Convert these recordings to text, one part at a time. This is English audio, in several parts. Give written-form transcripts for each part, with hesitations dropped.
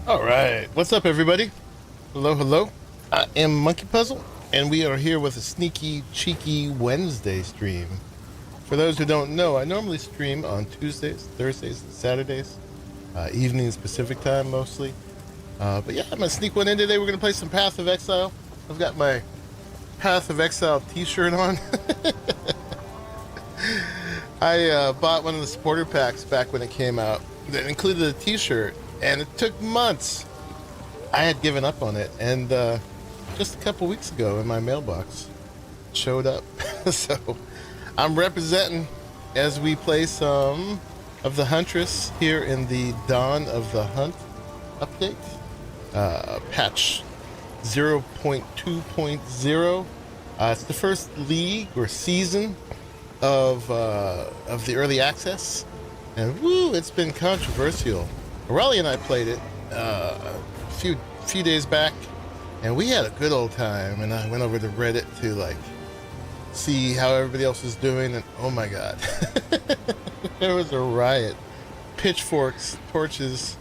All right, what's up, everybody? Hello, hello. I am Monkey Puzzle, and we are here with a sneaky, cheeky Wednesday stream. For those who don't know, I normally stream on Tuesdays, Thursdays, and Saturdays, evenings Pacific time mostly. But yeah, I'm gonna sneak one in today. We're gonna play some Path of Exile. I've got my Path of Exile t-shirt on. I bought one of the supporter packs back when it came out that included a t-shirt, and it took months. I had given up on it, and just a couple weeks ago in my mailbox it showed up. So I'm representing as we play some of the Huntress here in the Dawn of the Hunt update, patch 0.2.0. It's the first league or season of the early access, and woo, it's been controversial. Raleigh and I played it a few days back, and we had a good old time. And I went over to Reddit to like see how everybody else was doing, and oh my god, there was a riot, pitchforks, torches,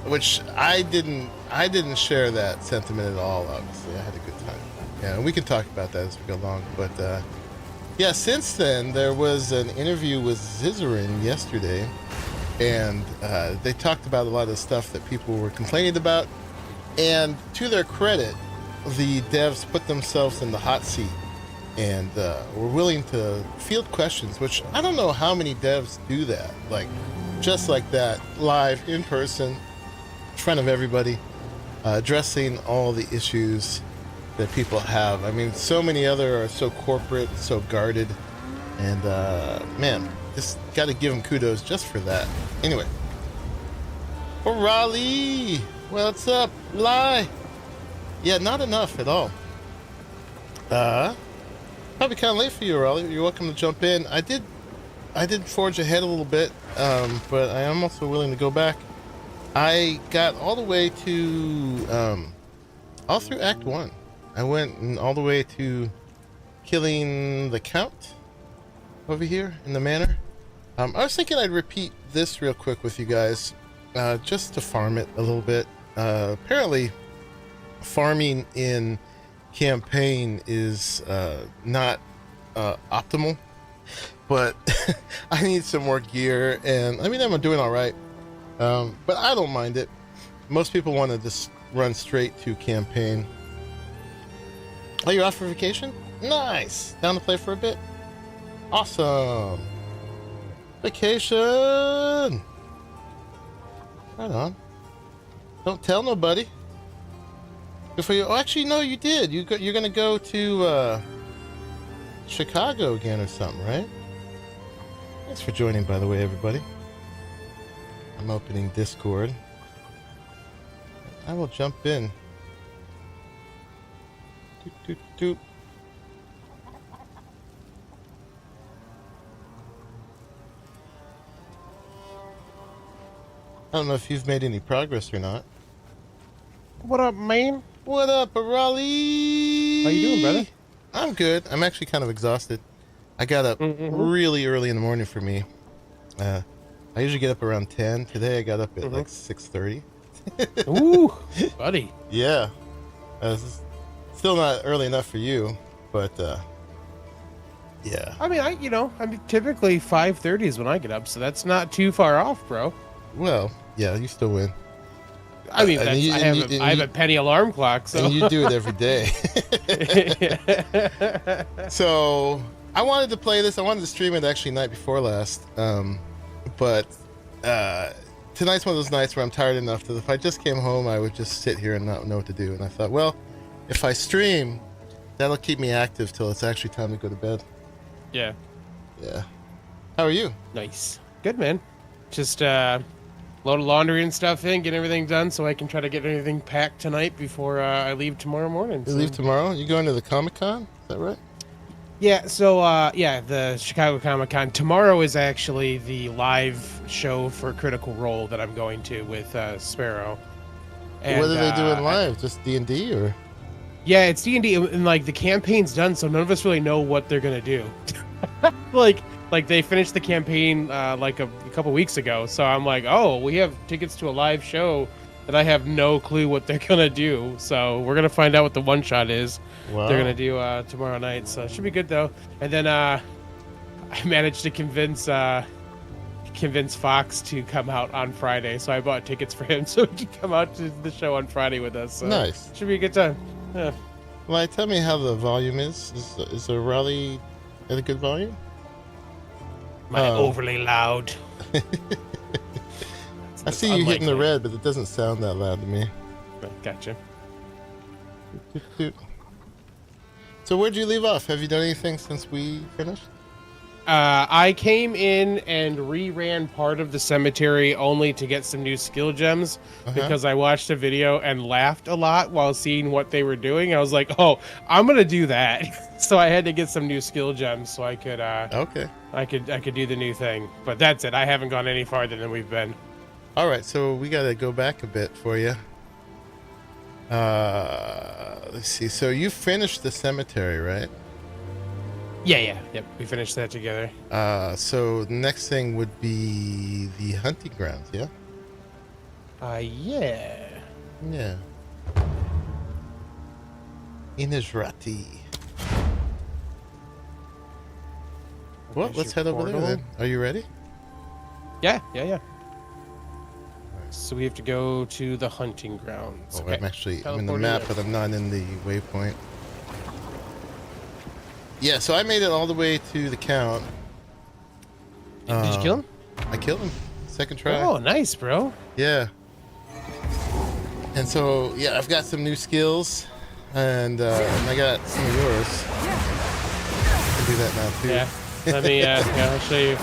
which I didn't share that sentiment at all. Obviously, I had a good time. Yeah, and we can talk about that as we go along, but yeah, since then, there was an interview with Zizarin yesterday, and they talked about a lot of stuff that people were complaining about, and to their credit, the devs put themselves in the hot seat and were willing to field questions, which I don't know how many devs do that, like just like that, live, in person, in front of everybody, addressing all the issues that people have. I mean, so many other are so corporate, so guarded, and man, just got to give them kudos just for that. Anyway, for Raleigh, what's up, Lie? Yeah, not enough at all. Probably kind of late for you, Raleigh. You're welcome to jump in. I did forge ahead a little bit, but I am also willing to go back. I got all the way to all through Act 1. I went all the way to killing the Count over here in the manor. I was thinking I'd repeat this real quick with you guys, just to farm it a little bit. Apparently, farming in campaign is not optimal, but I need some more gear, and I mean, I'm doing all right, but I don't mind it. Most people want to just run straight to campaign. Oh, you're off for vacation? Nice. Down to play for a bit? Awesome. Vacation. Right on. Don't tell nobody. Before you. Oh, actually, no, you did. You're gonna go to Chicago again or something, right? Thanks for joining, by the way, everybody. I'm opening Discord. I will jump in. Doop, doop. I don't know if you've made any progress or not. What up, man? What up, Raleigh? How you doing, brother? I'm good. I'm actually kind of exhausted. I got up really early in the morning for me. I usually get up around 10. Today I got up at like 6:30. Ooh, buddy. Yeah. Still not early enough for you, but yeah. I mean, typically 5:30 is when I get up, so that's not too far off, bro. Well, yeah, you still win. I mean, I have a penny alarm clock, so. And you do it every day. So I wanted to play this. I wanted to stream it actually night before last, but tonight's one of those nights where I'm tired enough that if I just came home, I would just sit here and not know what to do. And I thought, well, if I stream, that'll keep me active till it's actually time to go to bed. Yeah. Yeah. How are you? Nice. Good, man. Just load of laundry and stuff in, get everything done so I can try to get everything packed tonight before I leave tomorrow morning. You leave tomorrow? You going to the Comic-Con? Is that right? Yeah, so, yeah, the Chicago Comic-Con. Tomorrow is actually the live show for Critical Role that I'm going to with Sparrow. And, what are they doing live? Just D&D, or? Yeah, it's D&D, and like the campaign's done, so none of us really know what they're gonna do. like like they finished the campaign like a couple weeks ago. So I'm like, oh, we have tickets to a live show that I have no clue what they're gonna do. So we're gonna find out what the one shot is. Wow. They're gonna do tomorrow night. So it should be good though. And then I managed to convince Fox to come out on Friday. So I bought tickets for him so he can come out to the show on Friday with us. So Nice. Should be a good time. Yeah. Well, tell me how the volume is. Is the rally at a good volume? Am I overly loud? I see you hitting the red, but it doesn't sound that loud to me. Gotcha. So where'd you leave off? Have you done anything since we finished? I came in and reran part of the cemetery only to get some new skill gems because I watched a video and laughed a lot while seeing what they were doing. I was like, oh, I'm gonna do that. So I had to get some new skill gems so I could I could do the new thing. But that's it. I haven't gone any farther than we've been. All right, so we got to go back a bit for you. Let's see. So you finished the cemetery, right? Yeah. Yep. We finished that together. So the next thing would be the hunting grounds, yeah? Yeah. Yeah. Innisrati. Well, let's head over there then. Are you ready? Yeah. So we have to go to the hunting grounds. Oh, okay. I'm in the map, but I'm not in the waypoint. Yeah, so I made it all the way to the count. Did you kill him? I killed him. Second try. Oh, nice, bro. Yeah. And so, yeah, I've got some new skills, and I got some of yours. I can do that now, too. Yeah. Let me, I'll show you.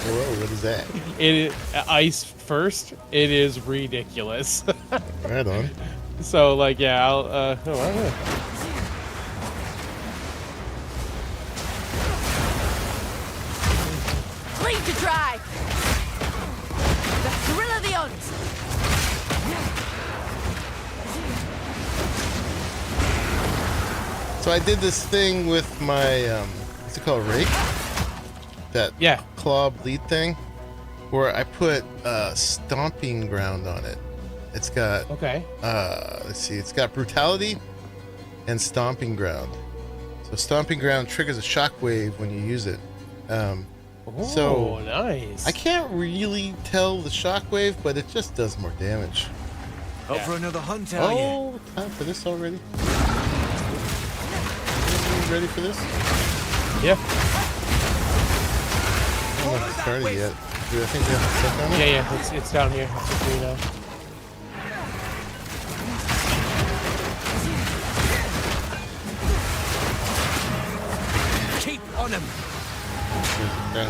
Whoa, what is that? It is ice first. It is ridiculous. Right on. So, like, yeah, I'll, Lead to try. The thrill of the hunt. So I did this thing with my, what's it called, rake? That claw bleed thing, where I put stomping ground on it. It's got let's see, it's got brutality and stomping ground. So stomping ground triggers a shockwave when you use it. So nice. I can't really tell the shockwave, but it just does more damage. Up for another hunt, are you? Time for this already. You ready for this? Yeah. I'm not started yet. Dude, I think we have to set down it? Yeah, it's down here. It's with me now. Keep on him. Yeah,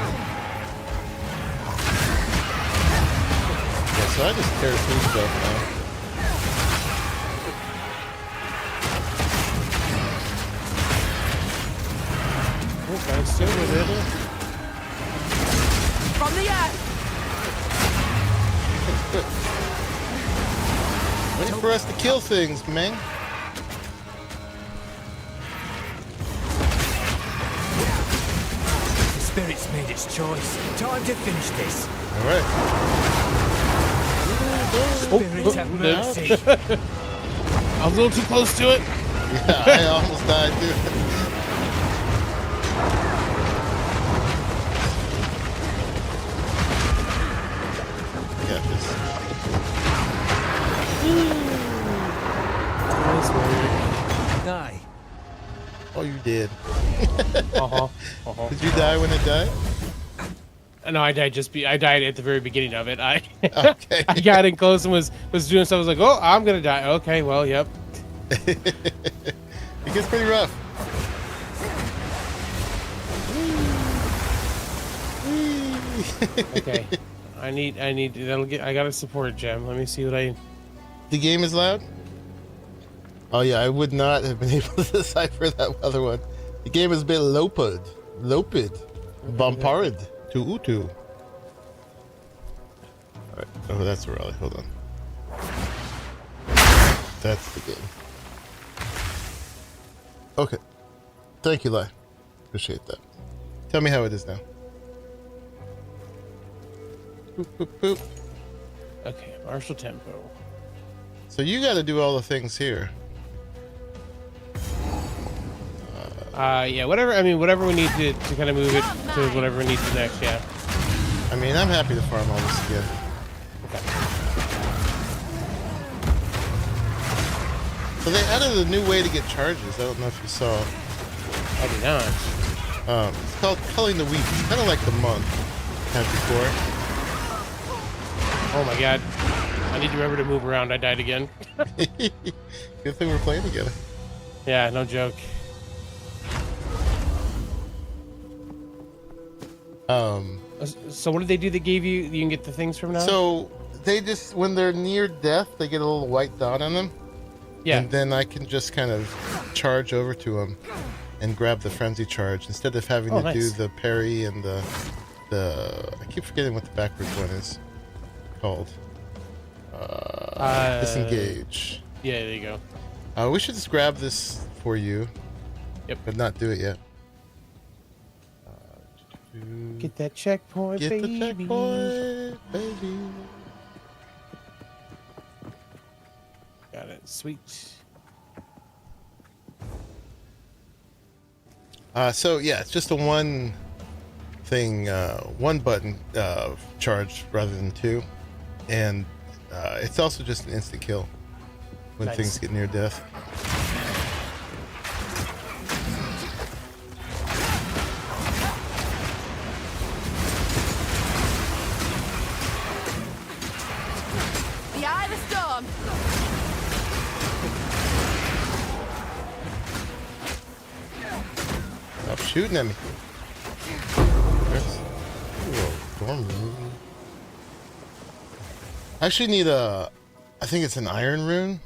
so I just tear through stuff now. Okay, still with it. From the earth. Waiting for us to kill things, man. The spirit's made its choice. Time to finish this. All right. Spirit have mercy. I was a little too close to it. Yeah, I almost died too. Die. Oh, you did. Uh-huh. Did you die when it died? No, I died I died at the very beginning of it. Okay. I got in close and was doing stuff. I was like, oh, I'm gonna die. Okay, well, yep. It gets pretty rough. Okay. I got a support gem. Let me see what I... The game is loud? Oh yeah, I would not have been able to decipher that other one. The game is a bit lopid. Bomparid. To Utu. Alright. Oh, that's the rally. Hold on. That's the game. Okay. Thank you, Lai. Appreciate that. Tell me how it is now. Boop, boop, boop. Okay, martial tempo. So you got to do all the things here. Yeah, whatever. I mean, whatever we need to kind of move it to whatever we need to next. Yeah. I mean, I'm happy to farm all this again. Okay. So they added a new way to get charges. I don't know if you saw. I did not. It's called culling the wheat. It's kind of like the monk had before. Oh my god. I need to remember to move around. I died again. Good thing we're playing together. Yeah, no joke. So what did they do that gave you can get the things from now? So they just, when they're near death, they get a little white dot on them. Yeah. And then I can just kind of charge over to them and grab the frenzy charge instead of having to do the parry and the I keep forgetting what the backwards one is called. Disengage. Yeah, there you go. We should just grab this for you. Yep. But not do it yet. Get that checkpoint, Get baby. the checkpoint, baby. Got it. Sweet. So yeah, it's just a one thing, one button charge rather than two, and it's also just an instant kill when things get near death. The eye of the storm. Stop shooting at me. Storm rune. I actually need I think it's an iron rune.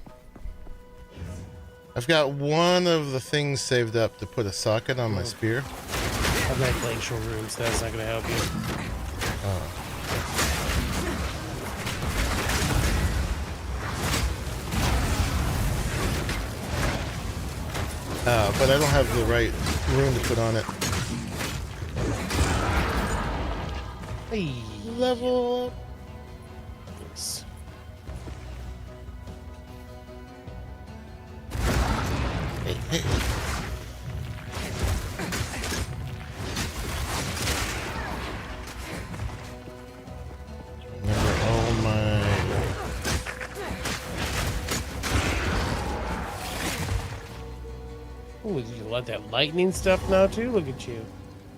I've got one of the things saved up to put a socket on my spear. I've got glacial runes. That's not going to help you. But I don't have the right rune to put on it. Hey. Level up. Thanks. Hey. Remember all my... Oh, did you let that lightning stuff now too? Look at you.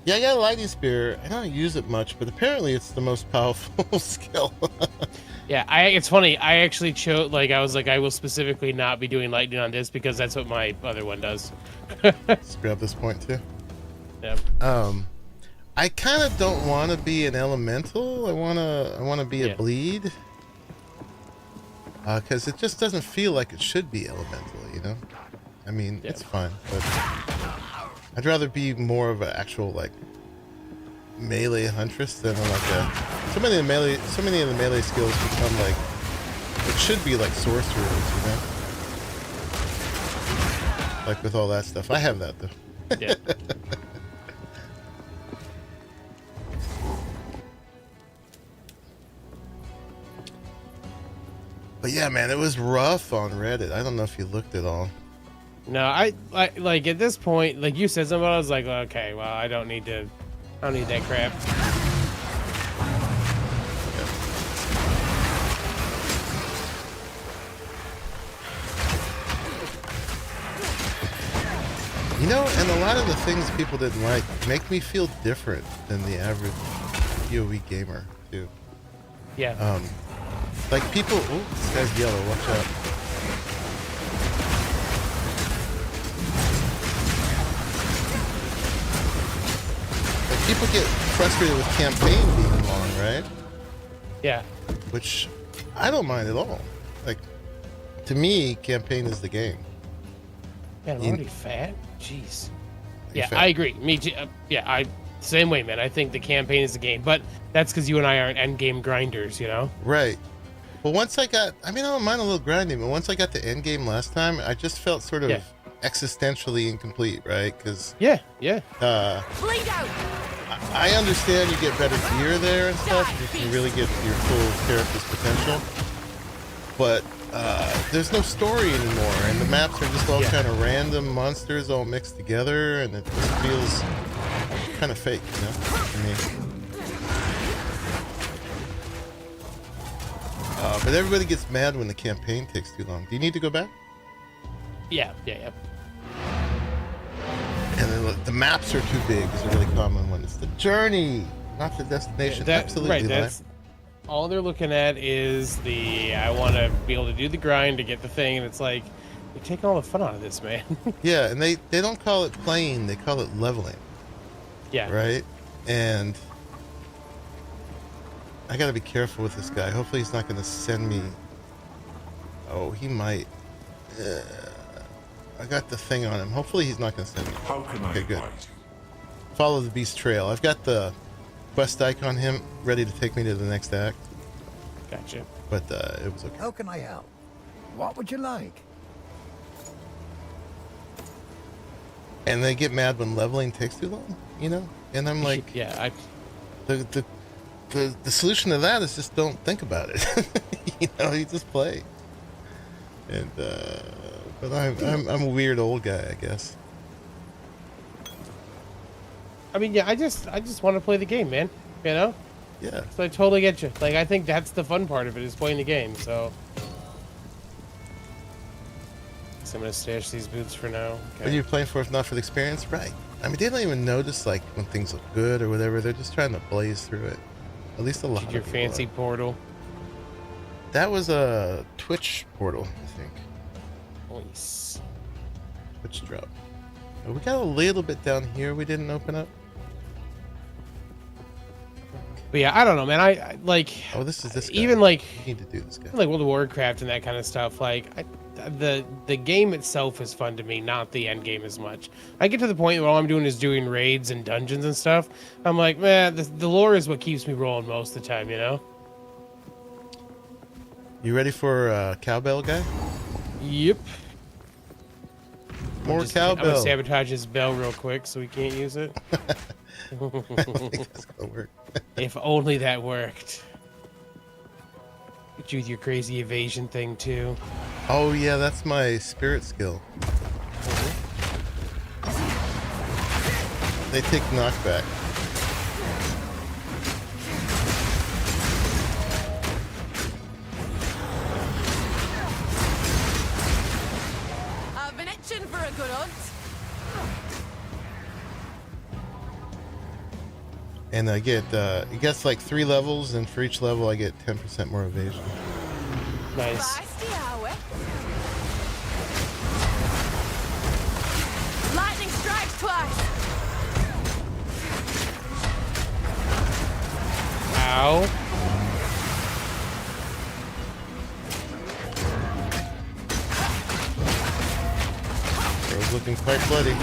Yeah, I got a lightning spear. I don't use it much, but apparently it's the most powerful skill. Yeah, it's funny. I actually chose, I was like, I will specifically not be doing lightning on this because that's what my other one does. Let's grab this point too. Yep. I kind of don't want to be an elemental. I want to be a bleed. Because it just doesn't feel like it should be elemental, you know? I mean, it's fine, but I'd rather be more of an actual, melee huntress than so many of the melee skills become it should be like sorcerers, you know? Like with all that stuff. I have that though. Yeah. But yeah, man, it was rough on Reddit. I don't know if you looked at all. No, I at this point, like you said something, I was like, okay, well, I don't need that crap. You know, and a lot of the things people didn't like make me feel different than the average PoE gamer too. Yeah. Like people, oh, this guy's yellow, watch out. Like people get frustrated with campaign being long, right? Yeah. Which I don't mind at all. Like, to me, campaign is the game. Man, I'm already fat? Jeez. You're Yeah, fat. I agree. Me too. Same way, man. I think the campaign is the game, but that's because you and I aren't end game grinders, you know? Right. Well, once I don't mind a little grinding, but once I got to end game last time, I just felt sort of existentially incomplete, right? Because Yeah. Bleed out. I understand you get better gear there and stuff. You can really get your full character's potential. But there's no story anymore, and the maps are just all kind of random monsters all mixed together, and it just feels kind of fake, you know? I mean, but everybody gets mad when the campaign takes too long. Do you need to go back? Yeah. And then the maps are too big is a really common one. It's the journey, not the destination. Absolutely. Right, that's all they're looking at is I want to be able to do the grind to get the thing, and it's like, you're taking all the fun out of this, man. Yeah, and they don't call it playing, they call it leveling. Yeah. Right? And I gotta be careful with this guy. Hopefully he's not gonna send me... Oh, he might. I got the thing on him. Hopefully he's not gonna send me. How can I Okay, good. advise you? Follow the beast trail. I've got the quest icon him ready to take me to the next act. Gotcha. But it was okay. How can I help? What would you like? And they get mad when leveling takes too long, you know? And I'm like, yeah, the solution to that is just don't think about it. You know, you just play. And but I'm a weird old guy, I guess. I mean, yeah, I just want to play the game, man. You know? Yeah. So I totally get you. Like, I think that's the fun part of it, is playing the game. So I'm gonna stash these boots for now. Okay. What are you playing for if not for the experience? Right. I mean, they don't even notice like when things look good or whatever. They're just trying to blaze through it. At least a lot of Your people fancy are. portal. That was a Twitch portal, I think. Nice. Twitch drop. Oh, we got a little bit down here we didn't open up. But yeah, I don't know, man. I like. Oh, this is this guy. Even like You need to do this guy. like World of Warcraft and that kind of stuff. Like the game itself is fun to me, not the end game as much. I get to the point where all I'm doing is doing raids and dungeons and stuff. I'm like, man, the lore is what keeps me rolling most of the time, you know? You ready for cowbell guy? Yep. More I'm gonna cowbell. sabotage his bell real quick so we can't use it. I don't think that's gonna work. If only that worked. Get you with your crazy evasion thing too. Oh yeah, that's my spirit skill. They take knockback. I've been itching for a good hunt. And I get, it gets like 3 levels, and for each level I get 10% more evasion. Nice. Feisty, are we? Lightning strikes twice. Ow. It was looking quite bloody.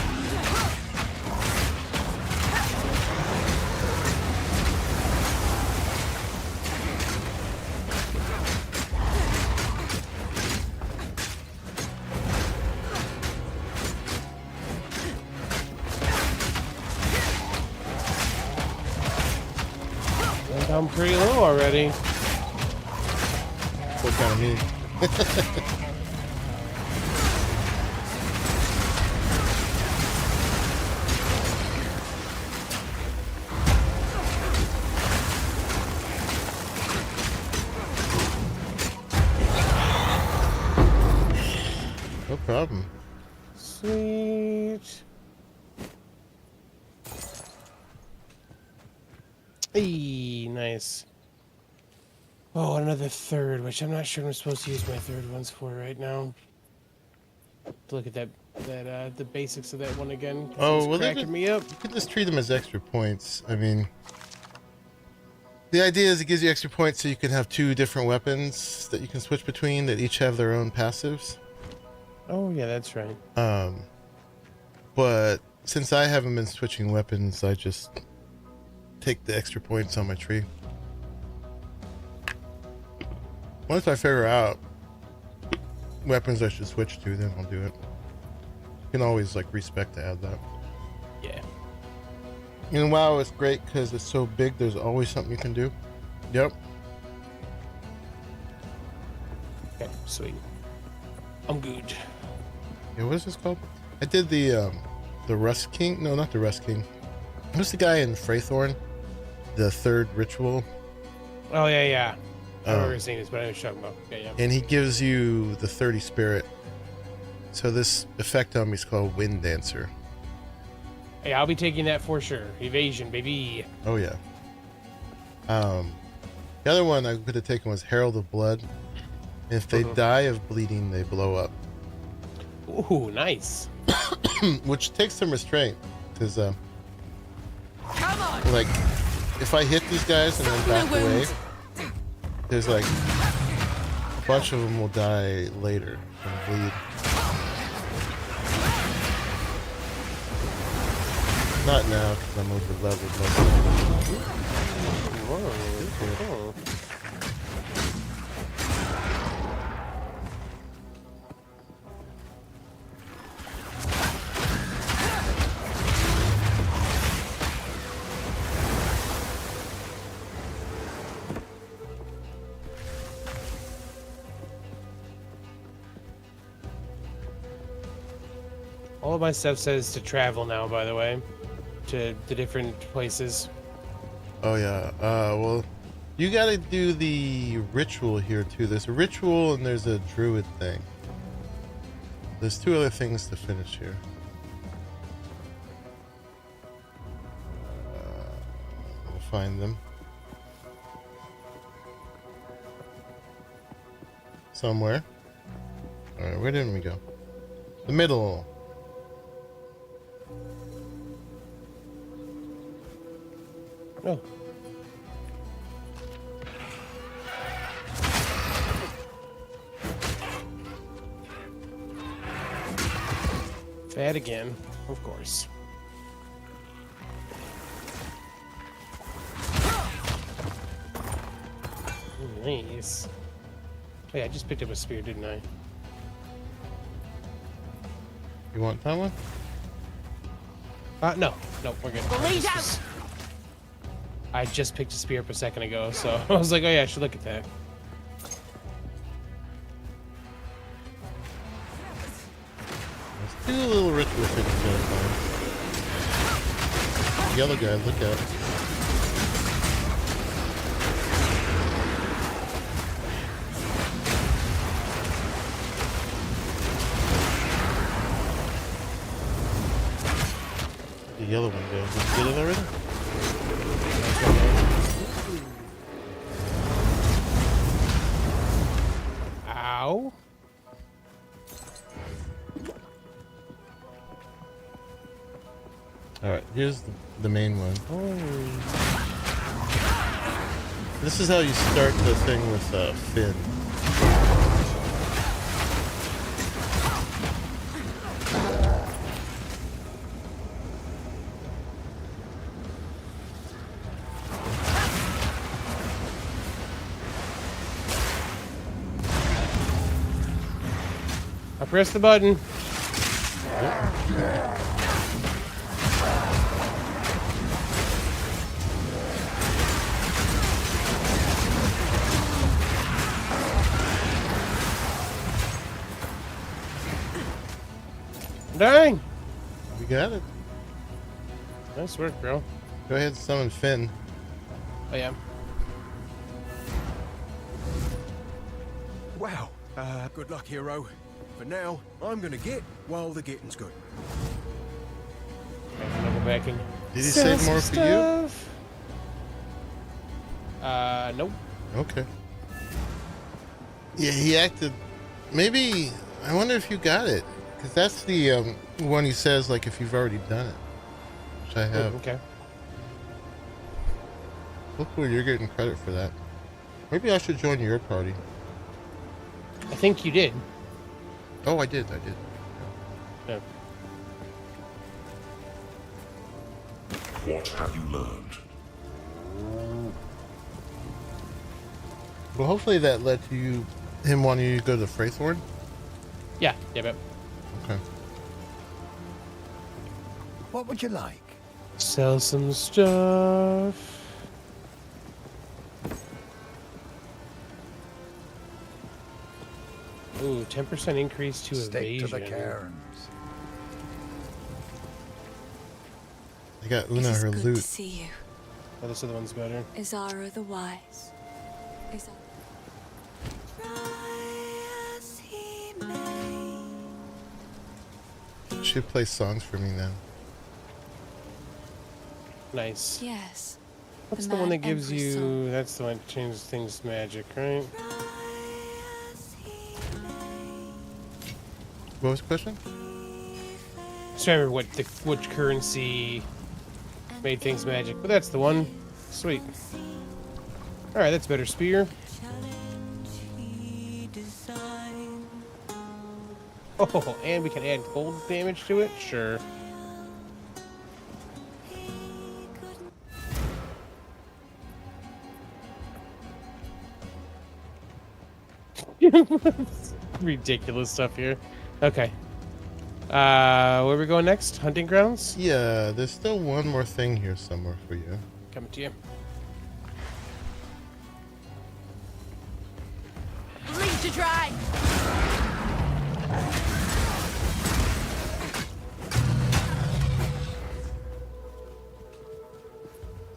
Went down pretty low already. What kind of mean? No problem. Sweet. Hey, nice. Oh, another third, which I'm not sure I'm supposed to use my third ones for right now. Look at that the basics of that one again. 'Cause Oh, it's well, cracking me up. You could just treat them as extra points. I mean, the idea is it gives you extra points so you can have 2 different weapons that you can switch between that each have their own passives. Oh yeah, that's right. But since I haven't been switching weapons, I just take the extra points on my tree. Once I figure out weapons I should switch to, then I'll do it. can always like respec to add that. Yeah. And WoW is great because it's so big. There's always something you can do. Yep. Okay, sweet. I'm good. Yeah, what is this called? I did the Rust King. No, not the Rust King. Who's the guy in Freythorn? The third ritual. Oh yeah, yeah. I've never seen this, but I know what you're talking about. Yeah, yeah. And he gives you the 30 spirit. So this effect on me is called Wind Dancer. Hey, I'll be taking that for sure. Evasion, baby. Oh yeah. The other one I could have taken was Herald of Blood. If they die of bleeding, they blow up. Ooh, nice. Which takes some restraint, because Come on. like if I hit these guys and then back away, there's like a bunch of them will die later from bleed. Not now because I'm over leveled. Whoa. All of my stuff says to travel now, by the way, to the different places. Oh yeah. Well, you got to do the ritual here too. There's a ritual and there's a druid thing. There's two other things to finish here. We'll find them somewhere. All right, where didn't we go? The middle. Oh. Fat again, of course. Nice. Oh, yeah, I just picked up a spear, didn't I? You want that one? No, we're good. Bleed out. I just picked a spear up a second ago, so I was like, oh yeah, I should look at that. Let's do a little ritual thing. Yellow guy, look out. The yellow one goes. Did you get it already? Ow. Alright, here's the main one. This is how you start the thing with Finn. I pressed the button. Dang! We got it. Nice work, bro. Go ahead and summon Finn. Oh yeah. Wow. Good luck, hero. For now, I'm gonna get while the getting's good. Double backing. Did he save more for you? Nope. Okay. Yeah, he acted. Maybe. I wonder if you got it. Because that's the one he says, like, if you've already done it. Which I have. Okay. Hopefully you're getting credit for that. Maybe I should join your party. I think you did. Oh, I did. Yeah. What have you learned? Well, hopefully that led to him wanting you to go to Freythorn. Yeah. Yeah, but Okay. What would you like? Sell some stuff. Ooh, 10% increase to Stick evasion. to the cairns. I got It Una is her good loot. to see you. Oh, this other one's better. Izara the Wise. Izara. Try as he may. She plays songs for me now. Nice. Yes. What's the one that Mad gives Empress you... song. That's the one that changes things to magic, right? Try as he may. What was the question? I don't remember which currency made things magic, but that's the one. Sweet. Alright, that's a better spear. Oh, and we can add cold damage to it? Sure. Ridiculous stuff here. Okay. Where are we going next? Hunting grounds? Yeah, there's still one more thing here somewhere for you. Coming to you. Bleed to dry.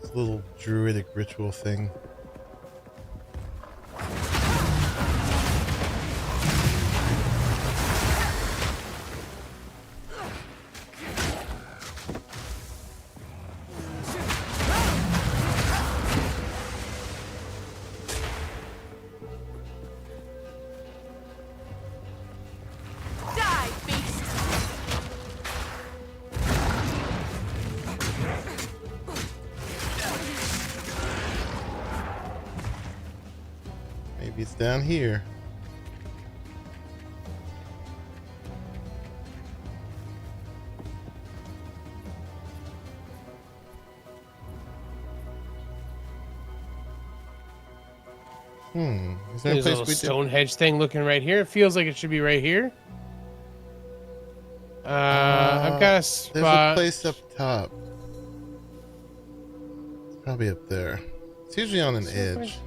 This little druidic ritual thing. Die, beast. Maybe it's down here. Is there a There's a place little we did? Stonehenge thing looking right here. It feels like it should be right here. I've got a There's a spot. place up top. It's probably up there. It's usually on an edge.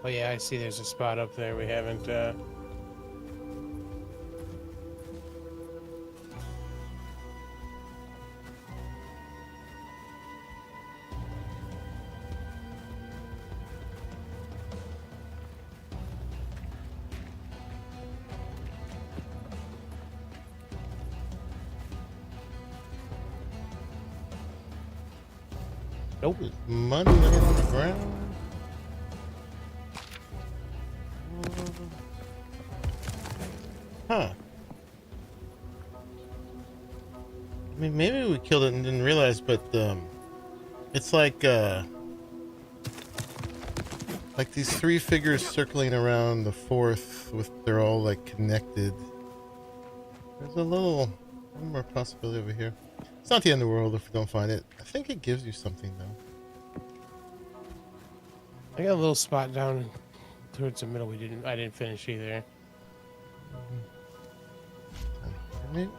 Oh yeah, I see there's a spot up there we haven't, Nope. There's money laying on the ground. Huh. I mean, maybe we killed it and didn't realize, but it's like these three figures circling around the fourth, they're all like connected. There's a little one more possibility over here. It's not the end of the world if we don't find it. I think it gives you something though. I got a little spot down towards the middle. I didn't finish either. Right?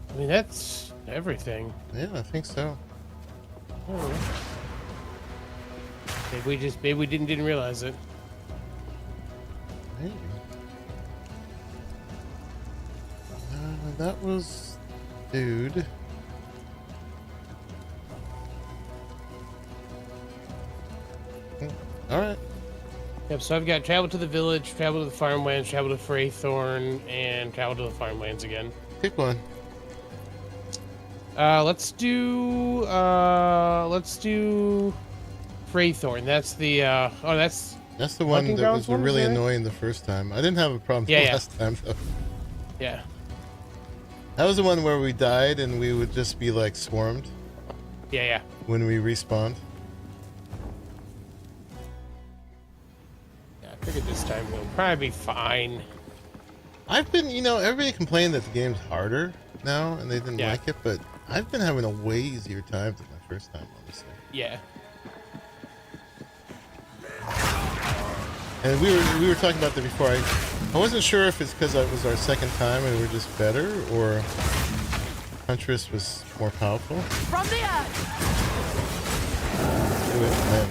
I mean, that's everything. Yeah, I think so. Oh. Maybe we didn't realize it. Maybe. That was dude. All right. Yep, so I've got travel to the village, travel to the farmlands, travel to Fraythorn, and travel to the farmlands again. Pick one. Let's do Fraythorn. That's the That's the one Hunting that grounds was one, really is that it? annoying the first time. I didn't have a problem Yeah, the yeah. last time though. yeah. That was the one where we died and we would just be like swarmed Yeah. when we respawned. Yeah, I figured this time we'll probably be fine. I've been, you know, everybody complained that the game's harder now, and they didn't Yeah. like it, but I've been having a way easier time than my first time, honestly. Yeah. And we were talking about that before. I wasn't sure if it's because it was our second time and we're just better, or Huntress was more powerful. From the earth! Do it then.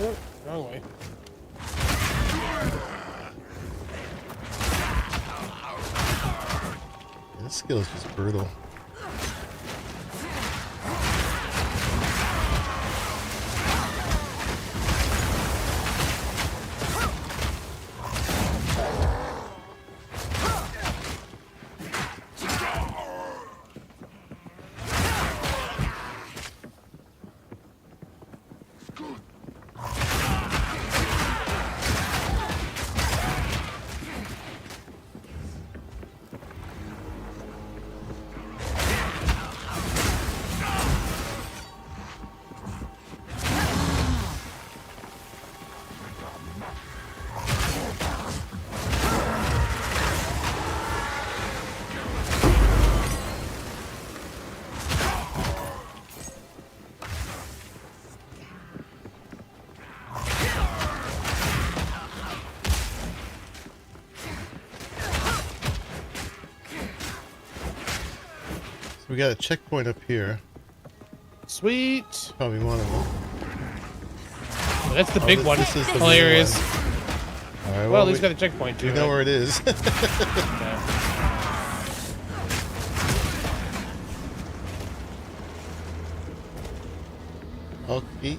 Oh, wrong way. Yeah, this skill is just brutal. We got a checkpoint up here. Sweet. Probably one of them. Well, that's the big one. This is the Hilarious. main one. All right, Well, at least got a checkpoint too. We know where it is. Yeah. Okay.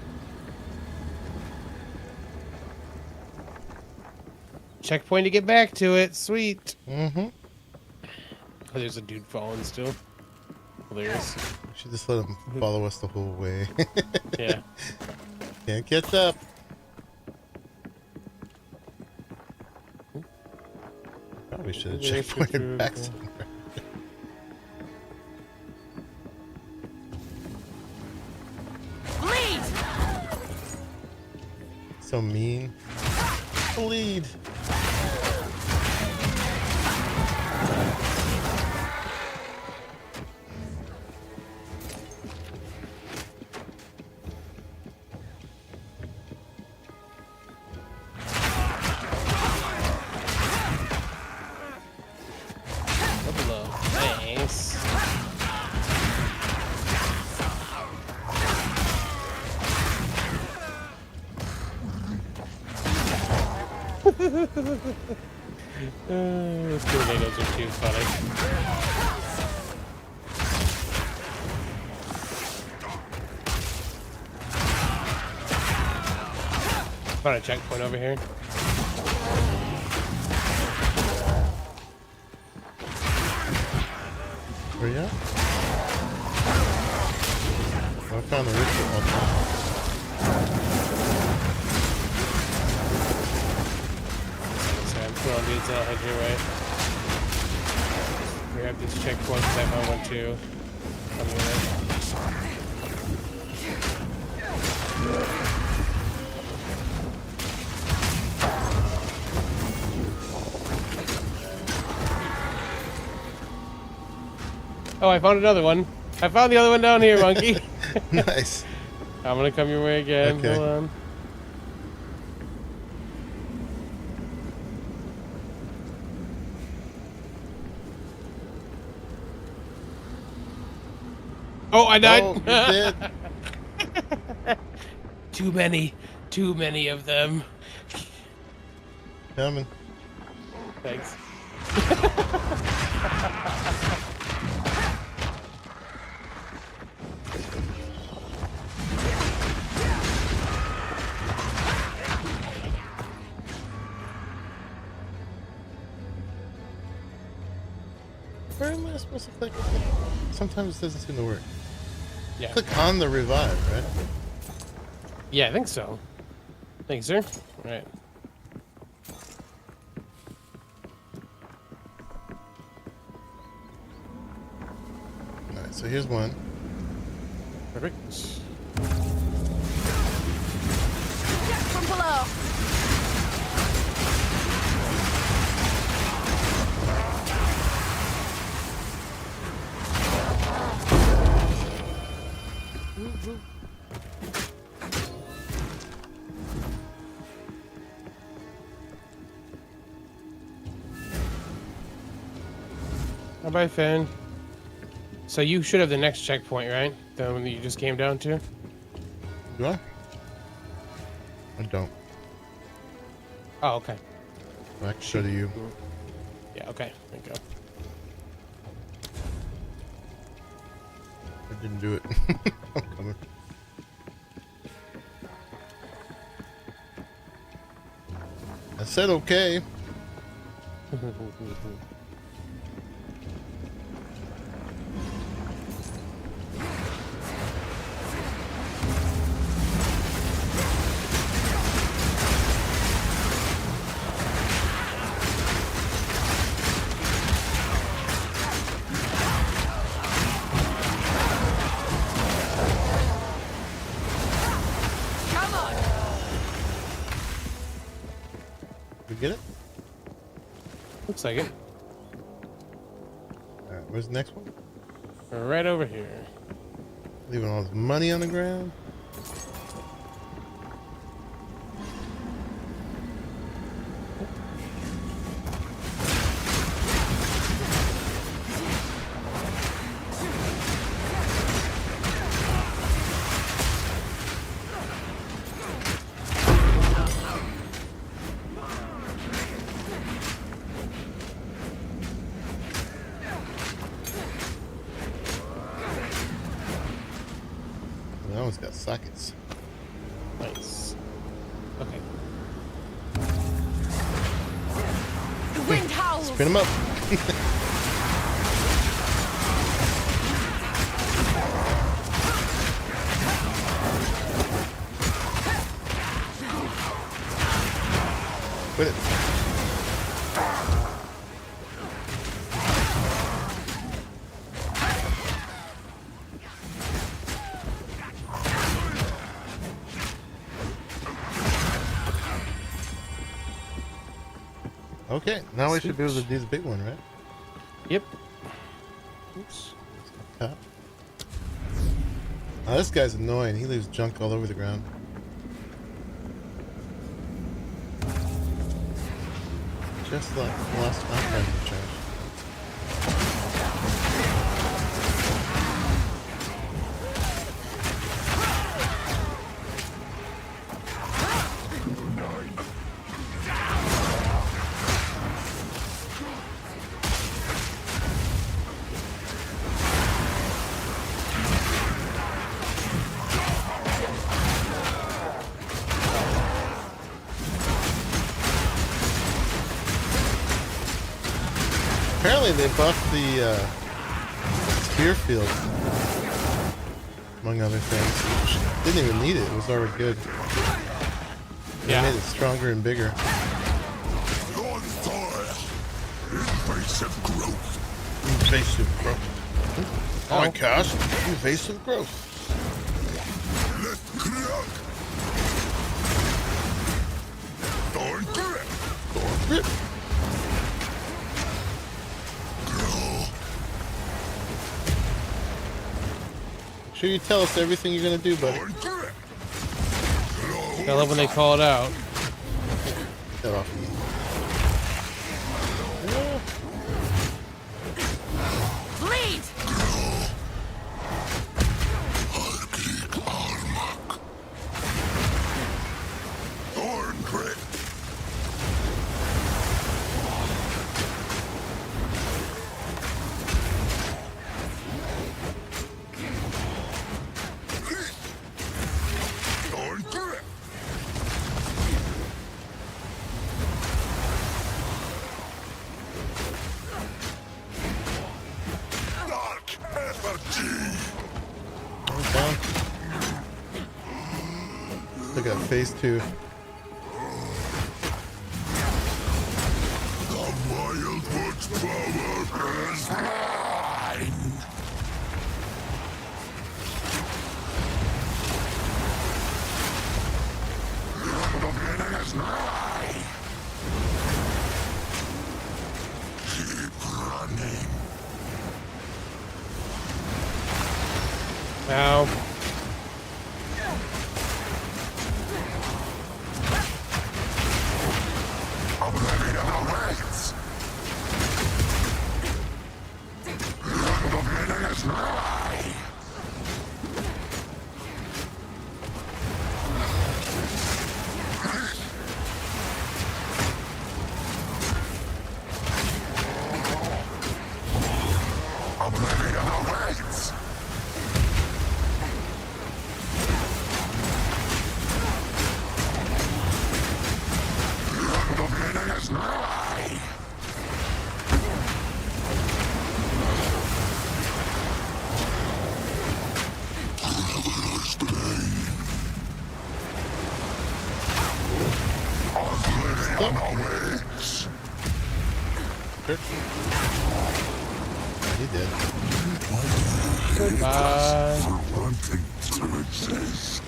Checkpoint to get back to it. Sweet. Mm-hmm. Oh, there's a dude falling still. Hilarious. We should just let him follow us the whole way. Yeah. Can't catch up. Probably should have checkpointed back somewhere. Bleed! So mean. Bleed. Hello. Thanks. Tornadoes are too funny. Found a checkpoint over here. Where you at? Oh, I found the ritual. Okay. So I'm throwing dudes out like here, right? Grab these checkpoints. I found one too. On the other. Oh, I found another one. I found the other one down here, monkey. Nice. I'm gonna come your way again. Okay. Hold on. Oh, I died. Oh, you did. Too many of them. Coming. Thanks. Where am I supposed to click? Sometimes it doesn't seem to work. Yeah. Click on the revive, right? Yeah, I think so. Thanks, sir. All right. Alright, so here's one. Perfect. From below! Bye, Finn. So you should have the next checkpoint, right? The one that you just came down to? Do I? I don't. Oh, okay. I can show to you. Yeah, okay. There you go. I didn't do it. I'm coming. I said okay. Come on. You get it? Looks like it. Alright, where's the next one? Right over here. Leaving all this money on the ground. That one's got sockets. Nice. Okay. The wind howls. Spin them up. Quit it. Okay, now we should be able to do the big one, right? Yep. Oops. Top. Oh, this guy's annoying. He leaves junk all over the ground. Just like the last time I tried to charge. Apparently they buffed the spear field, among other things. Didn't even need it, it was already good. They Yeah. made it stronger and bigger. On fire! Invasive growth! Invasive growth. Oh my gosh, invasive growth. Let's crack! Thorn grip! Thorn grip. Make sure you tell us everything you're gonna do, buddy. Thorn grip! I love when they call it out. Get off me. Bleed. Harklik armak! Thorn grip! Thorn grip! Dark effigy! Down. Look at phase 2. The Wildwood's power is mine! The beginning is nigh! Keep running! Ow. up? awaits. Sure. He did. Goodbye. For wanting to exist.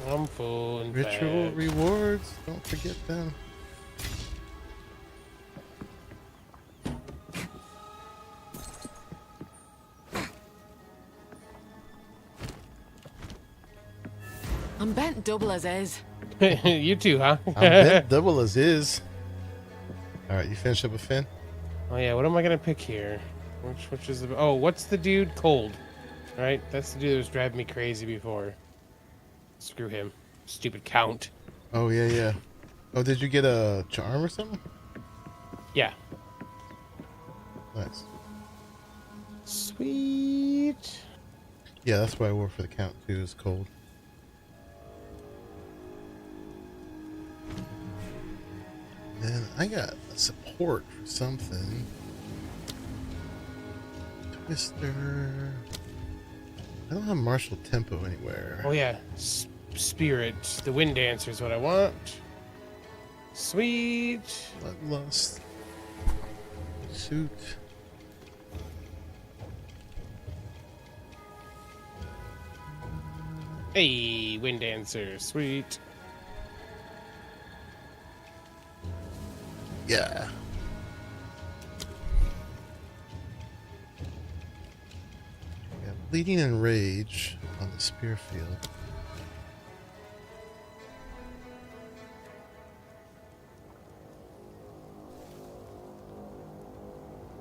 I'm full and Ritual fat. rewards. Don't forget them. I'm bent double as is. You too, huh? I'm bent double as is. All right, you finish up with Finn? Oh yeah, what am I gonna pick here? Which is the oh, what's the dude cold? Right, that's the dude that was driving me crazy before. Screw him, stupid count. Oh, yeah, yeah. Oh, did you get a charm or something? Yeah, Nice. sweet. Yeah, that's what I wore for the count, too. It's cold. Then I got a support for something. Twister. I don't have martial tempo anywhere. Oh yeah, spirit. The wind dancer is what I want. Sweet. Bloodlust. Suit. Hey, wind dancer. Sweet. Yeah. We got bleeding and rage on the spear field.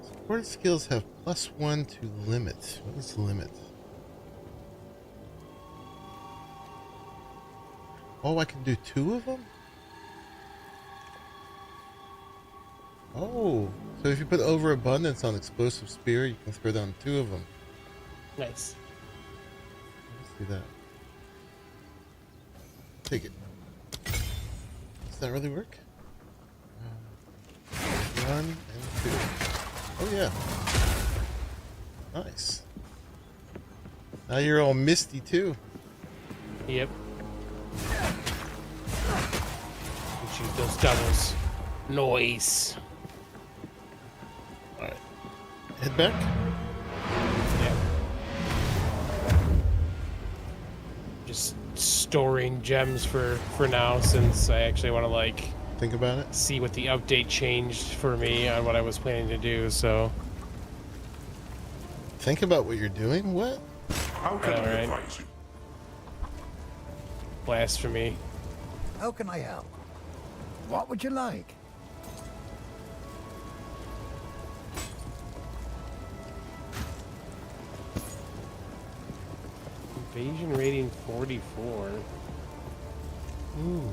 Supported skills have +1 to limit. What is limit? Oh, I can do 2 of them? Oh, so if you put overabundance on explosive spear, you can throw down 2 of them. Nice. Let's do that. Take it. Does that really work? 1 and 2. Oh yeah. Nice. Now you're all misty too. Yep. Shoot those doubles. Noise. Alright. Head back. Yeah. Just storing gems for now, since I actually want to like Think about it. see what the update changed for me on what I was planning to do. So Think about what you're doing? What? How can I Alright. advise you? blasphemy. How can I help? What would you like? Invasion rating 44. Ooh,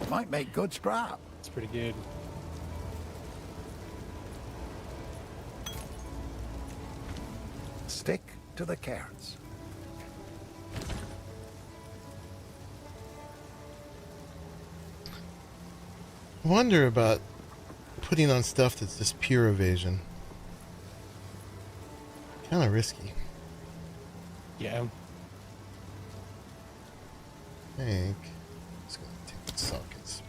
Might make good scrap. that's pretty good. Stick to the carrots. Wonder about putting on stuff that's just pure evasion. Kind of risky. Yeah. I think. Just gonna take the sockets.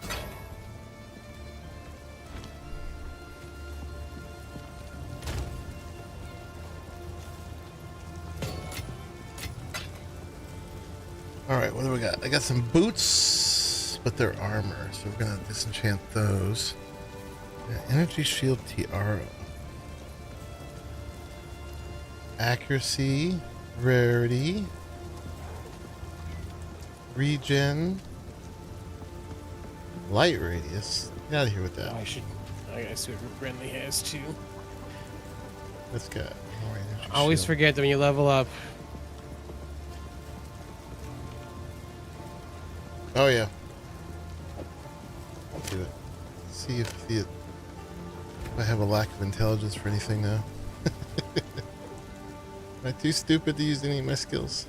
Alright, what do we got? I got some boots, but they're armor, so we're gonna disenchant those. Energy shield tiara. Accuracy, rarity, regen, light radius. Get out of here with that. Oh, I gotta see what Renly has too. Let's go. More energy Always shield. forget that when you level up. Oh yeah. Do it. See if I have a lack of intelligence for anything now. Am I too stupid to use any of my skills?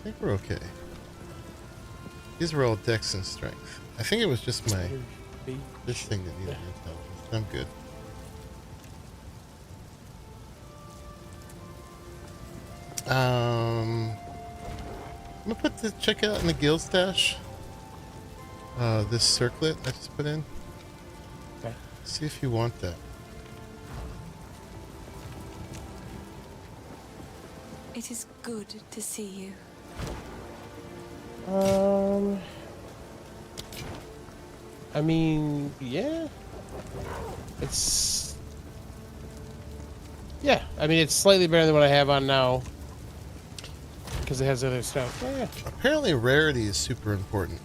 I think we're okay. These were all dex and strength. I think it was just this thing that needed intelligence. I'm good. I'm gonna put the check out in the guild stash. This circlet I just put in. Okay. See if you want that. It is good to see you. I mean, yeah. It's... Yeah, I mean, it's slightly better than what I have on now. Because it has other stuff. Oh, yeah. Apparently rarity is super important.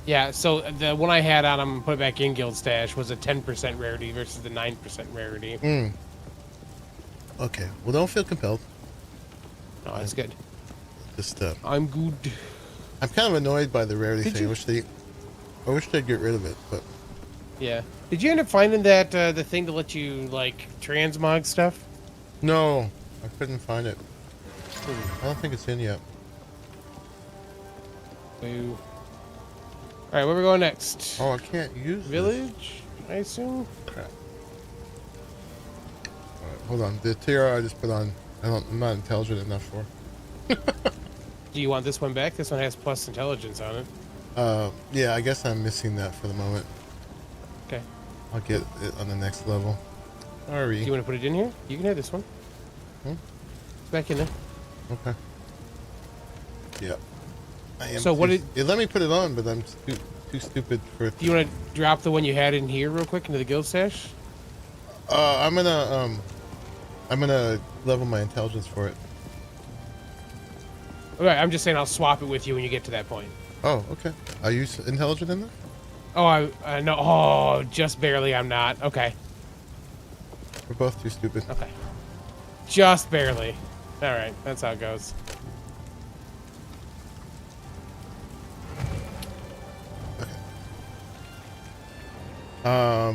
Yeah, so the one I had on, I'm gonna put it back in Guild Stash, was a 10% rarity versus the 9% rarity. Okay, well don't feel compelled. No, that's good. Just I'm good. I'm kind of annoyed by the rarity Did thing. you- I wish they'd get rid of it, but Yeah. Did you end up finding that the thing to let you like transmog stuff? no, I couldn't find it. I don't think it's in yet. Boo. All right, where we going next? Oh, I can't use this. Village, I assume. Crap. Alright, hold on. The tiara I just put on, I'm not intelligent enough for. Do you want this one back? This one has plus intelligence on it. Yeah, I guess I'm missing that for the moment. Okay. I'll get it on the next level. Do Sorry. you want to put it in here? You can have this one. Hmm? Back in there. Okay. Yeah. I am So what too- did- it let me put it on, but I'm too stupid for it. Do you want to drop the one you had in here real quick into the guild stash? I'm gonna level my intelligence for it. Okay, I'm just saying I'll swap it with you when you get to that point. Oh, okay. Are you intelligent in that? Oh, I no. Oh, just barely. I'm not. Okay. We're both too stupid. Okay. Just barely. All right, that's how it goes.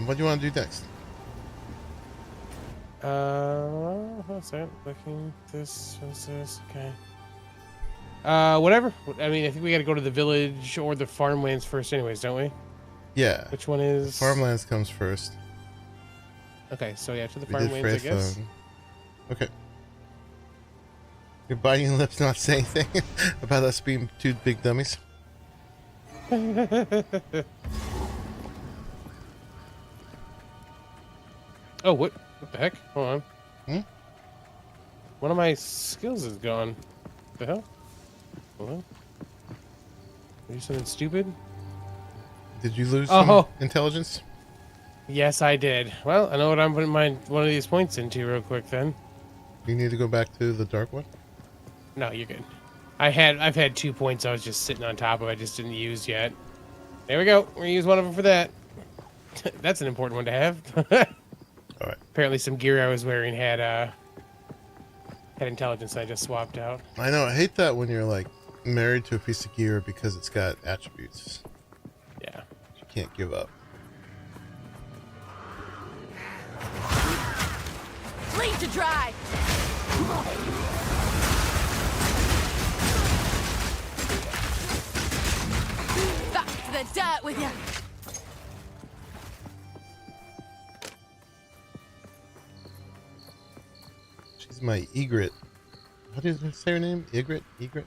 What do you want to do next? What's that? Looking this, what's this? Okay. Whatever. I mean, I think we got to go to the village or the farmlands first, anyways, don't we? Yeah. Which one is? Farmlands comes first. Okay, so yeah, to the We did farmlands, I guess. Freestyle. Okay. You're biting lips, not saying anything about us being two big dummies. Oh, what the heck? Hold on. Hmm? One of my skills is gone. The hell? Hold on. Do something stupid? Did you lose Oh. some intelligence? Yes, I did. Well, I know what I'm putting one of these points into real quick then. You need to go back to the dark one? No, you're good. I've had 2 points I was just sitting on top of. I just didn't use yet. There we go. We're gonna use one of them for that. That's an important one to have. All right. Apparently, some gear I was wearing had intelligence. I just swapped out. I know. I hate that when you're like married to a piece of gear because it's got attributes Yeah. you can't give up. Bleed to dry. Back to the dirt with you. She's my egret. How do you say her name? Egret? Egret?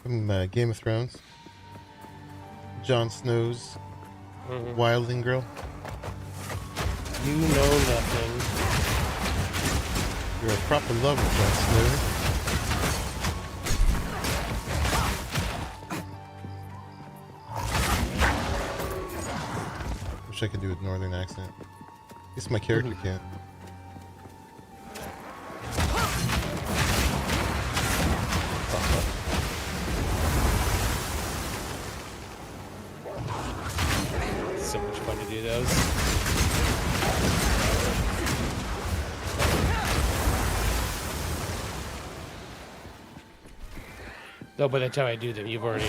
From Game of Thrones. Jon Snow's wildling girl. You know nothing. You're a proper lover, Jon Snow. Wish I could do a northern accent. At least my character can't. So much fun to do those. Though by the time I do them, you've already...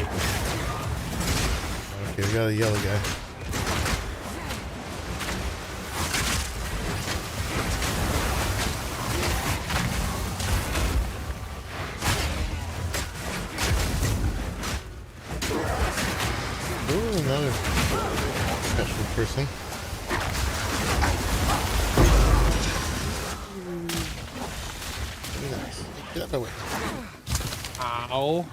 Okay, we got a yellow guy. Ooh, another special person. Nice. Get out of my way. Ow.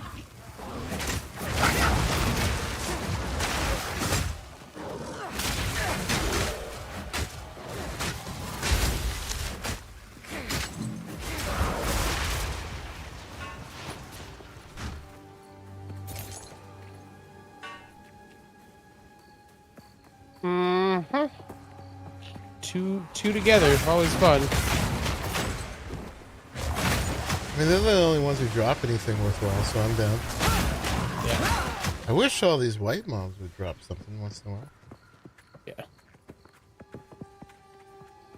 two together, always fun. I mean, they're the only ones who drop anything worthwhile, so I'm down. Yeah. I wish all these white mobs would drop something once in a while. Yeah.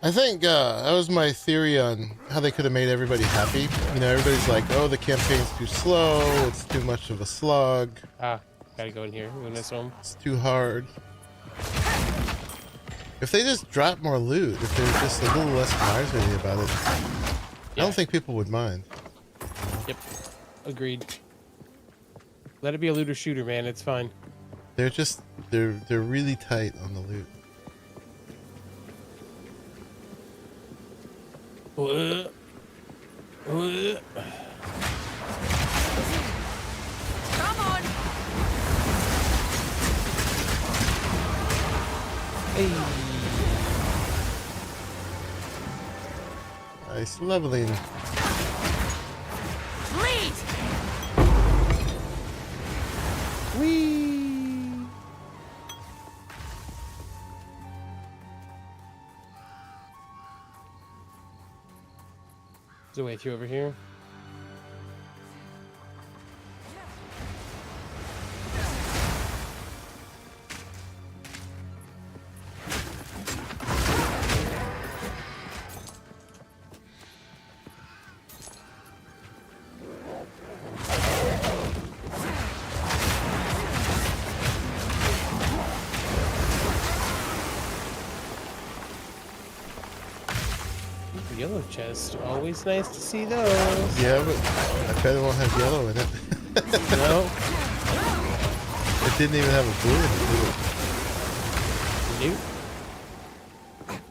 I think that was my theory on how they could have made everybody happy. You know, everybody's like, oh, the campaign's too slow, it's too much of a slog. Ah, gotta go in here. In this one. It's too hard. If they just drop more loot, if they're just a little less miserly about it, I don't think people would mind. Yep. Agreed. Let it be a looter shooter, man. It's fine. They're just they're really tight on the loot. Come on. Hey. Nice leveling. Lead. Whee! There's a way through over here. Yellow chest. Always nice to see those. Yeah, but I bet it won't have yellow in it. No. It didn't even have a blue in it, did Nope. it?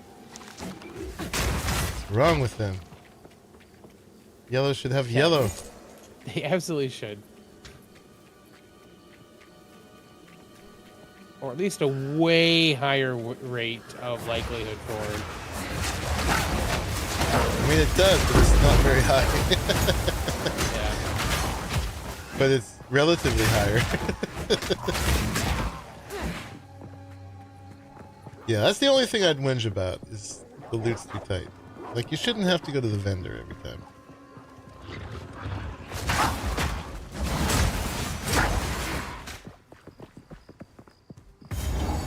What's wrong with them? Yellow should have yellow. They absolutely should. Or at least a way higher rate of likelihood for him. I mean, it does, but it's not very high. Yeah. But it's relatively higher. Yeah, that's the only thing I'd whinge about, is the loot's too tight. Like, you shouldn't have to go to the vendor every time.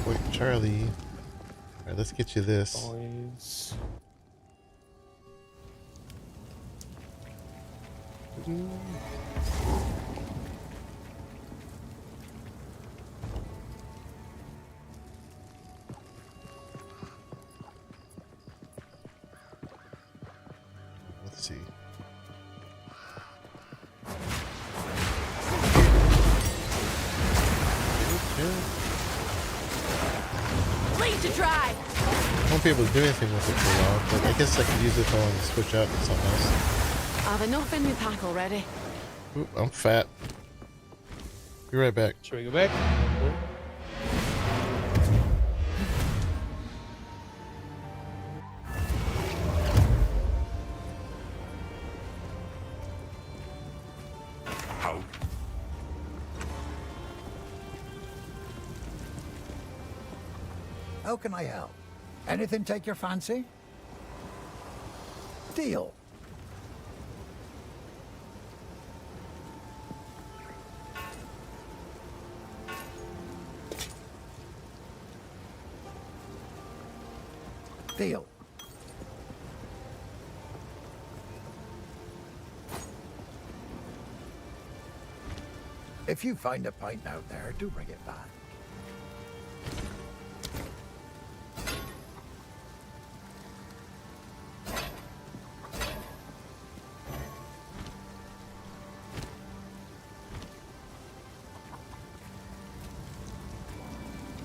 Wait, Charlie. Alright, let's get you this. Always. Let's see. Lead to dry. I won't be able to do anything with it for a while, but I guess I could use it if I want to switch out to something else. I've enough in my pack already. Oop, I'm fat. Be right back. Should we go back? How? How can I help? Anything take your fancy? Deal. Deal. If you find a pint out there, do bring it back.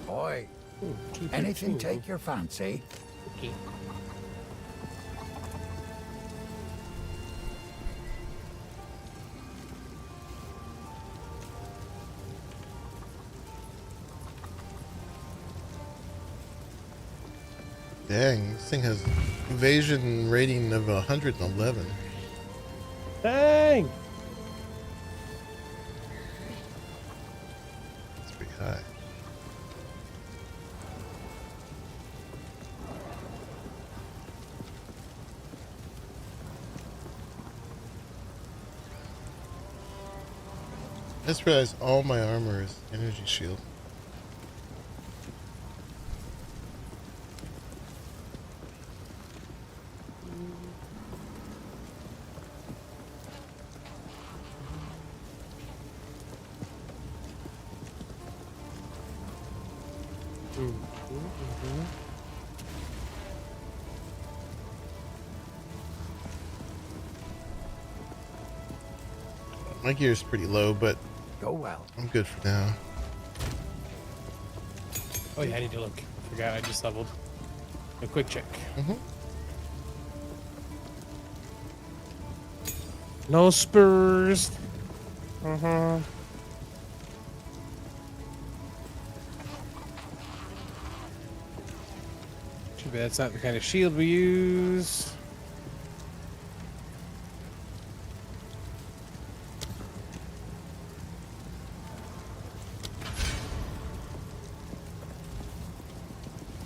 Boy, anything take your fancy? Okay. Dang, this thing has evasion rating of 111. Dang! It's pretty high. I just realized all my armor is energy shield. My gear is pretty low, but Go well. I'm good for now. Oh yeah, I need to look. Forgot I just leveled. A quick check. No spurs. Too bad it's not the kind of shield we use.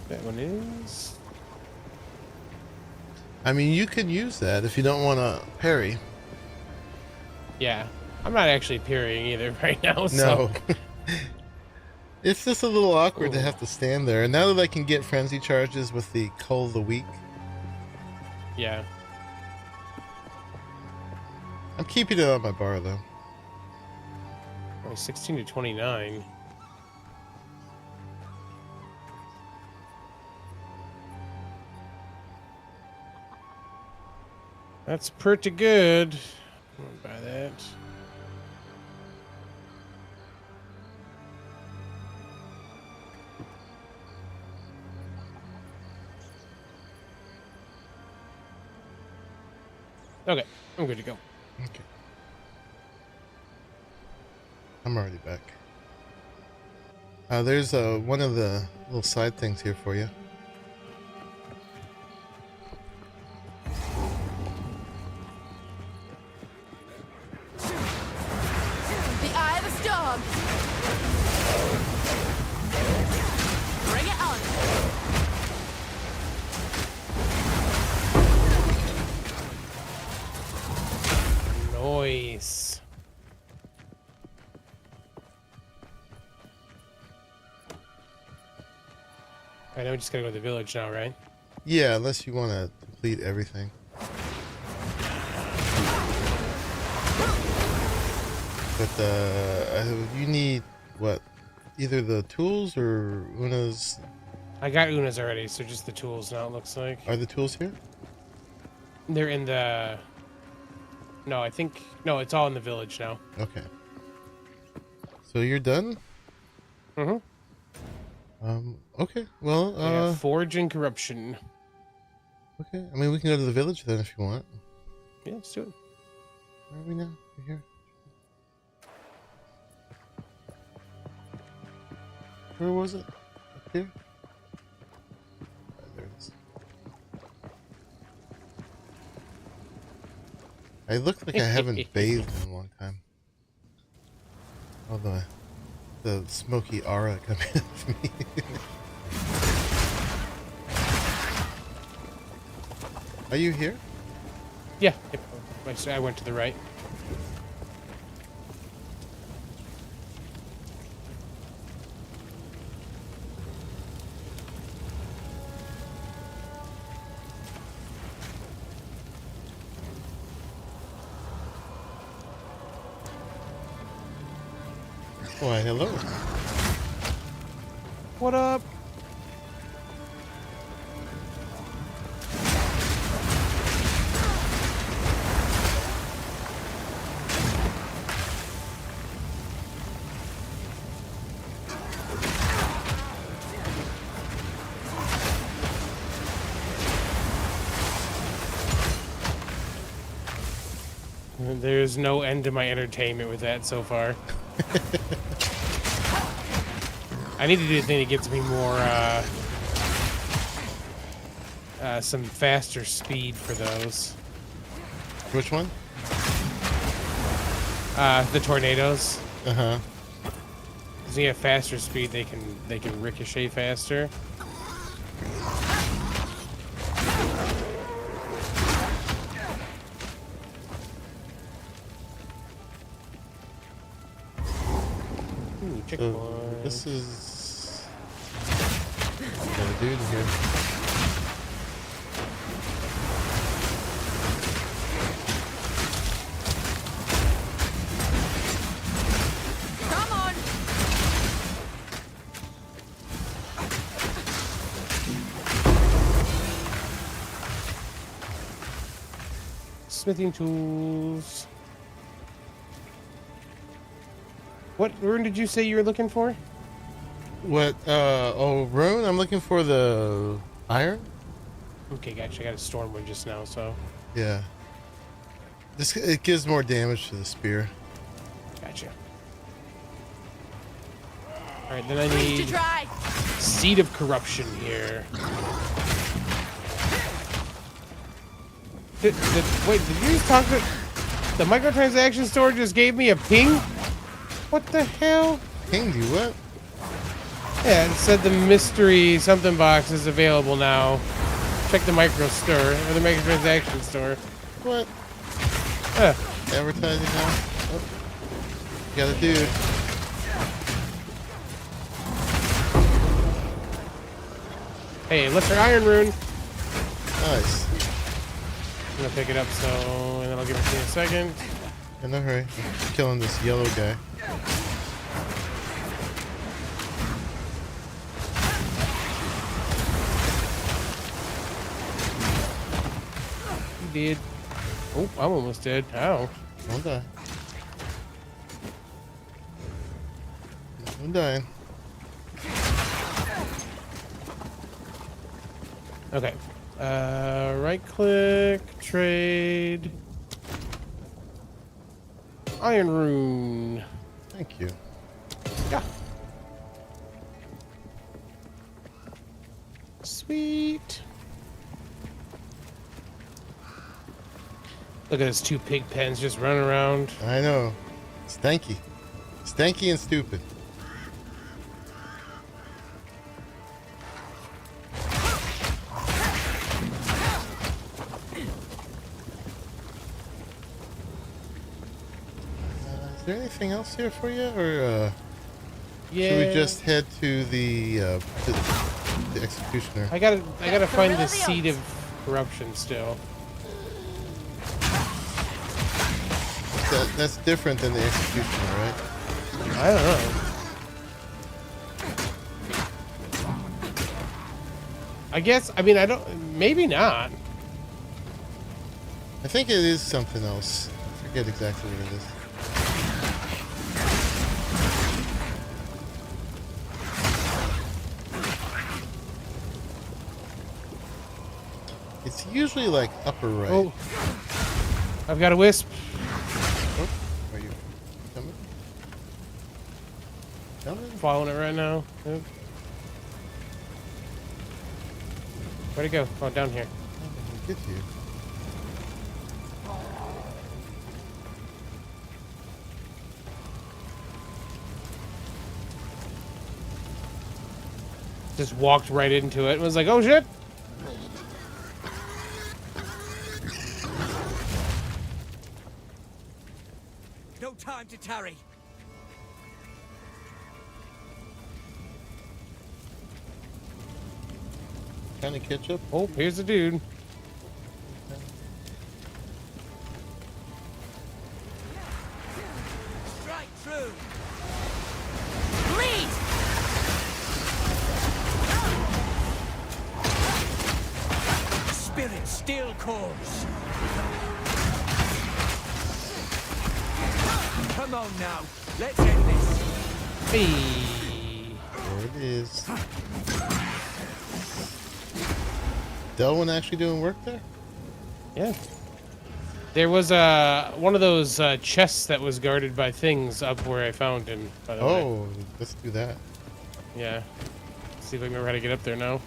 That one is. I mean, you could use that if you don't want to parry. Yeah, I'm not actually parrying either right now. No. So. It's just a little awkward to Ooh. have to stand there. And now that I can get frenzy charges with the Cull of the Week, Yeah. I'm keeping it on my bar though. Only 16 to 29. That's pretty good. I'm gonna buy that. Okay, I'm good to go. Okay. I'm already back. There's one of the little side things here for you. The eye of the storm. Bring it on. Nice. I know we just gotta go to the village now, right? Yeah, unless you want to complete everything. But you need what? Either the tools or Una's. I got Una's already, so just the tools now it looks like. Are the tools here? They're in the... No, I think... No, it's all in the village now. Okay. So you're done? Mm-hmm. Okay. Well, Yeah, Forge and Corruption. okay. I mean, we can go to the village then if you want. Yeah, let's do it. Where are we now? We're here. Where was it? Up here? There it is. I look like I haven't bathed in a long time. Although the smoky aura coming out of me. Are you here? Yeah. Yep. I went to the right. Why, hello. What up? There's no end to my entertainment with that so far. I need to do a thing that gets me more, some faster speed for those. Which one? The tornadoes. Uh-huh. Because you have faster speed, they can ricochet faster. Ooh, So checkpoint. this is got a dude in here. Come on. Smithing tools. What rune did you say you were looking for? What? Oh, rune. I'm looking for the iron. Okay, gotcha. I got a storm one just now, so Yeah. This it gives more damage to the spear. gotcha. All right, then I Ready to need try. Seed of Corruption here. Wait, did you just talk to the microtransaction store? Just gave me a ping. What the hell? Pinged you what? Yeah, it said the mystery something box is available now. Check the micro store or the microtransaction store. What? Huh. Advertising now? Oh. Got a dude. Hey, lesser iron rune. Nice. I'm gonna pick it up, so and then I'll give it to you in a second. In a hurry. I'm killing this yellow guy. You did. Oh, I'm almost dead. Ow. Don't die. I'm dying. Okay. Right click, trade. Iron rune. Thank you. Yeah. Sweet. Look at those two pig pens just running around. I know. Stanky. Stanky and stupid. Is there anything else here for you, or Yeah. should we just head to the executioner? I gotta find the Gorilla seed Oats. of corruption still. That's different than the executioner, right? I don't know. I guess. I mean, I don't. Maybe not. I think it is something else. I forget exactly what it is. It's usually like upper right. Oh, I've got a wisp. Oh, are you coming? Coming? Following it right now. Yep. Where'd it go? Oh, down here. I'll get you. Just walked right into it and was like, oh shit. No time to tarry. Kind of catch up. Oh, here's the dude. Strike through. Bleed. Spirit steel cores. Come on now. Let's end this. Hey. There it is. Delwyn actually doing work there? Yeah. There was one of those chests that was guarded by things up where I found him, by the way. Oh, let's do that. Yeah. See if I remember how to get up there now.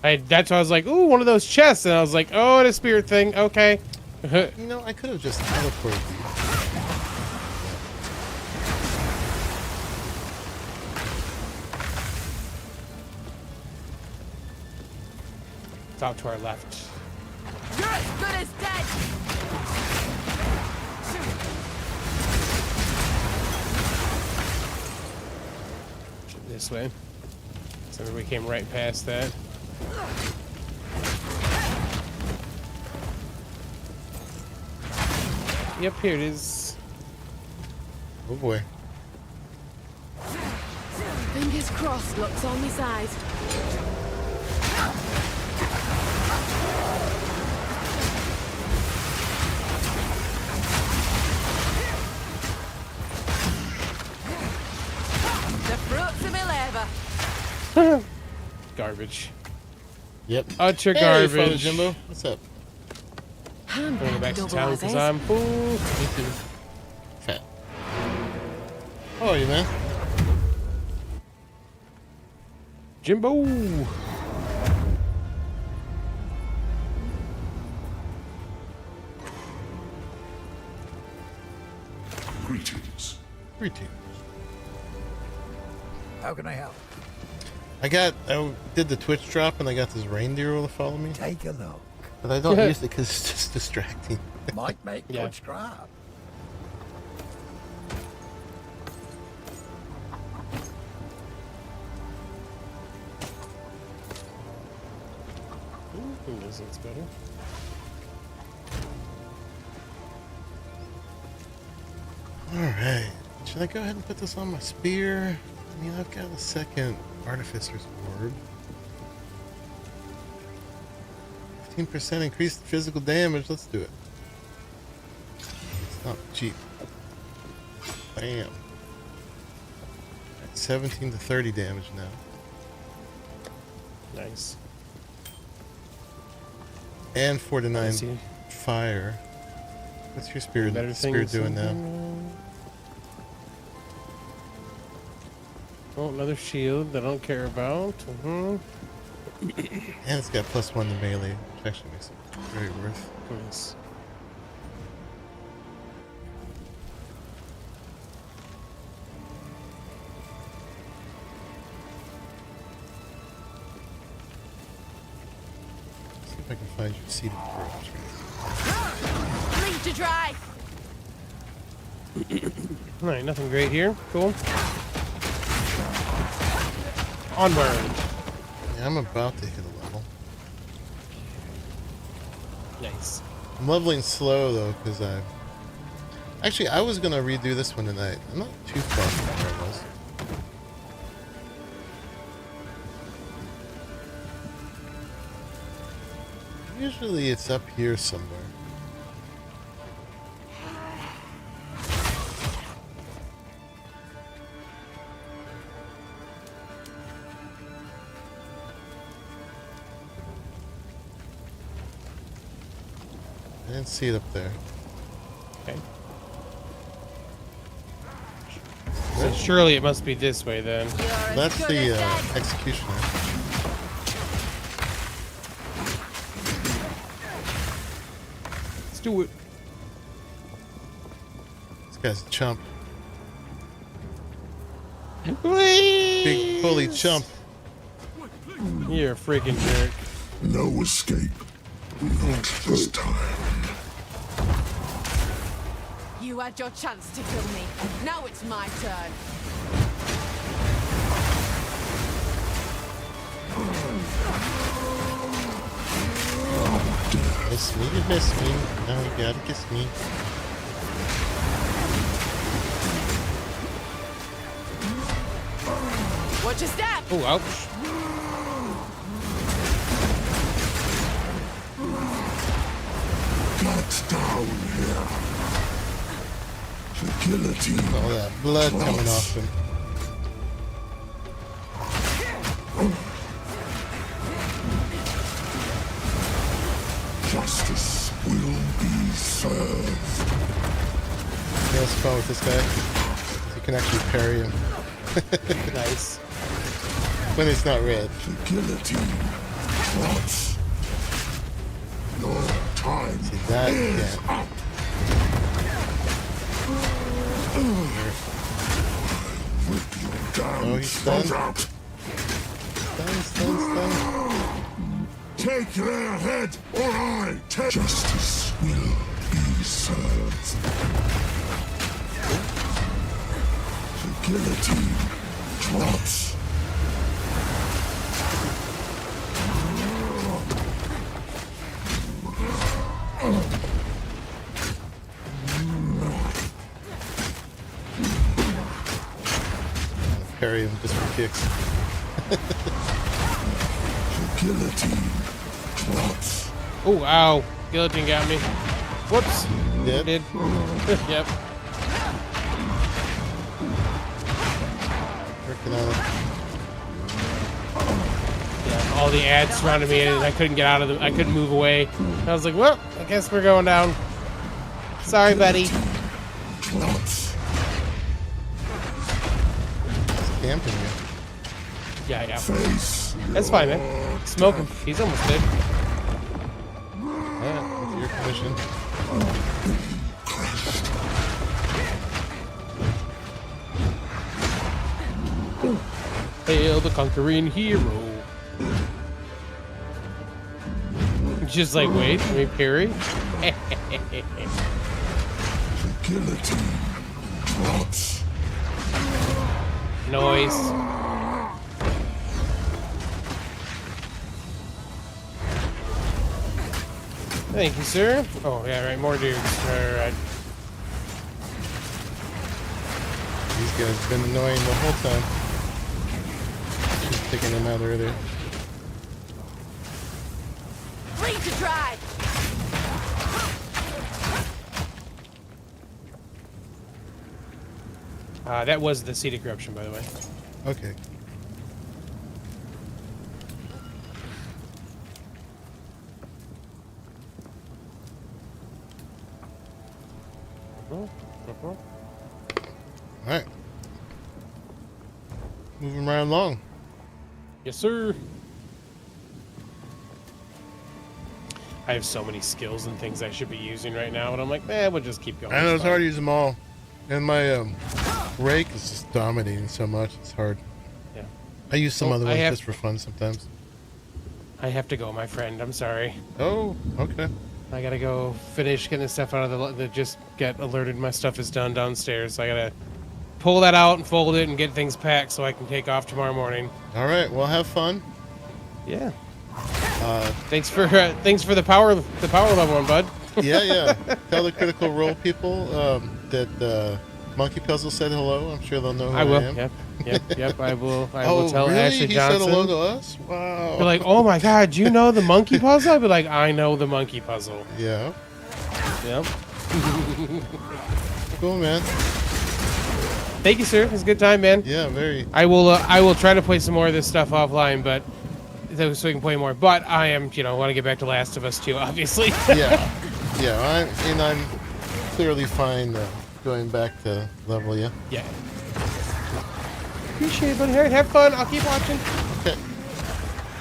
That's why I was like, ooh, one of those chests. And I was like, oh, and a spirit thing. Okay. You know, I could have just teleported you. It's out to our left. Yeah! as good as dead! This way. So we came right past that. Yep, here it is. Oh boy. Fingers crossed, luck's on my side. The fruits of my labor. Garbage. Yep. Utter Hey, garbage. Father Jimbo. What's up? I'm going back to Double town because Rs. I'm full. Me too. Fat. How are you, man? Jimbo. Greetings. Greetings. How can I help? I did the Twitch drop and I got this reindeer to follow me, Take a look. but I don't use it because it's just distracting. Might make Yeah. good scrap. Ooh, this looks better. Alright. Should I go ahead and put this on my spear? I mean, I've got a second Artificer's Orb. 15% increased physical damage. Let's do it. It's not cheap. Bam. 17 to 30 damage now. Nice. And 4 to 9 see. fire. What's your spirit Better spirit things doing now? than- Oh, another shield that I don't care about. And it's got +1 to melee, which actually makes it very worth. Nice. See if I can find your seated approach. Bleed to dry! Alright, nothing great here. Cool. Onward. Yeah, I'm about to hit a level. Nice. I'm leveling slow though, because I was gonna redo this one tonight. I'm not too far from where I was. Usually it's up here somewhere. I didn't see it up there. Okay. So surely it must be this way then. You're as That's good the as dead. executioner. Let's do it. This guy's a chump. Please. Big bully chump. You're a freaking jerk. No escape. Not this time. You had your chance to kill me. Now it's my turn. Miss me, you miss me. Now you gotta kiss me. Watch your step! Oh, ouch. Get down here. The guillotine. All that blood coming off him. Justice will be served. You know what's fun with this guy? You can actually parry him Nice. when it's not red. The guillotine trots. Your time See that? is Yeah. up. Rip your damn Oh, he's done. throat out. Stun, stun, stun. Take their head, or I take... Justice will be served. The guillotine drops. Parry him just for kicks. The guillotine drops. Oh, ow. Guillotine got me. Whoops. Dead? Did. Yep. Working on it. Yeah, all the ads surrounded me and I couldn't get out of them. I couldn't move away. I was like, well, I guess we're going down. Sorry, buddy. Drops. Camping you. Yeah, yeah. Face. That's fine, man. Smoke him. He's almost dead. Yeah, with your permission. Hail the conquering hero. Just like, wait, let me parry. The guillotine drops. Noise. Thank you, sir. Oh, yeah, right, more dudes. Alright. These guys have been annoying the whole time. Just picking them out earlier. Free to try. That was the seated corruption, by the way. Okay. Alright. Moving right along. Yes, sir. I have so many skills and things I should be using right now, and I'm like, we'll just keep going. I know it's hard to use them all. And my rake is just dominating so much, it's hard. Yeah. I use some Oh, other I ones have- just for fun sometimes. I have to go, my friend. I'm sorry. Oh, okay. I gotta go finish getting the stuff out of the just get alerted my stuff is done downstairs. So I gotta pull that out and fold it and get things packed so I can take off tomorrow morning. Alright, well have fun. Yeah. Thanks for the power level one, bud. Yeah. Tell the Critical Role people that Monkey Puzzle said hello. I'm sure they'll know who I I will. am. Yep. I will Oh, tell really? Ashley He Johnson. said hello to us? Wow. Be like, oh my god, do you know the monkey puzzle? I'd be like, I know the monkey puzzle. Yeah. Yep. Cool, man. Thank you, sir. It was a good time, man. Yeah, very. I will try to play some more of this stuff offline, but so we can play more. But I am, want to get back to Last of Us 2, obviously. Yeah. I'm clearly fine going back to level you. Yeah. Appreciate it, buddy. All right, have fun. I'll keep watching. Okay.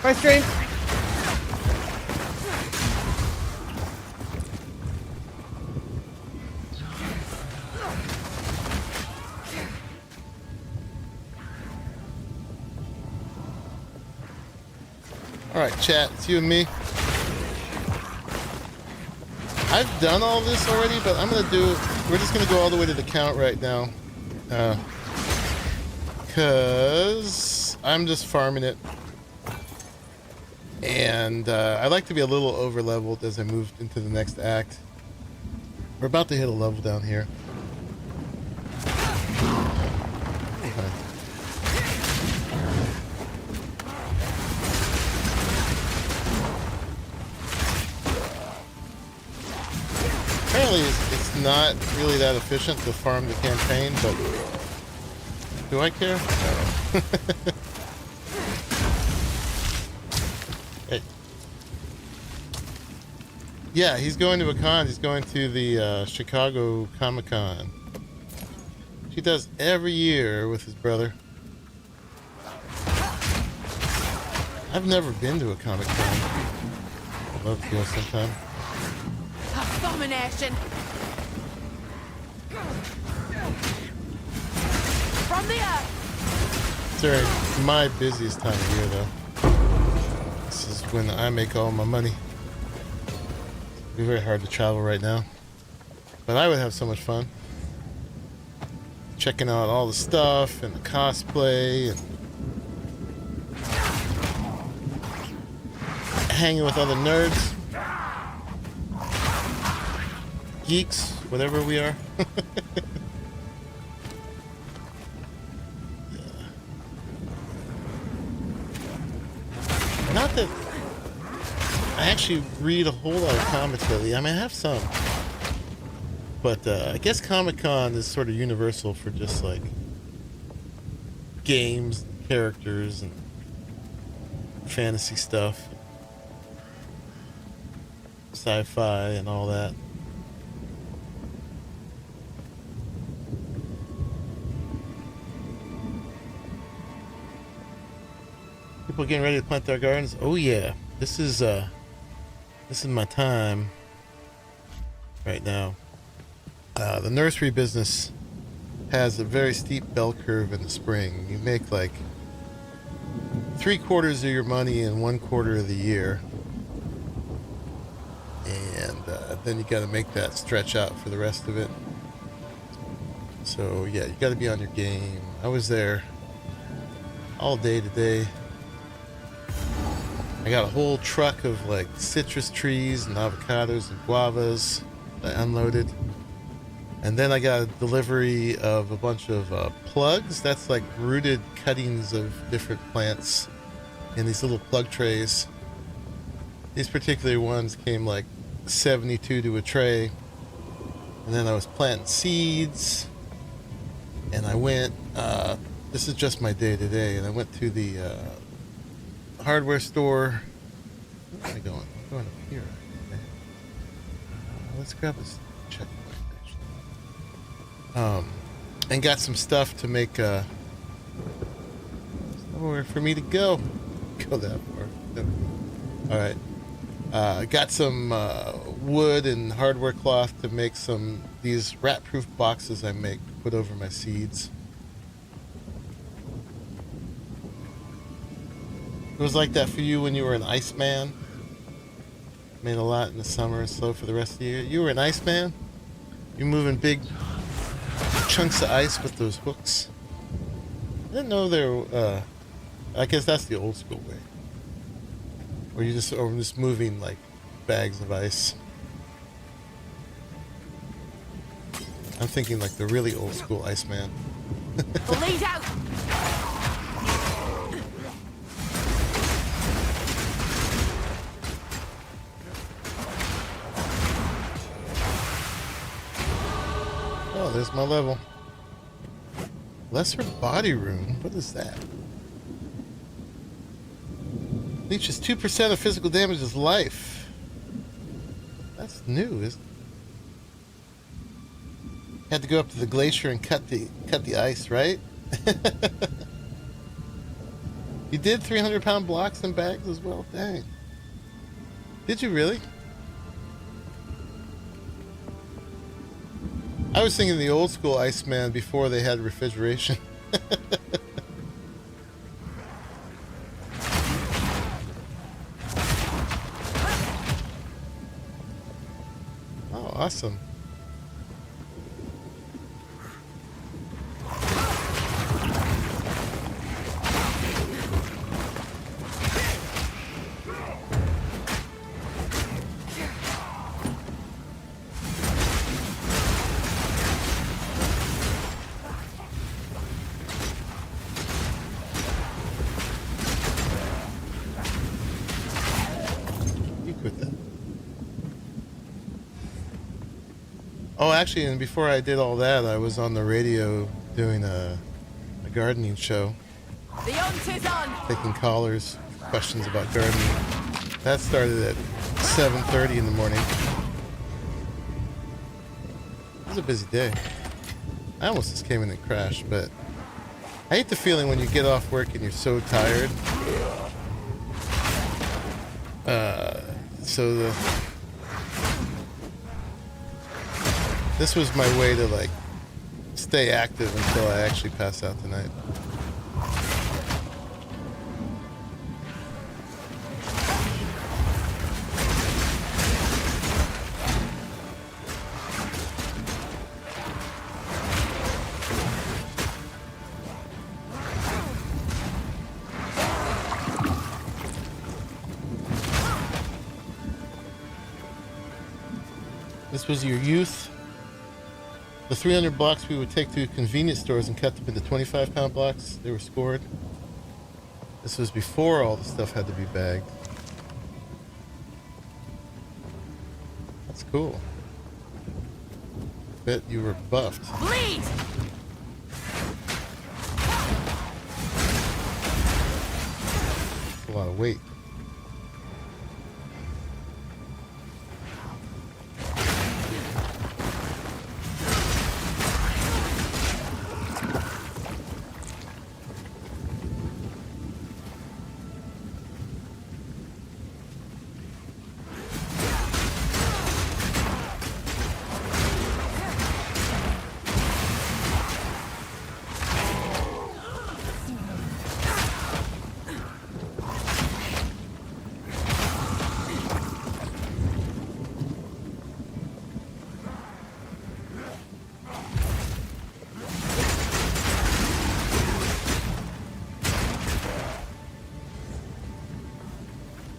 Bye, stream. All right, chat. It's you and me. I've done all this already, but we're just gonna go all the way to the count right now. Because I'm just farming it. And I like to be a little over leveled as I move into the next act. We're about to hit a level down here. Okay. Apparently it's not really that efficient to farm the campaign, but do I care? No. Hey. Yeah, he's going to a con. He's going to the Chicago Comic-Con. He does every year with his brother. I've never been to a Comic-Con. I'd love to go sometime. Abomination! From the earth! It's during my busiest time of year, though. This is when I make all my money. It'd be very hard to travel right now. But I would have so much fun. Checking out all the stuff and the cosplay and hanging with other nerds. Geeks, whatever we are. Not that I actually read a whole lot of comics lately. I mean, I have some. But I guess Comic-Con is sort of universal for just like games, characters, and fantasy stuff. Sci-fi and all that. People getting ready to plant their gardens. Oh yeah, this is my time right now. The nursery business has a very steep bell curve in the spring. You make like 3/4 of your money in 1/4 of the year, and then you got to make that stretch out for the rest of it. So yeah, you got to be on your game. I was there all day today. I got a whole truck of like citrus trees and avocados and guavas that I unloaded. And then I got a delivery of a bunch of plugs. That's like rooted cuttings of different plants in these little plug trays. These particular ones came like 72 to a tray. And then I was planting seeds. And I went, this is just my day today, and I went to the hardware store. Where am I going? I'm going up here. Okay. Let's grab this checkpoint. And got some stuff to make somewhere for me to go. Go that far. No. All right. Got some wood and hardware cloth to make these rat-proof boxes I make to put over my seeds. It was like that for you when you were an Iceman. Made a lot in the summer and slow for the rest of the year. You were an Iceman? You're moving big chunks of ice with those hooks. I didn't know there. I guess that's the old school way. Or you just moving like bags of ice. I'm thinking like the really old school Iceman. Bleed out! Oh, there's my level. Lesser body room. What is that? Leeches 2% of physical damage is life. That's new, isn't it? Had to go up to the glacier and cut the ice, right? You did 300-pound blocks and bags as well? Dang. Did you really? I was thinking the old school Iceman before they had refrigeration. Oh, awesome. Oh, actually, and before I did all that, I was on the radio doing a gardening show. The hunt is on! Taking callers, questions about gardening. That started at 7:30 in the morning. It was a busy day. I almost just came in and crashed, but I hate the feeling when you get off work and you're so tired. This was my way to like stay active until I actually pass out tonight. This was your youth. The 300 blocks we would take to convenience stores and cut them into 25-pound blocks. They were scored. This was before all the stuff had to be bagged. That's cool. Bet you were buffed. Bleed! That's a lot of weight.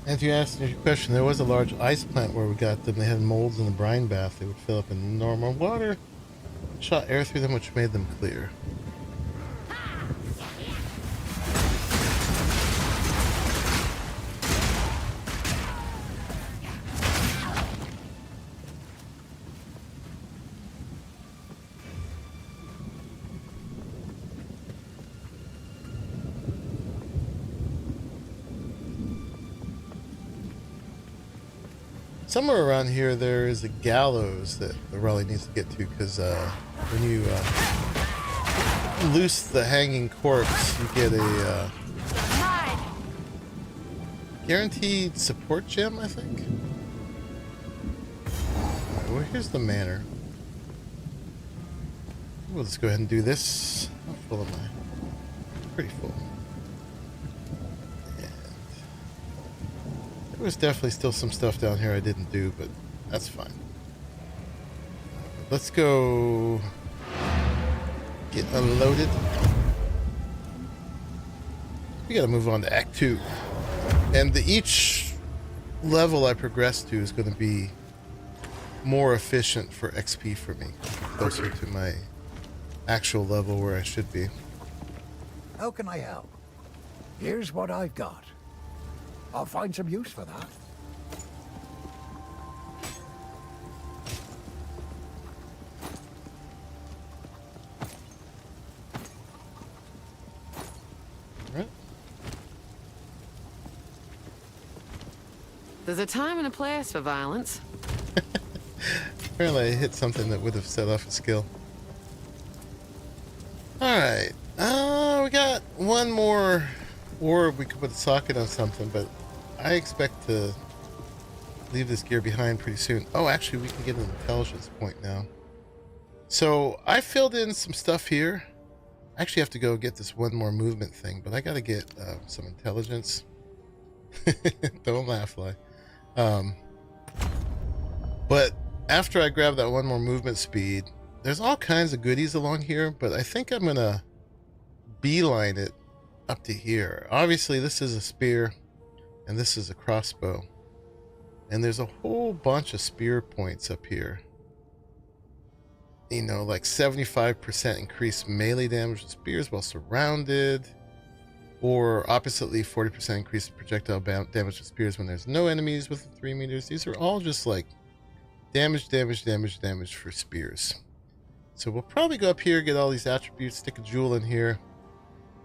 And if you asked your question, there was a large ice plant where we got them. They had molds in the brine bath. They would fill up in normal water, shot air through them, which made them clear. Somewhere around here there is a gallows that the rally needs to get to, because when you loose the hanging corpse, you get a guaranteed support gem, I think. Alright, well, here's the manor. We'll just go ahead and do this. How full am I? Pretty full. There was definitely still some stuff down here I didn't do, but that's fine. Let's go get unloaded. We gotta move on to Act 2. And each level I progress to is going to be more efficient for XP for me. Closer to my actual level where I should be. How can I help? Here's what I've got. I'll find some use for that. Right. There's a time and a place for violence. Apparently I hit something that would have set off a skill. Alright. We got one more orb we could put a socket on something, but I expect to leave this gear behind pretty soon. Oh, actually, we can get an intelligence point now. So I filled in some stuff here. I actually have to go get this one more movement thing, but I got to get some intelligence. Don't laugh, Lai. But after I grab that one more movement speed, there's all kinds of goodies along here, but I think I'm going to beeline it up to here. Obviously, this is a spear. And this is a crossbow. And there's a whole bunch of spear points up here. You know, like 75% increased melee damage with spears while surrounded. Or oppositely, 40% increased projectile damage with spears when there's no enemies within 3 meters. These are all just like damage for spears. So we'll probably go up here, get all these attributes, stick a jewel in here,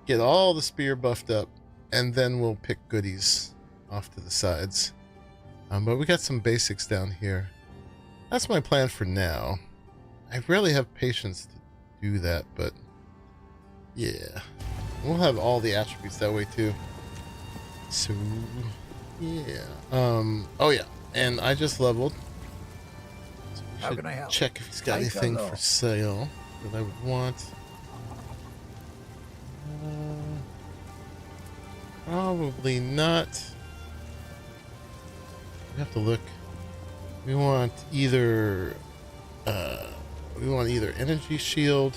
get all the spear buffed up, and then we'll pick goodies off to the sides. But we got some basics down here. That's my plan for now. I rarely have patience to do that, but yeah. We'll have all the attributes that way too. So yeah. Oh yeah, and I just leveled. So we How should can I help? check if he's got anything for sale that I would want. Probably not. We have to look. We want either energy shield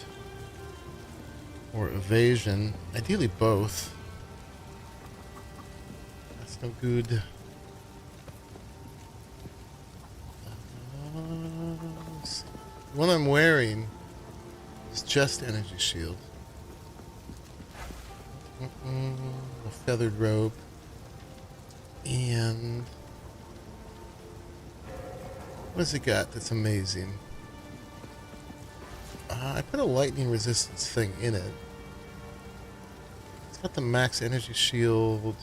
or evasion. Ideally both. That's no good. one I'm wearing is just energy shield. A feathered robe. And what has it got that's amazing? I put a lightning resistance thing in it. It's got the max energy shield,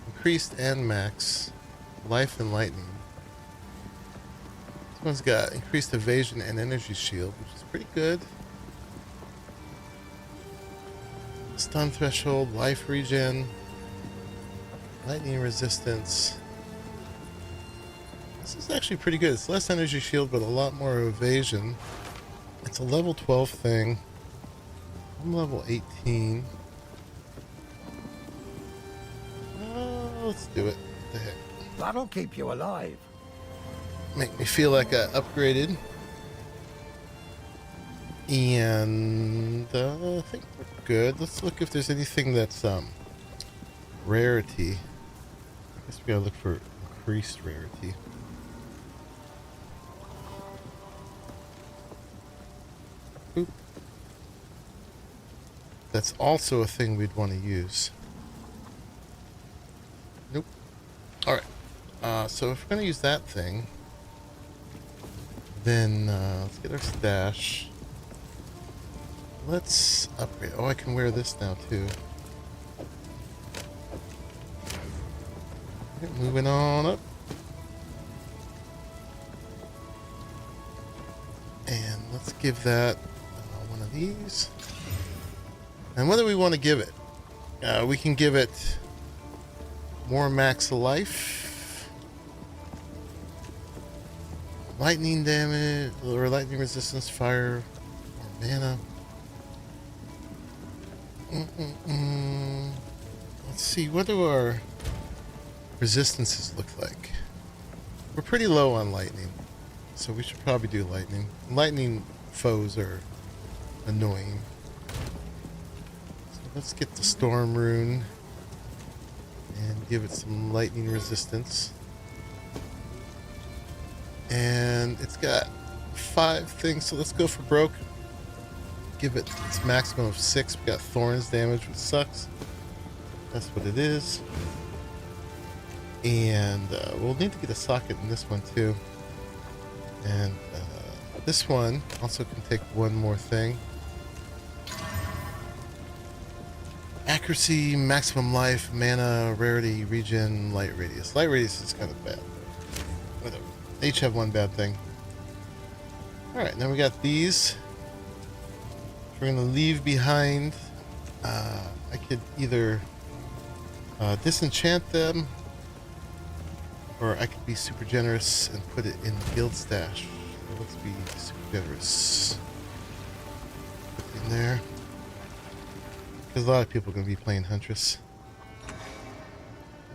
increased and max life and lightning. This one's got increased evasion and energy shield, which is pretty good. Stun threshold, life regen, lightning resistance. This is actually pretty good. It's less energy shield, but a lot more evasion. It's a level 12 thing. I'm level 18. Let's do it. What the heck? That'll keep you alive. Make me feel like I upgraded. And I think we're good. Let's look if there's anything that's rarity. I guess we gotta look for increased rarity. Oop. That's also a thing we'd want to use. Nope. Alright. So if we're going to use that thing, then let's get our stash. Let's upgrade. Oh, I can wear this now too. Okay, moving on up. And let's give that one of these. And what do we want to give it? We can give it more max life, lightning damage, or lightning resistance, fire, or mana. Let's see, what do our resistances look like? We're pretty low on lightning, so we should probably do lightning. Lightning foes are annoying. So let's get the storm rune and give it some lightning resistance. And it's got 5 things, so let's go for broke. Give it its maximum of 6. We got thorns damage, which sucks. That's what it is. And we'll need to get a socket in this one too. And this one also can take one more thing. Accuracy, maximum life, mana, rarity, regen, light radius. Light radius is kind of bad. Whatever. They each have one bad thing. Alright, now we got these. We're going to leave behind. I could either disenchant them, or I could be super generous and put it in the guild stash. So let's be super generous. Put it in there. Because a lot of people are going to be playing Huntress.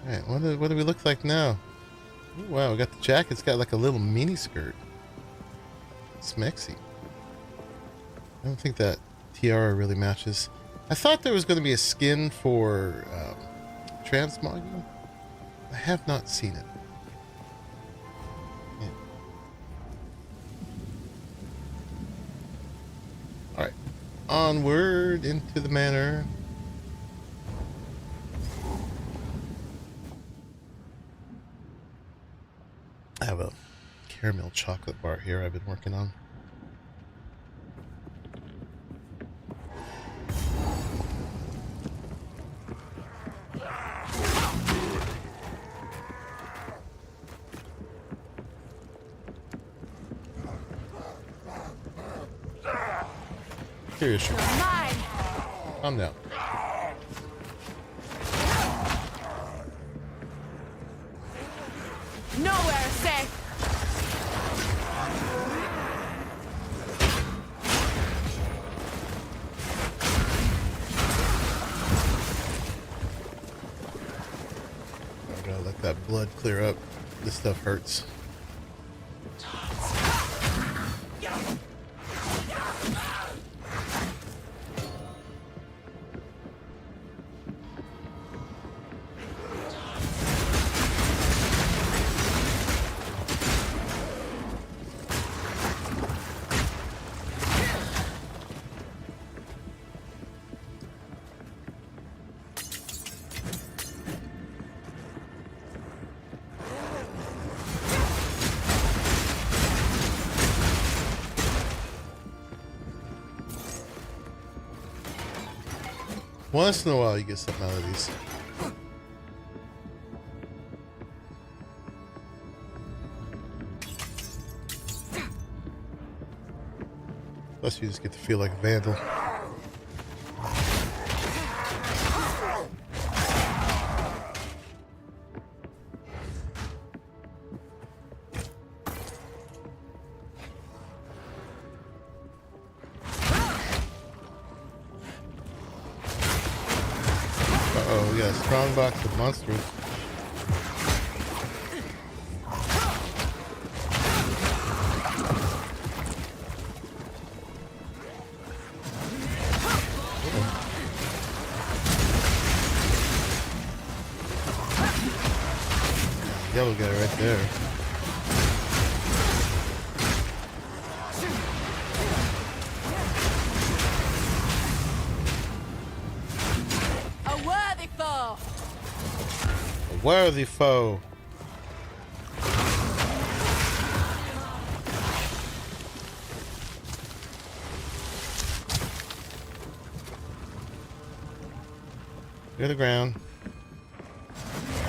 Alright, what do we look like now? Ooh, wow, we got the jacket. It's got like a little mini skirt. Smexy. I don't think that tiara really matches. I thought there was going to be a skin for transmogging. I have not seen it. Yeah. Alright. Onward into the manor. I have a caramel chocolate bar here I've been working on. Seriously. Mine. Calm down. Nowhere safe. I gotta let that blood clear up. This stuff hurts. Once in a while you get something out of these. Plus you just get to feel like a vandal. Uh-oh, we got a strong box of monsters. Yellow guy right there. A worthy foe. A worthy foe. Go to the ground.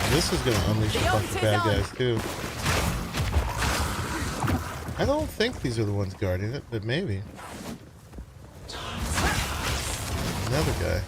This is going to unleash a bunch of bad guys too. I don't think these are the ones guarding it, but maybe. Another guy.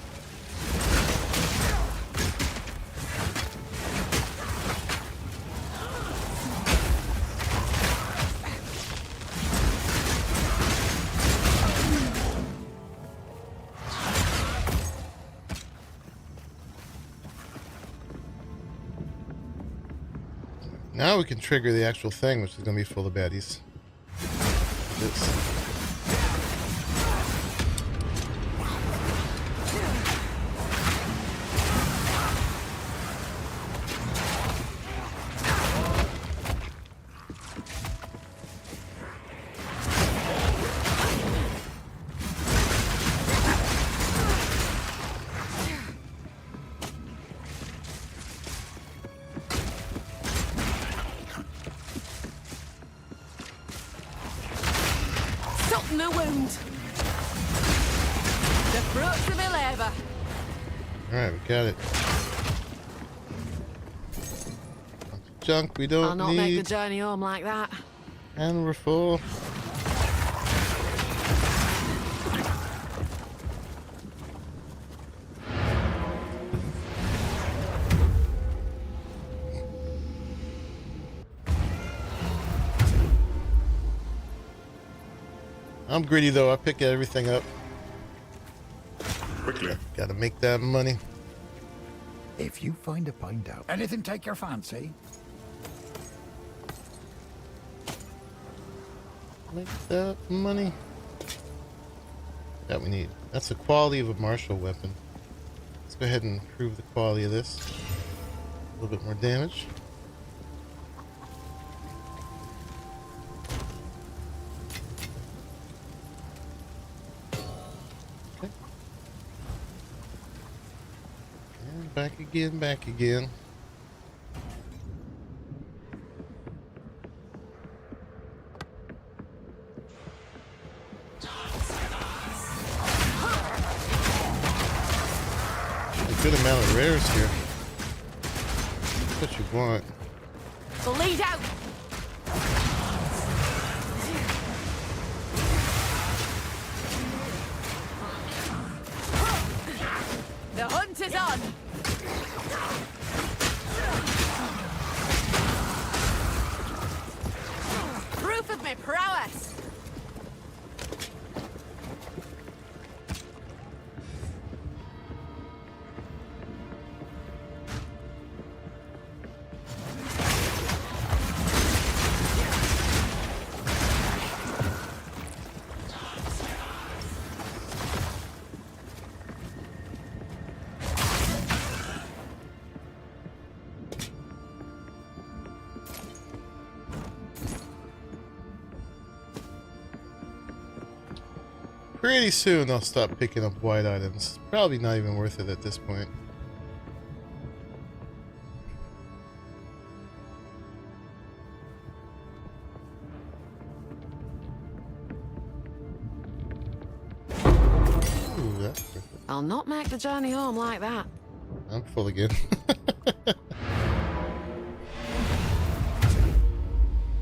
Now we can trigger the actual thing, which is going to be full of baddies. This. Soften the wound. The fruits of ill labor. Alright, we got it. Junk we don't I'll not make the need. journey home like that. And we're full. I'm greedy though, I pick everything up. Quickly. Gotta make that money. If you find a find out, anything take your fancy? Make that money. That we need. That's the quality of a martial weapon. Let's go ahead and improve the quality of this. A little bit more damage. Okay. And back again, back again. Good amount of rares here. That's what you want. Bleed out. The hunt is on. Proof of my prowess. Pretty soon I'll stop picking up white items. Probably not even worth it at this point. Ooh, worth it. I'll not make the journey home like that. I'm full again.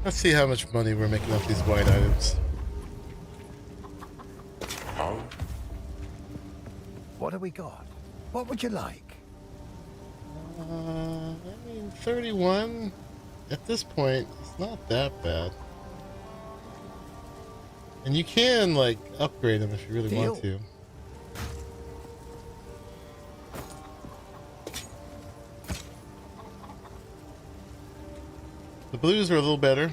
Let's see how much money we're making off these white items. What have we got? What would you like? I mean, 31 at this point, it's not that bad. And you can, like, upgrade them if you really want to. The blues are a little better.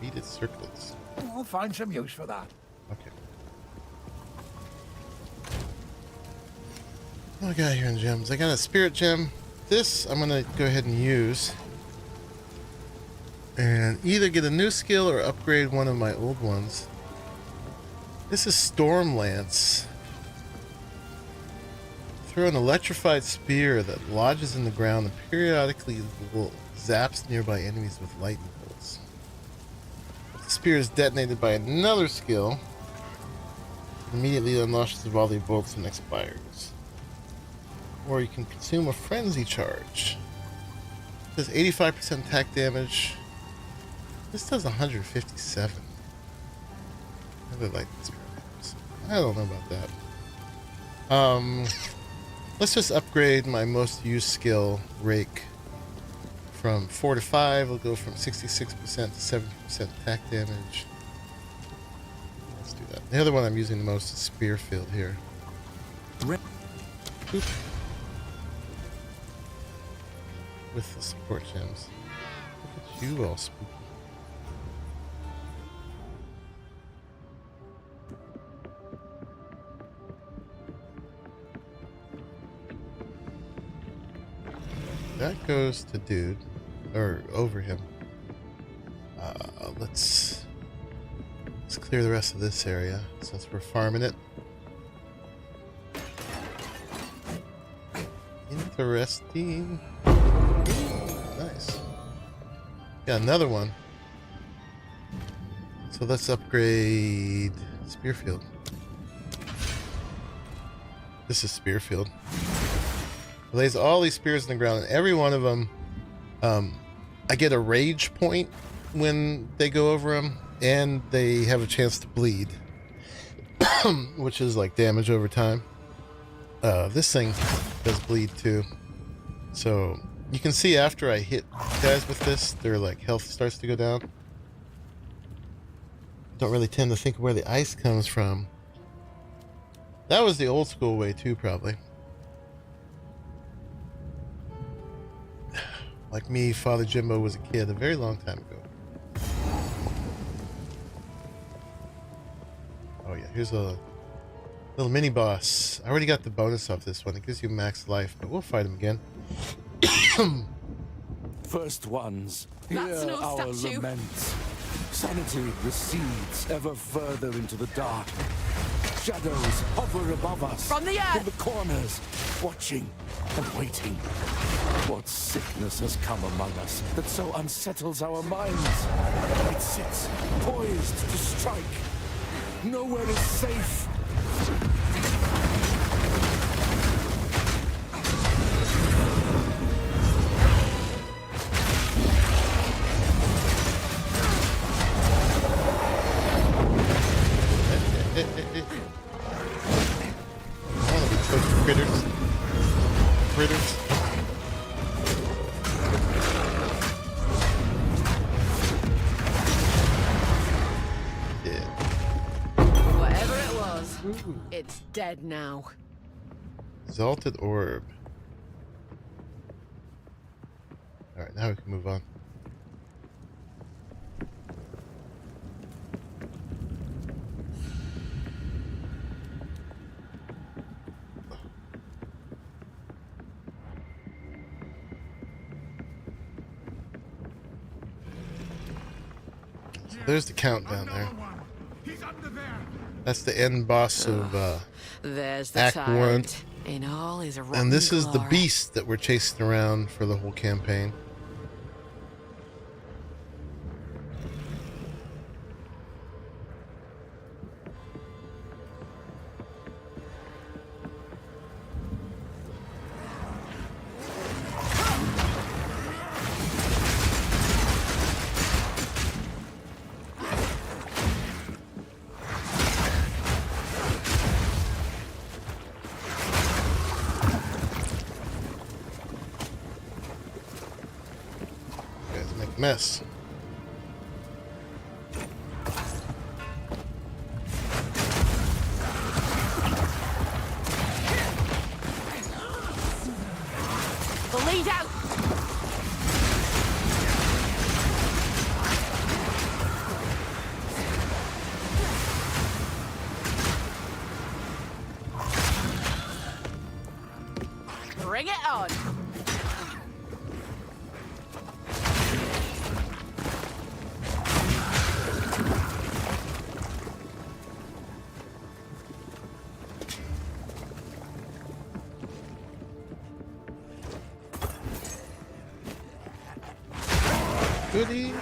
Beaded circlets. I'll find some use for that. Okay. What do I got here in gems? I got a spirit gem. This I'm gonna go ahead and use. And either get a new skill or upgrade one of my old ones. This is Storm Lance. Throw an electrified spear that lodges in the ground and periodically zaps nearby enemies with lightning bolts. If the spear is detonated by another skill, it immediately unleashes a volley of bolts and expires. Or you can consume a frenzy charge. It does 85% attack damage. This does 157. I really like this. I don't know about that. Let's just upgrade my most used skill, Rake, from 4 to 5. It'll go from 66% to 70% attack damage. Let's do that. The other one I'm using the most is Spearfield here. Boop. With the support gems. Look at you all spooky. That goes to dude, or over him. Let's clear the rest of this area since we're farming it. Interesting. Nice. Got another one. So let's upgrade Spearfield. This is Spearfield. Lays all these spears in the ground, and every one of them, I get a rage point when they go over them, and they have a chance to bleed, which is like damage over time. This thing does bleed too, so you can see after I hit guys with this, their like health starts to go down. Don't really tend to think of where the ice comes from. That was the old school way too, probably. Like me, Father Jimbo was a kid a very long time ago. Oh yeah, here's a little mini boss. I already got the bonus off this one. It gives you max life, but we'll fight him again. First ones, That's hear no our statue. laments. Sanity recedes ever further into the dark. Shadows hover above us. From the earth. In the corners, watching and waiting. What sickness has come among us that so unsettles our minds? It sits, poised to strike. Nowhere is safe. Critters. Critters. Dead. Whatever it was, it's dead now. Exalted Orb. Alright, now we can move on. There's the countdown there. That's the end boss of There's the Act tyrant in all his rotten and this is the glory. beast that we're chasing around for the whole campaign. mess. The lead out. Bring it on. Goodies.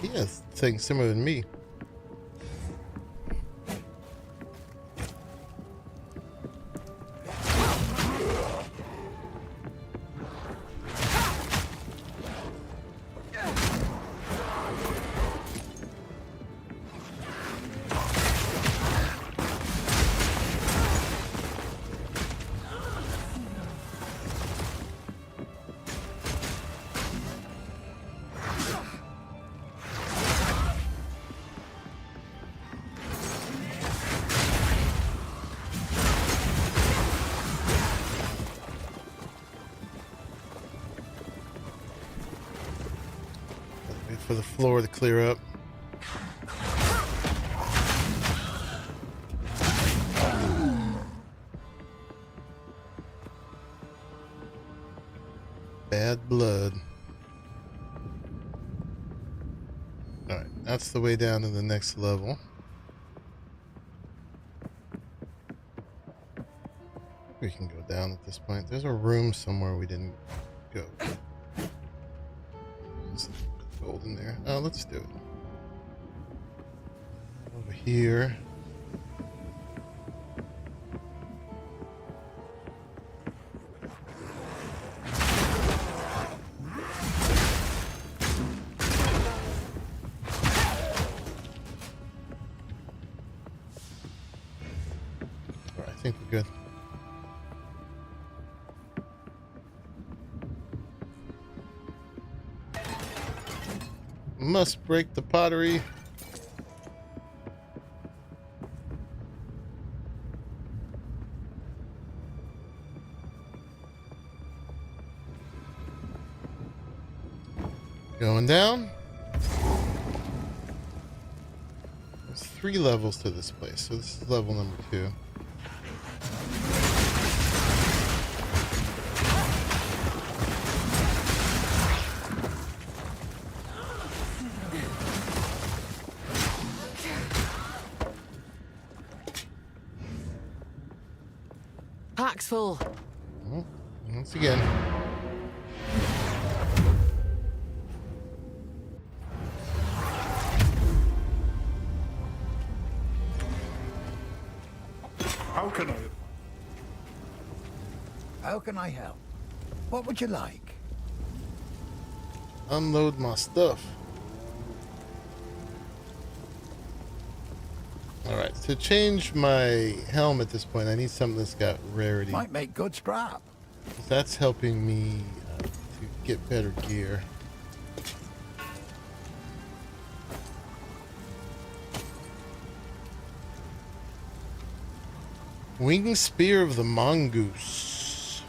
He has things similar to me. For the floor to clear up. Bad blood. Alright, that's the way down to the next level. We can go down at this point. There's a room somewhere we didn't go. Gold in there. Oh, let's do it. Over here. All right, I think we're good. Must break the pottery. Going down. There's 3 levels to this place, so this is level number 2. Pack's full. Oh, once again. How can I help? What would you like? Unload my stuff. Alright, to change my helm at this point, I need something that's got rarity. Might make good scrap. That's helping me to get better gear. Wing Spear of the Mongoose.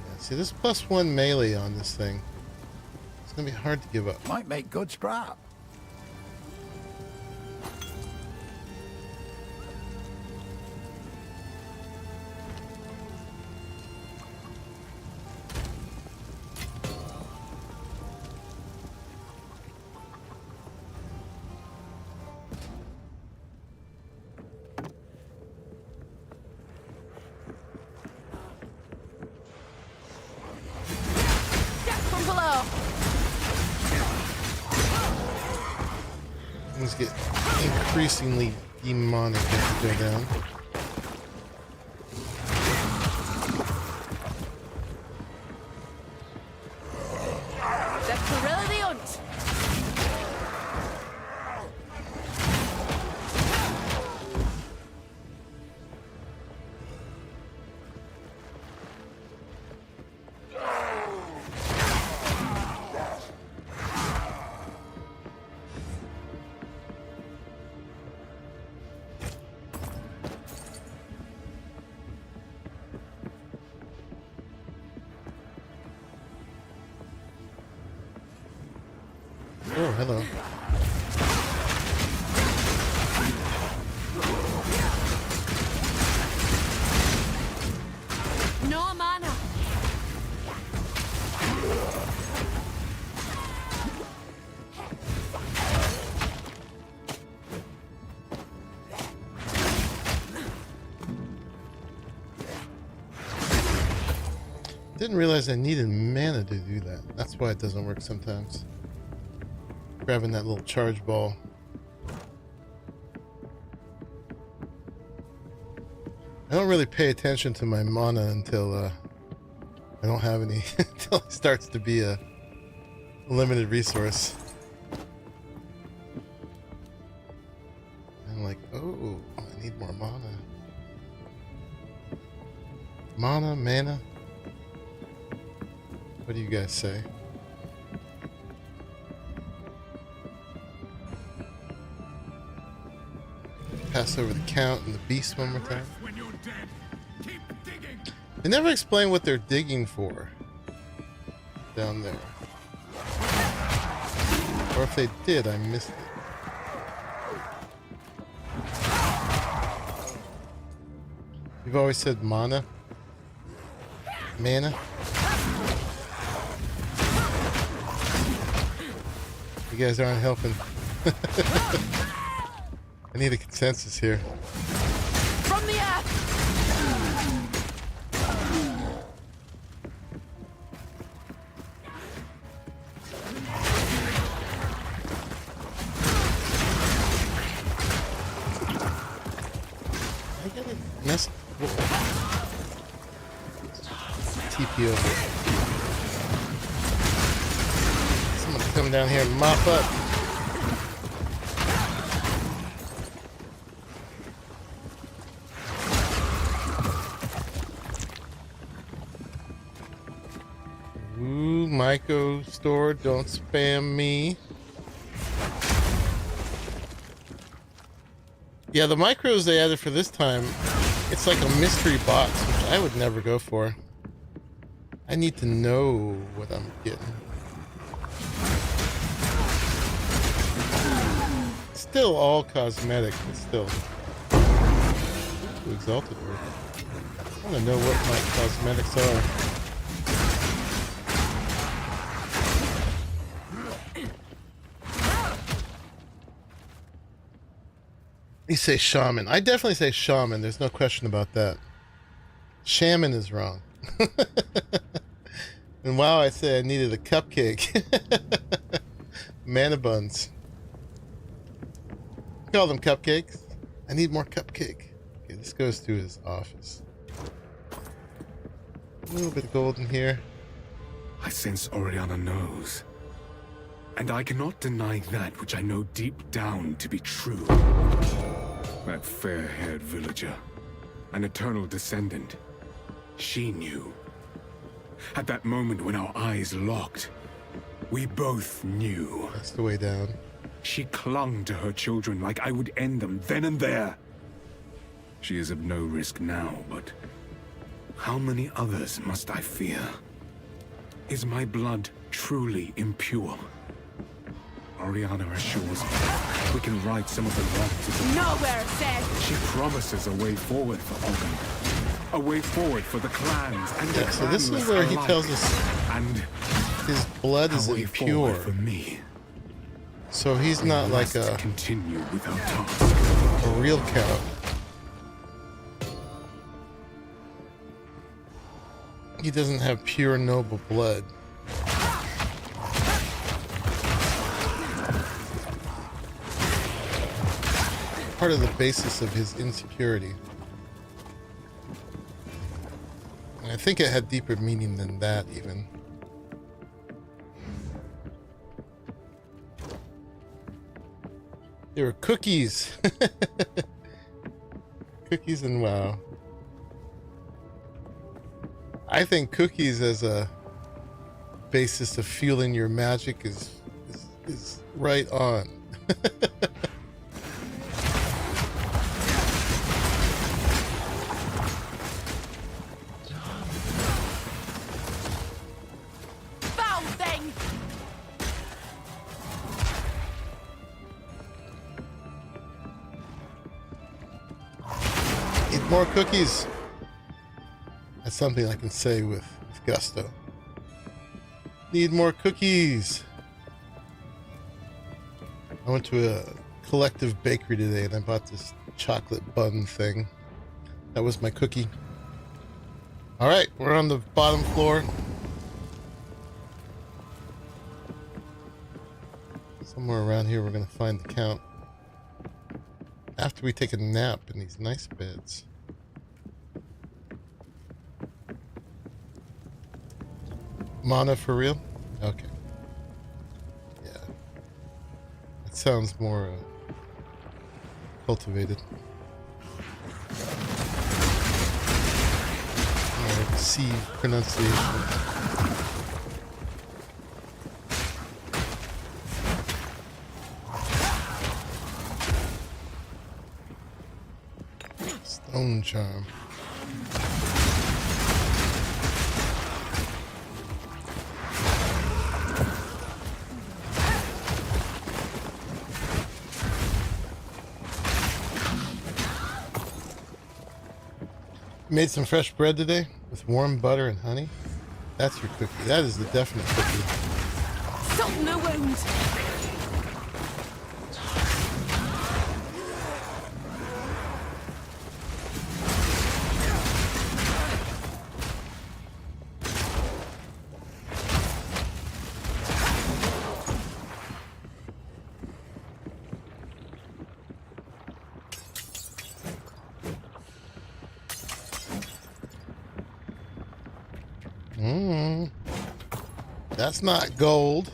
Yeah, see, this +1 melee on this thing. It's gonna be hard to give up. Might make good scrap. Things get increasingly demonic as you go down. hello. No mana. Didn't realize I needed mana to do that. That's why it doesn't work sometimes. Grabbing that little charge ball. I don't really pay attention to my mana until I don't have any, until it starts to be a limited resource. I'm like, oh, I need more mana. Mana. What do you guys say? Pass over the count and the beast one more time. When you're dead, keep digging. They never explain what they're digging for down there. Or if they did, I missed it. You've always said mana. Mana. You guys aren't helping. I need a consensus here. From the earth. I gotta mess. TP over. Someone come down here and mop up. Ooh, Myco store, don't spam me. Yeah, the micros they added for this time, it's like a mystery box, which I would never go for. I need to know what I'm getting. Still all cosmetic, but still. Ooh, exalted work. I want to know what my cosmetics are. You say shaman. I definitely say shaman. There's no question about that. Shaman is wrong. And wow, I say I needed a cupcake. Mana buns. Call them cupcakes. I need more cupcake. Okay, this goes to his office. A little bit of gold in here. I sense Oriana knows. And I cannot deny that which I know deep down to be true. That fair-haired villager, an eternal descendant, she knew. At that moment when our eyes locked, we both knew. That's the way down. She clung to her children like I would end them then and there. She is of no risk now, but how many others must I fear? Is my blood truly impure? Oriana assures me we can right some of the wrongs. Nowhere said. She promises a way forward for Ogun. A way forward for the clans and the So this is clanless where he alike. tells us And his blood is a way impure. forward for me. So he's not like a continue without task. real cow. He doesn't have pure noble blood. Part of the basis of his insecurity. And I think it had deeper meaning than that even. There were cookies. Cookies and WoW. I think cookies as a basis of fueling your magic is right on. More cookies. That's something I can say with gusto. Need more cookies. I went to a collective bakery today and I bought this chocolate bun thing. That was my cookie. All right, we're on the bottom floor. Somewhere around here we're gonna find the count. After we take a nap in these nice beds. Mana for real? Okay. Yeah. It sounds more cultivated. More C pronunciation. Stone charm. Made some fresh bread today with warm butter and honey. That's your cookie. That is the definite cookie. Salt in the wound. That's not gold.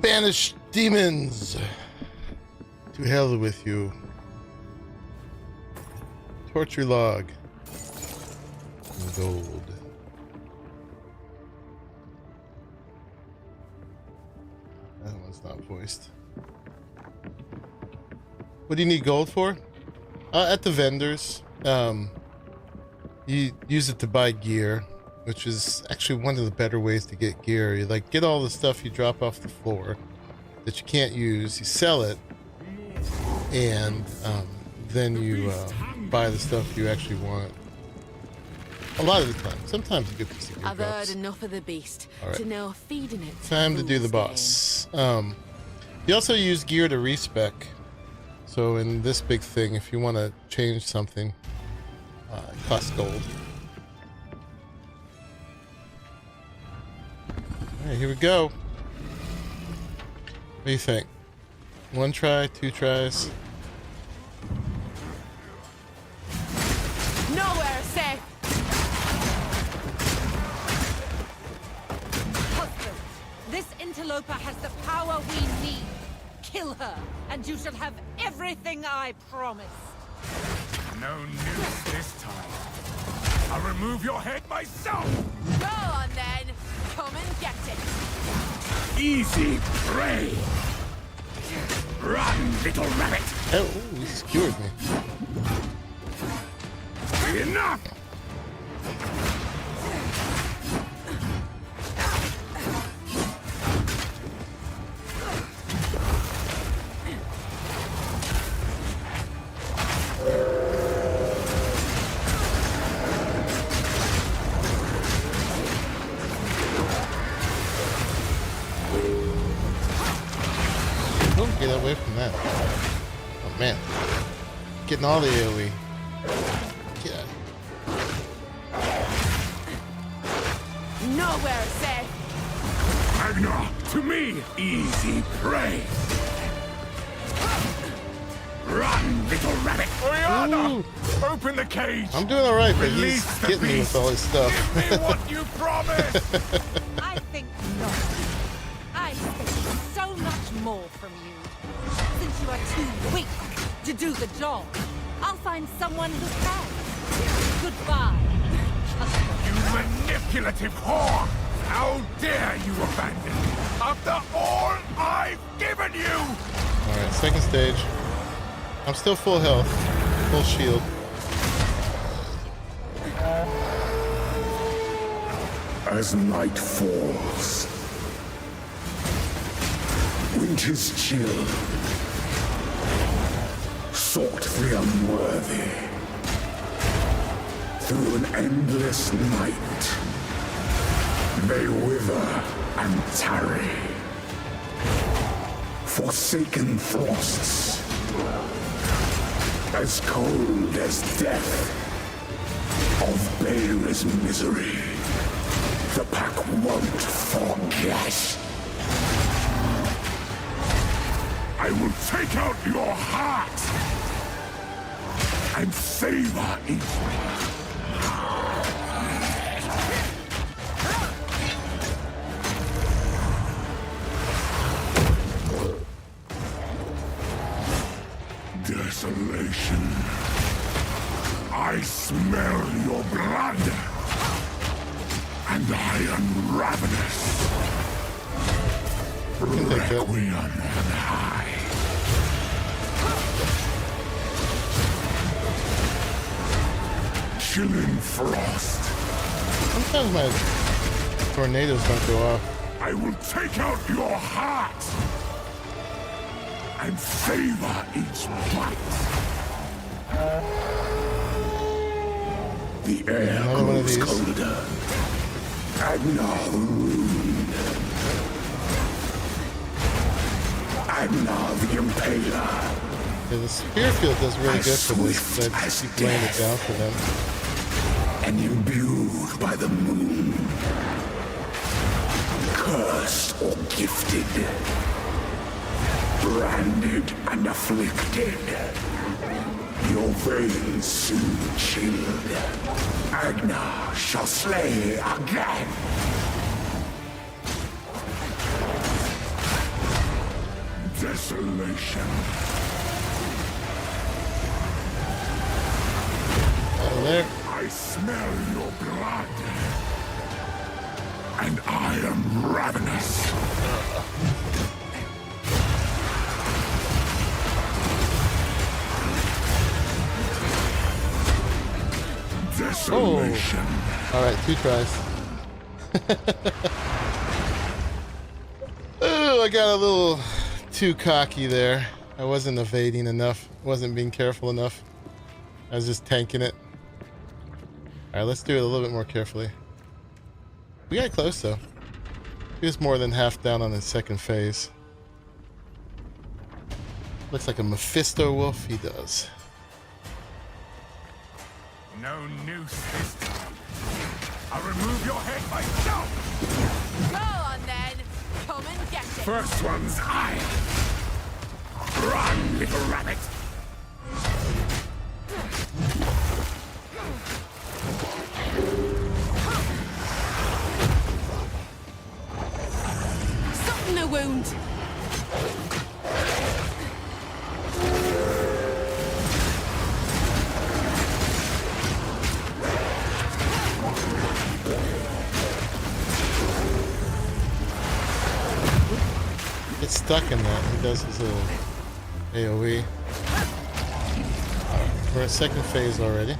Banish demons. To hell with you. Torture log. And gold. That one's not voiced. What do you need gold for? At the vendors. You use it to buy gear, which is actually one of the better ways to get gear. You like get all the stuff you drop off the floor that you can't use, you sell it, and then you buy the stuff you actually want. A lot of the time. Sometimes you get piece of gear I've drops. heard enough of the beast Right. to know feeding it. Time to do the boss. You also use gear to respec. So in this big thing, if you want to change something, it costs gold. Alright, here we go. What do you think? 1 try, 2 tries? Nowhere safe. Husband, this interloper has the power we need. Kill her, and you shall have everything I promised. No news this time. I'll remove your head myself! Go on then. Come and get it. Easy prey! Run, little rabbit! Oh, he skewered me. Enough! Oh, get away from that. Oh man. Getting all the AoE. Get out. Nowhere safe. Ragnar, to me, easy prey. Run, little rabbit. Oriana, open the cage. I'm doing alright, but Release he's the getting me with all his stuff. Give me what you promised. I think not. I expect so much more from you. Since you are too weak to do the job, I'll find someone who can. Goodbye. You manipulative whore! How dare you abandon me after all I've given you! Alright, second stage. I'm still full health. Full shield. As night falls, winter's chill sought the unworthy through an endless night. They wither and tarry, forsaken frosts, as cold as death of Bale's misery. The pack won't forget. I will take out your heart and savor each one. Desolation. I smell your blood. And I am ravenous. Requiem and high. Chilling frost. Sometimes my tornadoes don't go off. I will take out your heart and savor each bite. The air grows colder. Agnar the Ruined. Agnar the Impaler. Yeah, the spear field does really good for this. I just keep laying it down for them. And imbued by the moon. Cursed or gifted. Branded and afflicted. Your veins soon chilled. Agnar shall slay again. Desolation. There. I smell your blood. And I am ravenous. Desolation. Oh. Alright, 2 tries. Oh, I got a little too cocky there. I wasn't evading enough. Wasn't being careful enough. I was just tanking it. Alright, let's do it a little bit more carefully. We got close though. He was more than half down on the second phase. Looks like a Mephisto wolf, he does. No noose this time. I'll remove your head myself. Go on then. Come and get it. First one's I. Run, little rabbit. Soften the wound. Gets stuck in that. He does his little AoE. We're at second phase already.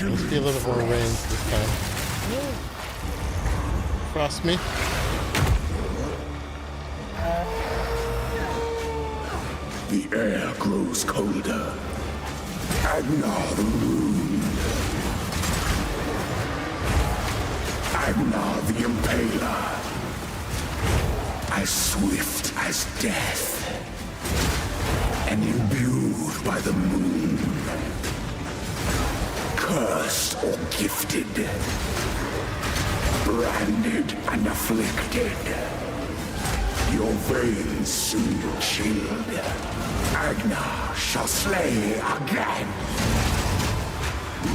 Let's be a little bit more range this time. Cross me. The air grows colder. Agnar the Ruined. Ragnar the Impaler. As swift as death. And imbued by the moon. Cursed or gifted. Branded and afflicted. Your veins soon chilled. Agnar shall slay again.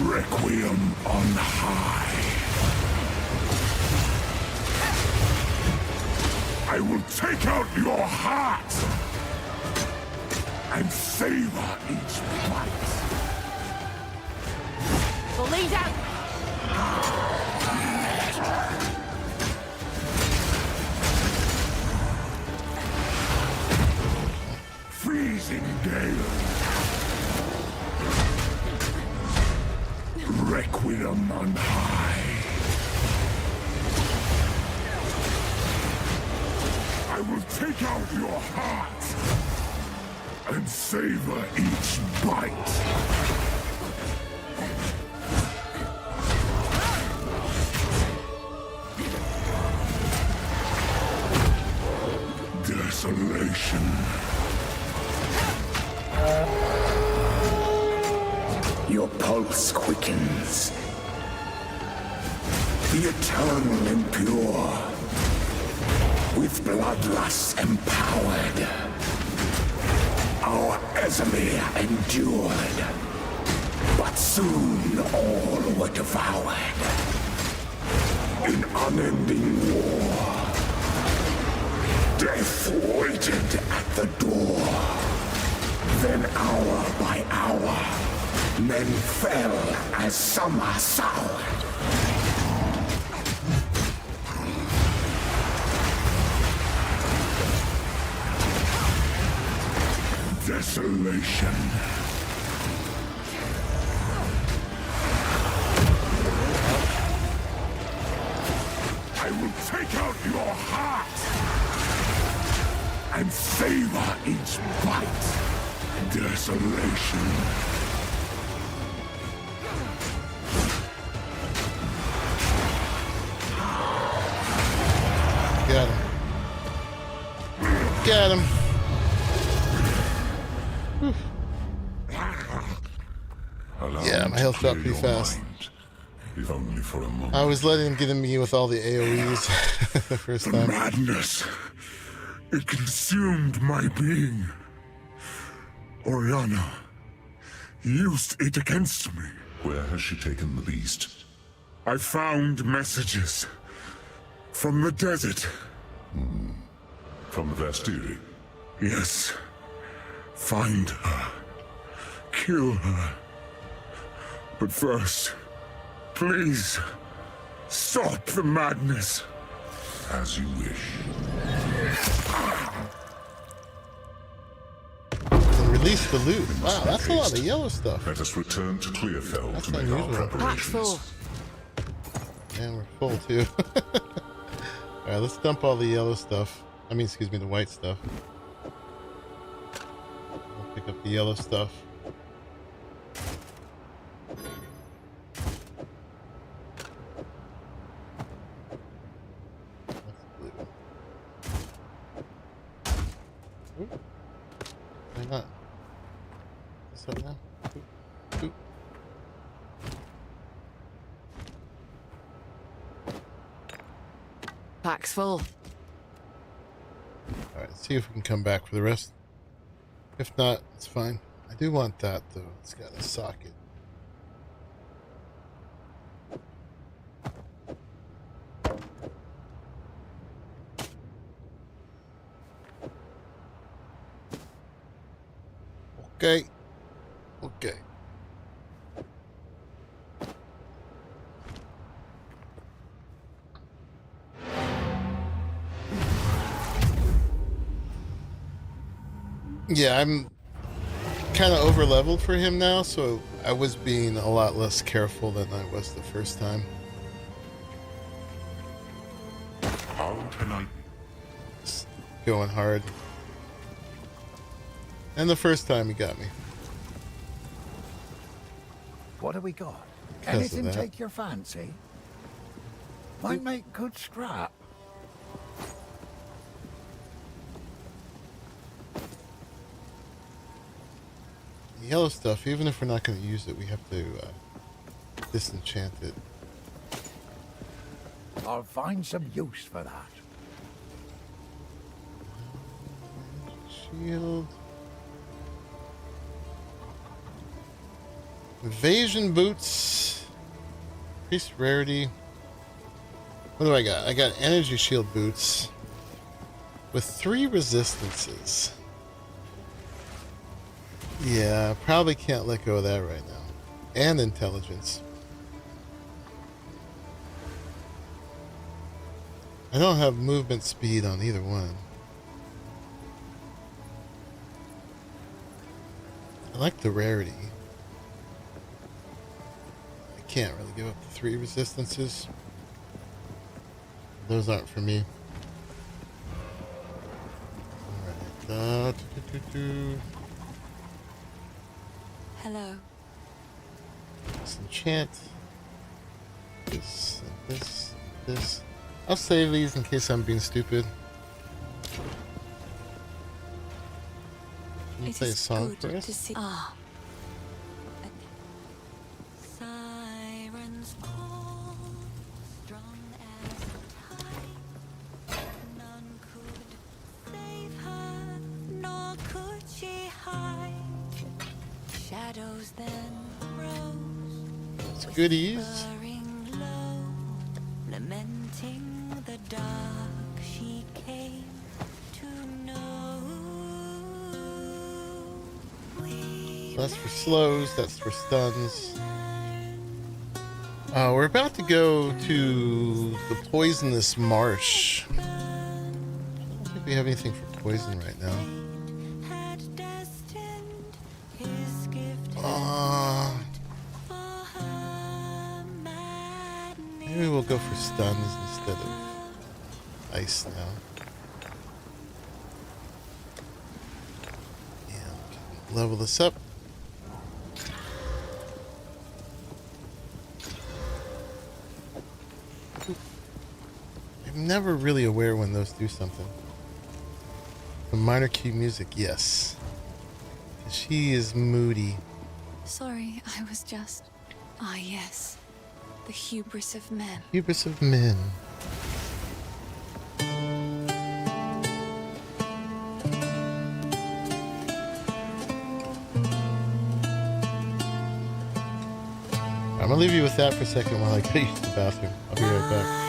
Requiem on high. I will take out your heart and savor each bite. Bleed out! Freezing gale. Requiem on high. I will take out your heart and savor each bite. Desolation. Your pulse quickens. The eternal impure. With bloodlust empowered. Our Ezemir endured. But soon all were devoured. In unending war. Death waited at the door. Then hour by hour, men fell as summer soured. Desolation. I will take out your heart and savor each bite. Desolation. Got him. Got him. Yeah, my health dropped pretty fast. If only for a moment. I was letting him get in me with all the AoEs the first time. Madness. It consumed my being. Oriana used it against me. Where has she taken the beast? I found messages from the desert. From the Vastiri? Yes. Find her. Kill her. But first, please, stop the madness. As you wish. And release the loot. Wow, that's a lot of yellow stuff. Let us return to Clearfell That's to make our unusual. preparations. And we're full too. Alright, let's dump all the yellow stuff. I mean, excuse me, the white stuff. We'll pick up the yellow stuff. Why not? What's up now? Oop. Pack's full. Alright, let's see if we can come back for the rest. If not, it's fine. I do want that though. It's got a socket. Okay. Okay. Yeah, I'm kind of over leveled for him now, so I was being a lot less careful than I was the first time. How can I? Just going hard. And the first time he got me. What have we got? Because of Anything that. take your fancy? Might make good scrap. The yellow stuff, even if we're not going to use it, we have to disenchant it. I'll find some use for that. Shield. Invasion boots. Increased rarity. What do I got? I got energy shield boots with 3 resistances. Yeah, probably can't let go of that right now. And intelligence. I don't have movement speed on either one. I like the rarity. I can't really give up the 3 resistances. Those aren't for me. Alright. Hello. Disenchant. This, this. I'll save these in case I'm being stupid. Can you play a song for us? Ah. Sirens call, strong as a tide. None could save her, nor could she hide. Shadows then rose. It's goodies. Whispering low, lamenting the dark she came to know. That's for slows, that's for stuns. We're about to go to the poisonous marsh. I don't think we have anything for poison right now. Maybe we'll go for stuns instead of ice now. Yeah, level this up. I'm never really aware when those do something. The minor key music, yes. She is moody. Sorry, I was just... Ah, yes. The hubris of men. Hubris of men. I'm gonna leave you with that for a second while I go use the bathroom. I'll be right back.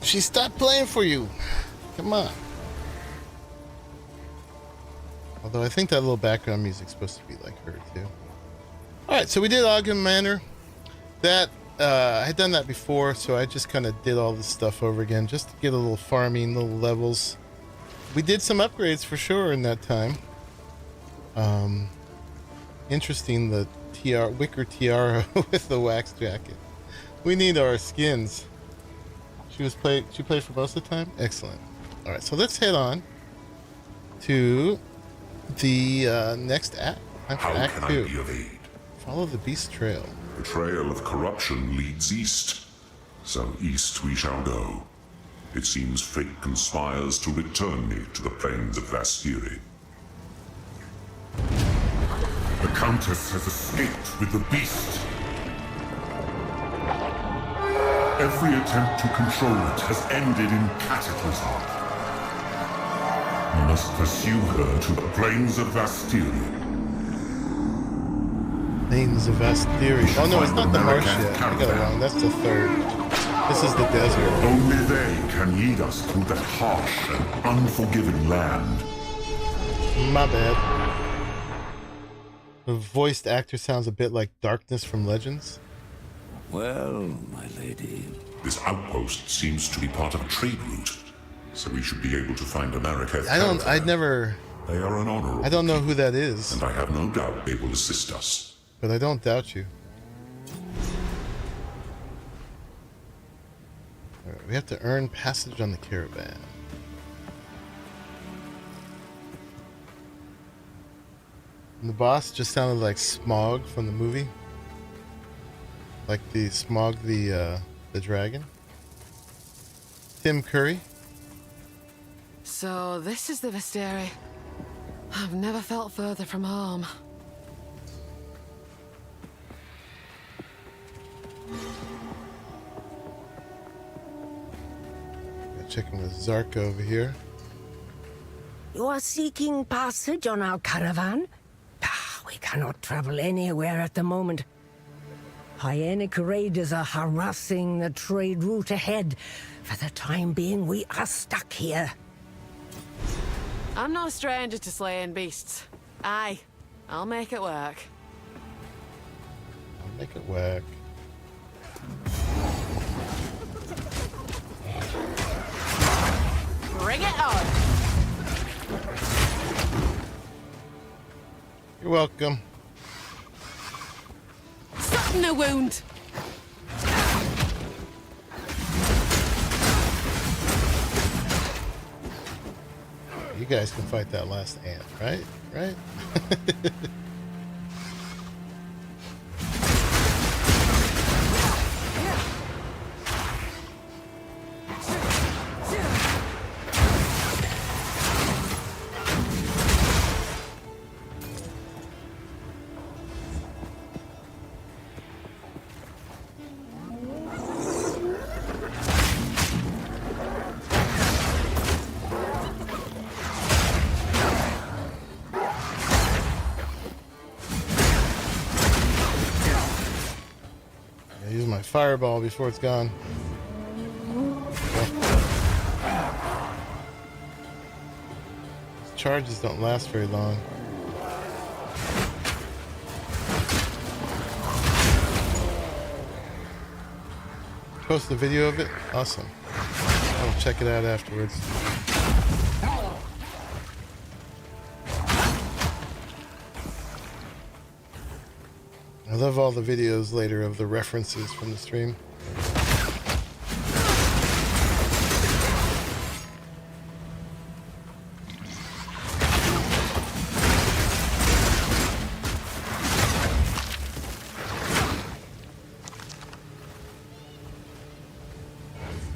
She stopped playing for you. Come on. Although I think that little background music's supposed to be like her too. Alright, so we did Ogden Manor. That, I had done that before, so I just kind of did all this stuff over again just to get a little farming, little levels. We did some upgrades for sure in that time. Interesting, the wicker tiara with the wax jacket. We need our skins. She played for most of the time? Excellent. Alright, so let's head on to the next act. How Act can 2. I be of aid? Follow the beast trail. The trail of corruption leads east. So east we shall go. It seems fate conspires to return me to the plains of Vastiri. The Countess has escaped with the beast. Every attempt to control it has ended in cataclysm. We must pursue her to the plains of Vastiri. Plains of Vastiri. Oh no, it's not the marsh yet. I got it wrong. That's the third. This is the desert. Only they can lead us through that harsh and unforgiving land. My bad. The voiced actor sounds a bit like Darkness from Legends. Well, my lady. This outpost seems to be part of a trade route, so we should be able to find America. I'd never. They are an honorable. I don't know who that is. And I have no doubt they will assist us. But I don't doubt you. Alright, we have to earn passage on the caravan. And the boss just sounded like Smog from the movie. Like the Smog the dragon. Tim Curry. So this is the Vastiri. I've never felt further from home. Checking with Zarka over here. You are seeking passage on our caravan? We cannot travel anywhere at the moment. Hyenic raiders are harassing the trade route ahead. For the time being, we are stuck here. I'm no stranger to slaying beasts. Aye, I'll make it work. I'll make it work. Bring it on! You're welcome. Sudden a wound! You guys can fight that last ant, right? Right? Use my fireball before it's gone. These charges don't last very long. Post a video of it? Awesome. I'll check it out afterwards. I love all the videos later of the references from the stream.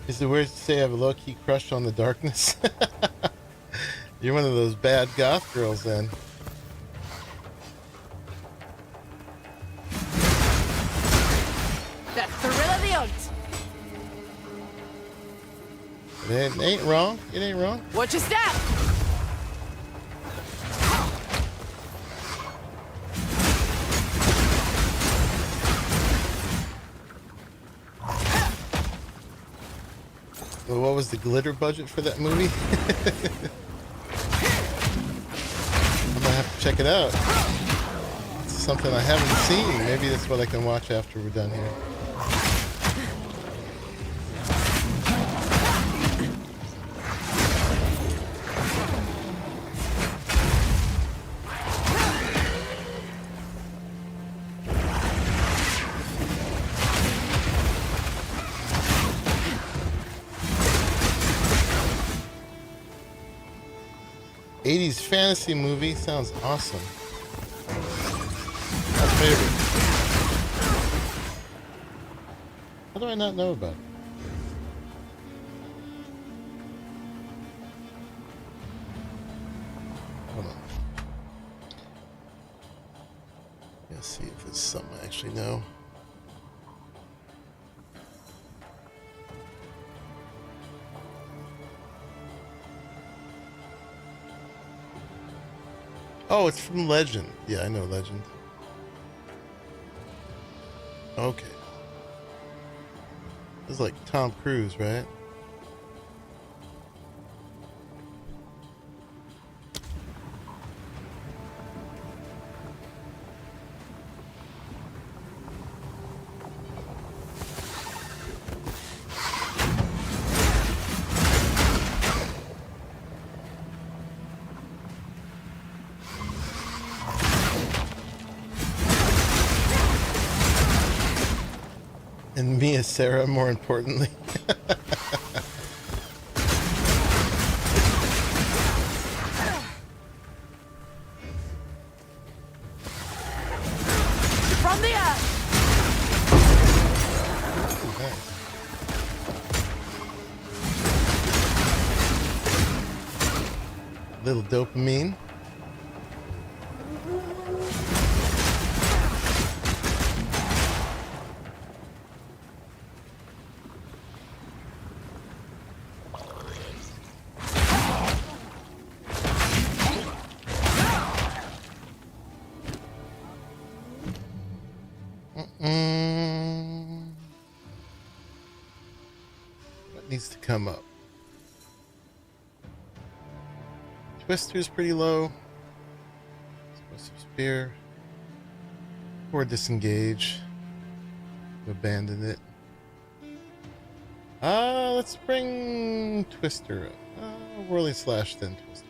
Is it weird to say I have a low-key crush on the darkness? You're one of those bad goth girls then. The thrill of the hunt! It ain't wrong. It ain't wrong. Watch your step! Well, what was the glitter budget for that movie? I'm gonna have to check it out. It's something I haven't seen. Maybe that's what I can watch after we're done here. 80s fantasy movie. Sounds awesome. My favorite. How do I not know about it? Hold on. Let's see if it's something I actually know. Oh, it's from Legend. Yeah, I know Legend. Okay. This is like Tom Cruise, right? And Mia Sarah, more importantly. From the earth. Little dopamine. What needs to come up? Twister's pretty low. Explosive spear. Or disengage. Abandon it. Let's bring Twister up. Whirly Slash, then Twister.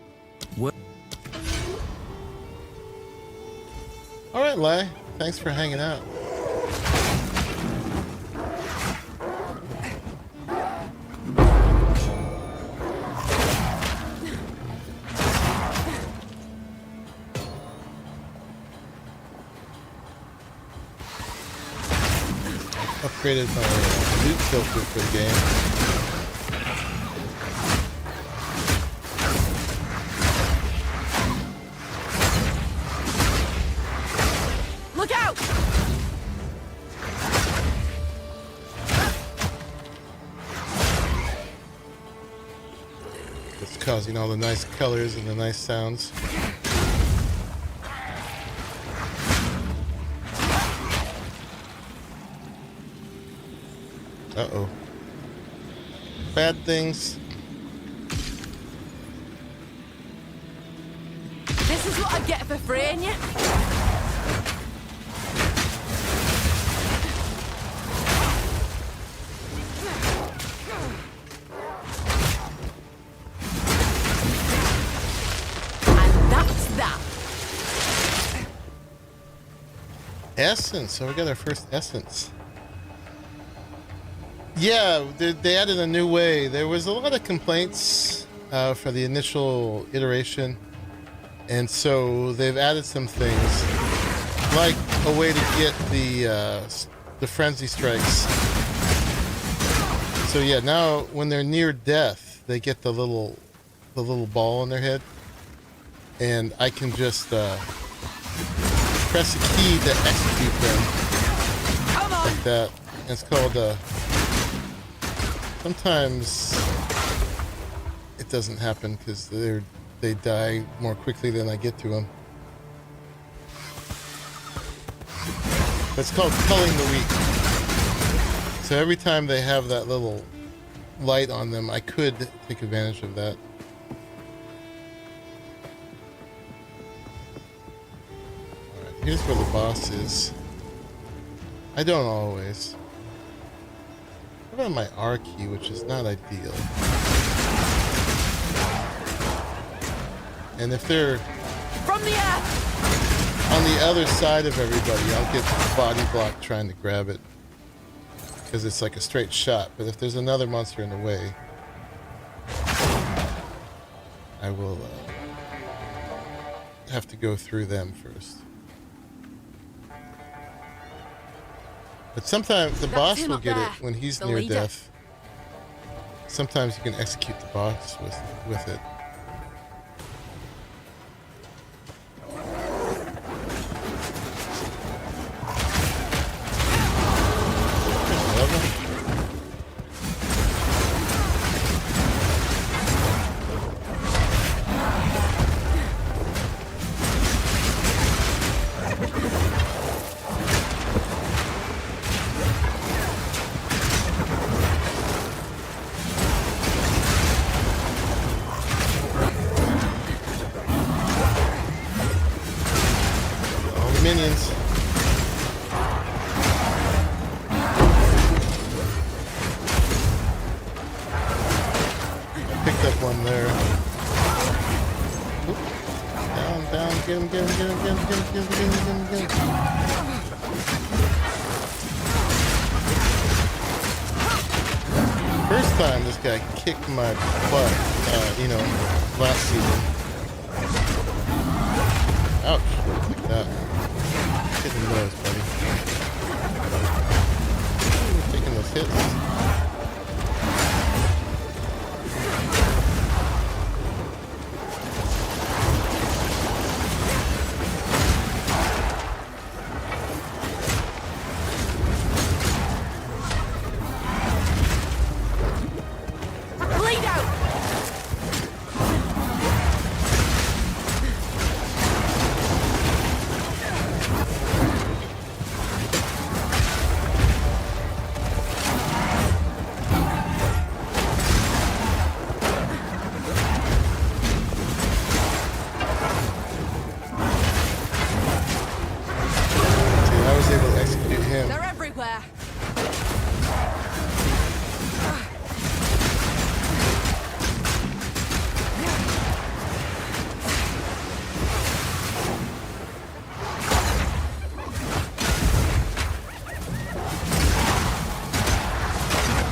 What? Alright, Lai. Thanks for hanging out. Upgraded my loot filter for the game. Look out! It's causing all the nice colors and the nice sounds. Uh-oh. Bad things. This is what I get for freeing you. And that's that. Essence. So we got our first essence. Yeah, they added a new way. There was a lot of complaints for the initial iteration, and so they've added some things, like a way to get the frenzy strikes. So yeah, now when they're near death, they get the little ball on their head, and I can just press a key to execute them like that. And it's called sometimes it doesn't happen because they die more quickly than I get to them. But it's called culling the weak. So every time they have that little light on them, I could take advantage of that. Alright, here's where the boss is. I don't always. What about my R key, which is not ideal? And if they're From the earth. on the other side of everybody, I'll get body blocked trying to grab it. Because it's like a straight shot. But if there's another monster in the way, I will have to go through them first. But sometimes the boss him will up get there, it when he's the near leader. death. Sometimes you can execute the boss with it. Minions. Picked up one there. Oop. Down, get him. First time this guy kicked my butt, last season. Ouch, like that. Hitting those, buddy. Taking those hits. Bleed out! They're everywhere.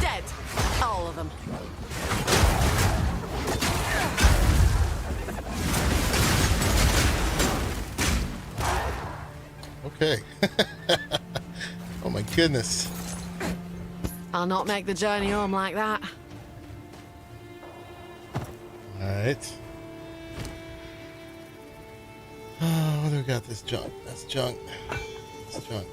Dead. All of them. Okay. Oh my goodness. I'll not make the journey home like that. Alright. Oh, what do we got? This junk. That's junk. That's junk.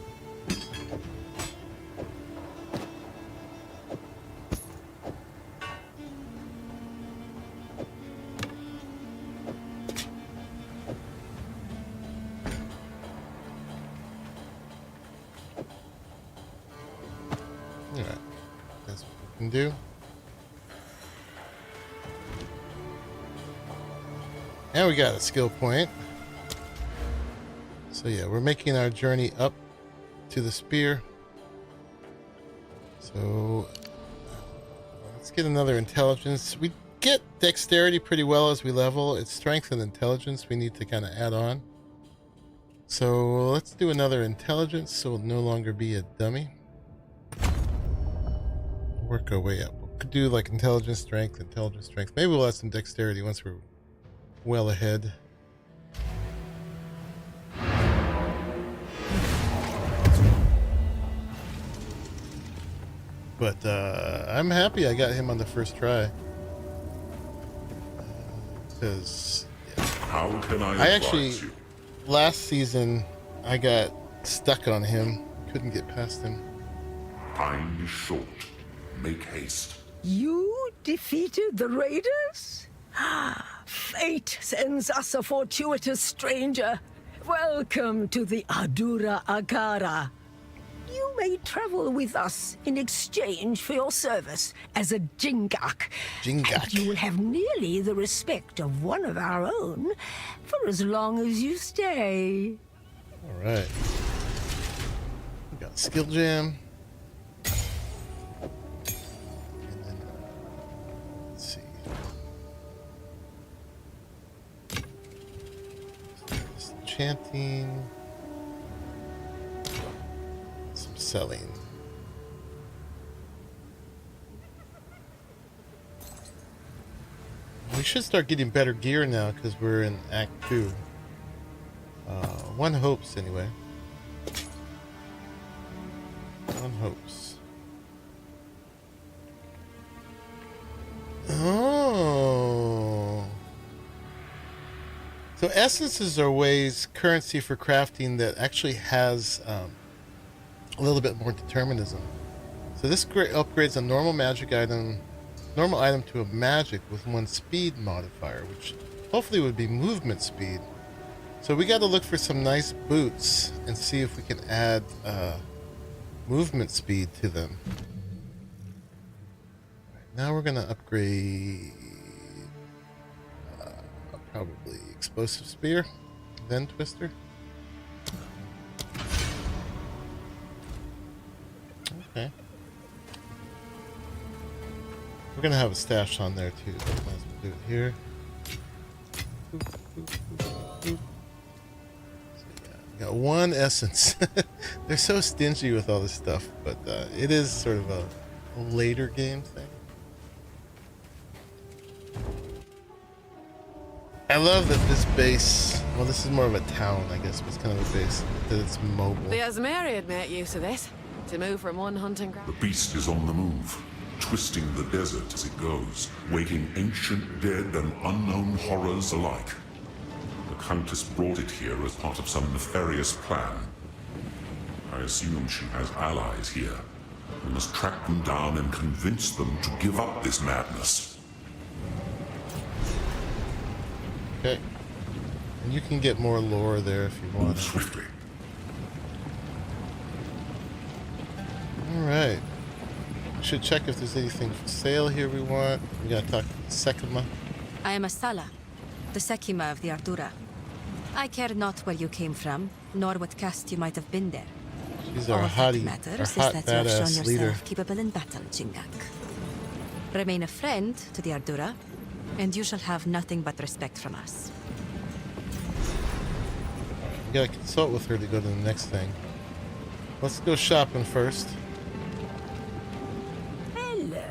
Alright. That's what we can do. And we got a skill point. So yeah, we're making our journey up to the spear. So let's get another intelligence. We get dexterity pretty well as we level. It's strength and intelligence we need to kind of add on. So let's do another intelligence so we'll no longer be a dummy. Work our way up. We could do like intelligence, strength. Maybe we'll add some dexterity once we're well ahead. But I'm happy I got him on the first try. Because How can I actually, advise you? last season, I got stuck on him. Couldn't get past him. Time is short. Make haste. You defeated the raiders? Fate sends us a fortuitous stranger. Welcome to the Adura Agara. You may travel with us in exchange for your service as a Jingak. And you will have nearly the respect of one of our own for as long as you stay. All right. We got a skill gem. And then, let's see. Some chanting. Some selling. We should start getting better gear now because we're in Act 2. One hopes anyway. One hopes. Oh. So essences are ways, currency for crafting that actually has a little bit more determinism. So this upgrades a normal magic item, to a magic with 1 speed modifier, which hopefully would be movement speed. So we got to look for some nice boots and see if we can add movement speed to them. Now we're gonna upgrade probably explosive spear, then twister. Okay. We're gonna have a stash on there too. Might as well do it here. Boop, boop, boop, boop. So yeah, got 1 essence. They're so stingy with all this stuff, but it is sort of a later game thing. I love that this base, well, this is more of a town, I guess, but it's kind of a base, that it's mobile. The Asmeri had made use of this to move from one hunting ground. The beast is on the move, twisting the desert as it goes, waking ancient dead and unknown horrors alike. The Countess brought it here as part of some nefarious plan. I assume she has allies here. We must track them down and convince them to give up this madness. Okay. And you can get more lore there if you want. Move swiftly. Alright. We should check if there's anything for sale here we want. We gotta talk to Sekima. I am Asala, the Sekima of the Ardura. I care not where you came from, nor what caste you might have been there. She's our All hottie, that matters our is hot that you have shown badass yourself leader. capable in battle, Jingak. Remain a friend to the Ardura, and you shall have nothing but respect from us. We gotta consult with her to go to the next thing. Let's go shopping first. Hello.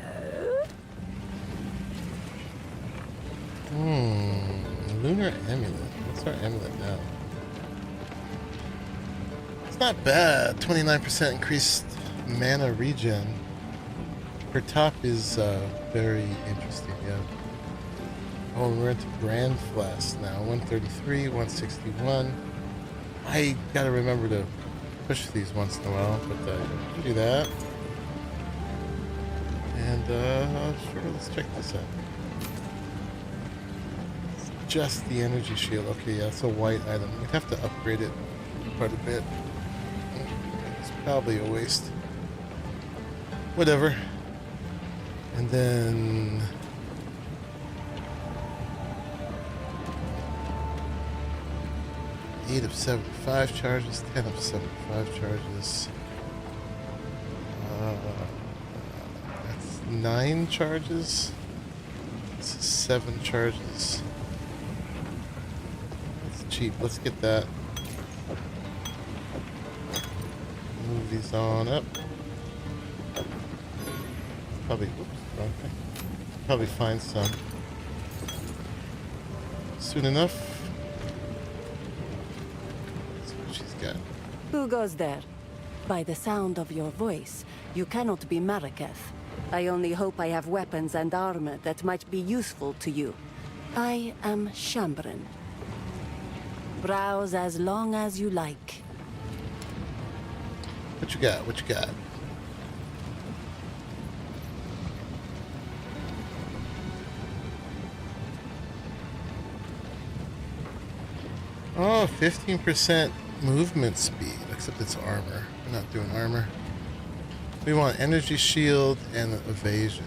Lunar amulet. What's our amulet now? It's not bad. 29% increased mana regen. Her top is very interesting, yeah. Oh, we're into Grand Flask now. 133, 161. I gotta remember to push these once in a while, but I can do that. And sure, let's check this out. It's just the energy shield. Okay, yeah, it's a white item. We'd have to upgrade it quite a bit. It's probably a waste. Whatever. And then 8 of 75 charges, 10 of 75 charges. That's 9 charges. This is 7 charges. That's cheap. Let's get that. Move these on up. Probably, whoops, wrong thing. Probably find some soon enough. Who goes there? By the sound of your voice, you cannot be Maraketh. I only hope I have weapons and armor that might be useful to you. I am Shambran. Browse as long as you like. What you got? What you got? Oh, 15% movement speed, except it's armor. We're not doing armor. We want energy shield and evasion.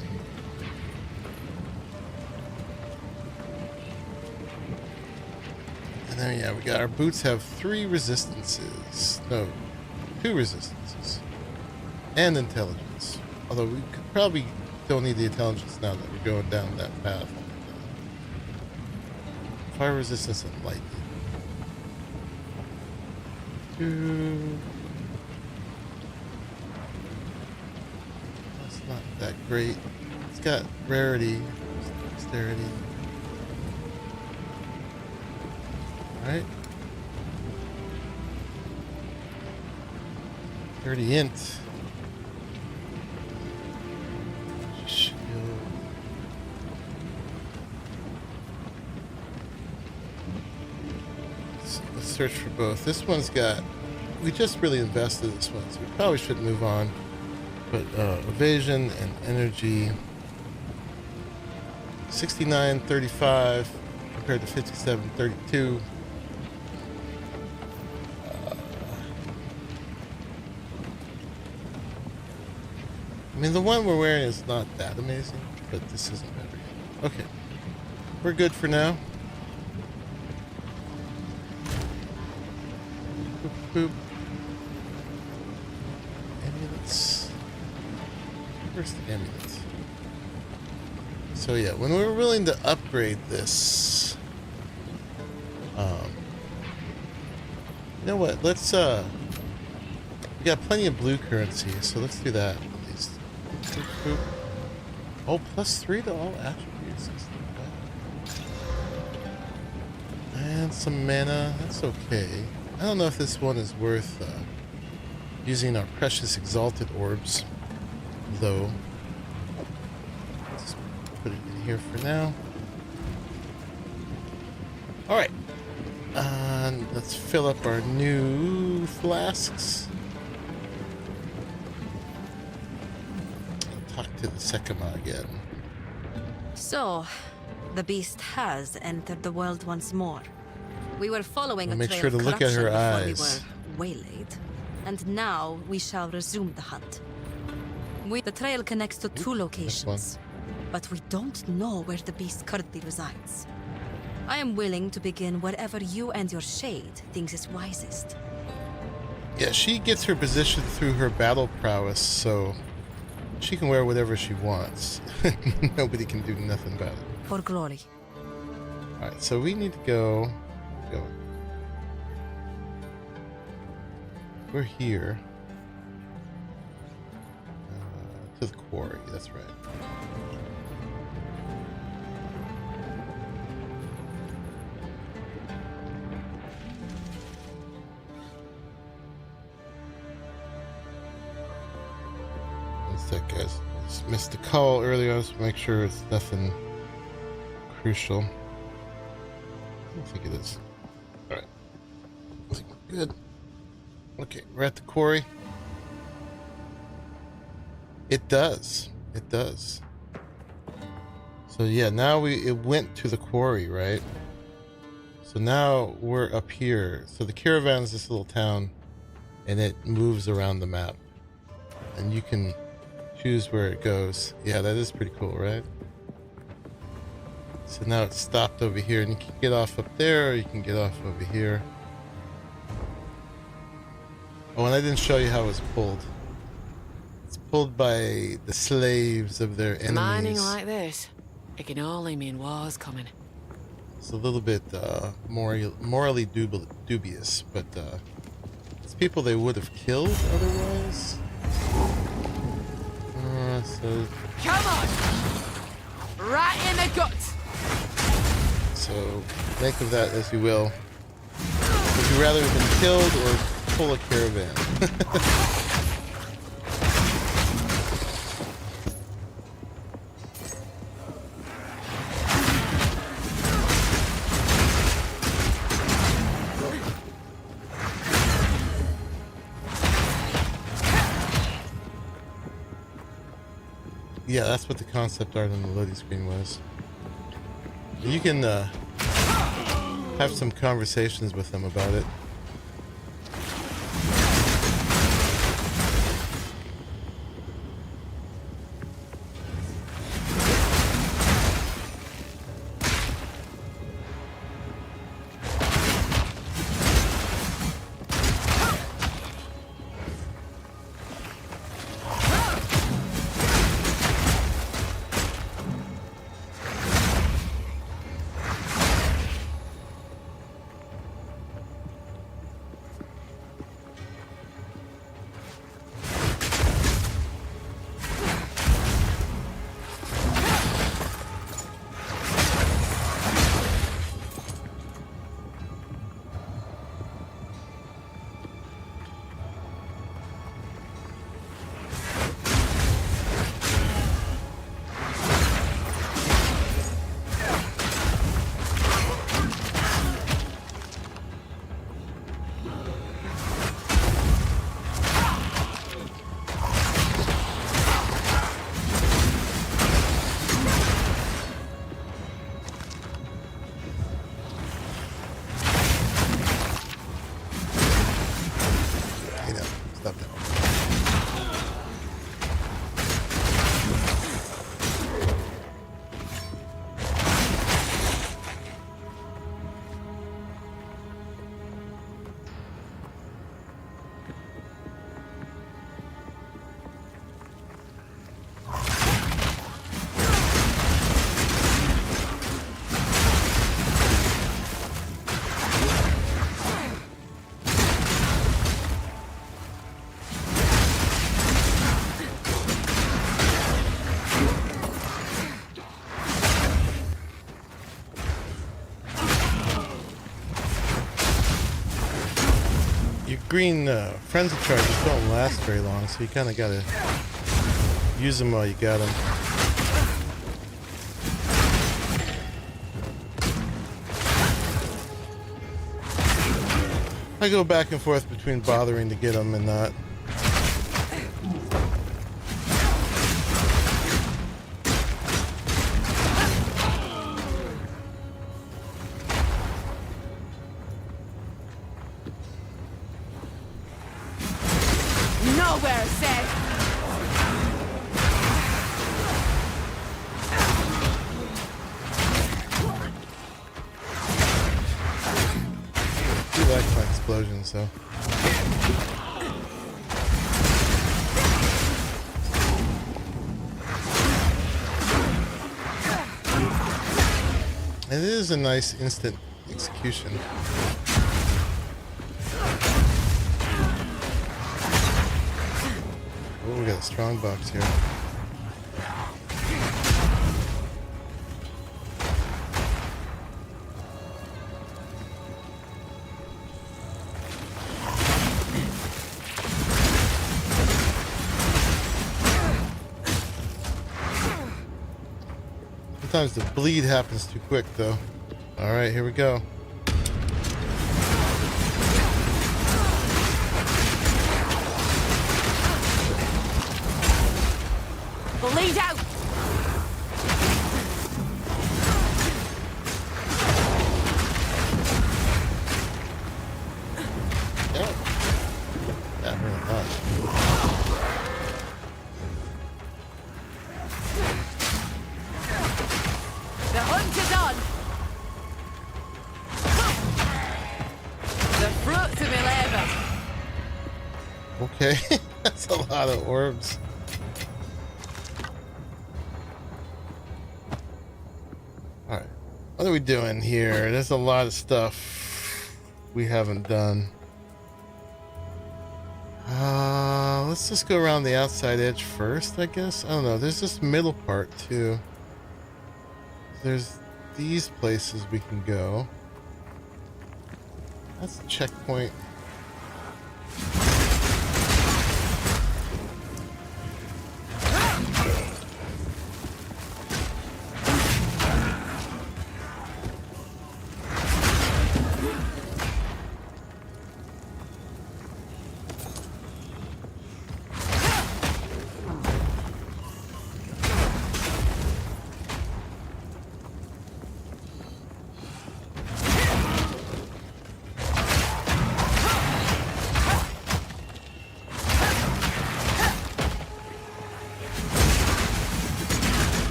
And then, yeah, we got our boots have 3 resistances. No, 2 resistances. And intelligence. Although we could probably don't need the intelligence now that we're going down that path. Fire resistance and lightning. That's not that great. It's got rarity, dexterity. Alright. 30 int. G.SKILL. Let's search for both. This one's got, we just really invested in this one, so we probably should move on. But evasion and energy, 69.35 compared to 57.32. I mean, the one we're wearing is not that amazing, but this isn't better yet. Okay, we're good for now. Boop, boop. Amulets. Where's the amulets? So yeah, when we were willing to upgrade this, you know what? Let's we got plenty of blue currency, so let's do that at least. Boop, boop. Oh, +3 to all attributes. That's not bad. And some mana. That's okay. I don't know if this one is worth using our precious exalted orbs, though. Let's put it in here for now. All right. Let's fill up our new flasks. I'll talk to the Sekima again. So, the beast has entered the world once more. We were following a Make trail sure to of look at her corruption eyes. before we were waylaid. And now we shall resume the hunt. The trail connects to two locations, but we don't know where the beast currently resides. I am willing to begin wherever you and your shade thinks is wisest. Yeah, she gets her position through her battle prowess, so she can wear whatever she wants. Nobody can do nothing about it. For glory. Alright, so we need to go. We're here. To the quarry, that's right. One sec, guys. Just missed a call earlier. Let's make sure it's nothing crucial. I don't think it is. Alright. Good. Okay, we're at the quarry. It does. It does. So yeah, now it went to the quarry, right? So now we're up here. So the caravan's this little town, and it moves around the map. And you can choose where it goes. Yeah, that is pretty cool, right? So now it's stopped over here, and you can get off up there, or you can get off over here. Oh, and I didn't show you how it's pulled. It's pulled by the slaves of their enemies. Mining like this, it can only mean war's coming. It's a little bit morally dubious, but it's people they would have killed otherwise. So Come on! Right in the guts! So make of that as you will. Would you rather have been killed or pull a caravan? Yeah, that's what the concept art on the loading screen was. You can have some conversations with them about it. green frenzy charges don't last very long, so you kind of gotta use them while you got them. I go back and forth between bothering to get them and not. Nowhere safe. I do like my explosions, so. And it is a nice instant execution. Oh, we got a strong box here. Sometimes the bleed happens too quick, though. All right, here we go. Bleed out. Yeah. That hurt a lot. The hunt is on. The fruits of my labor. Okay, that's a lot of orbs. Alright, what are we doing here? There's a lot of stuff we haven't done. Let's just go around the outside edge first, I guess. I don't know, there's this middle part too. There's these places we can go. That's a checkpoint.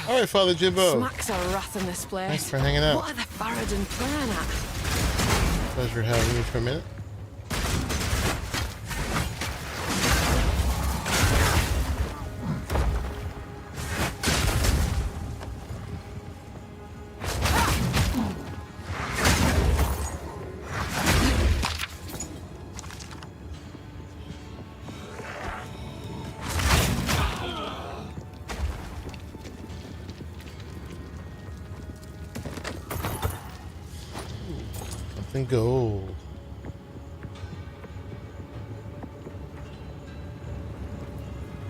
All right, Father Jimbo. Smacks of wrath in this place. Thanks for hanging out. What are the Faradin playing at? Pleasure having you for a minute. Gold.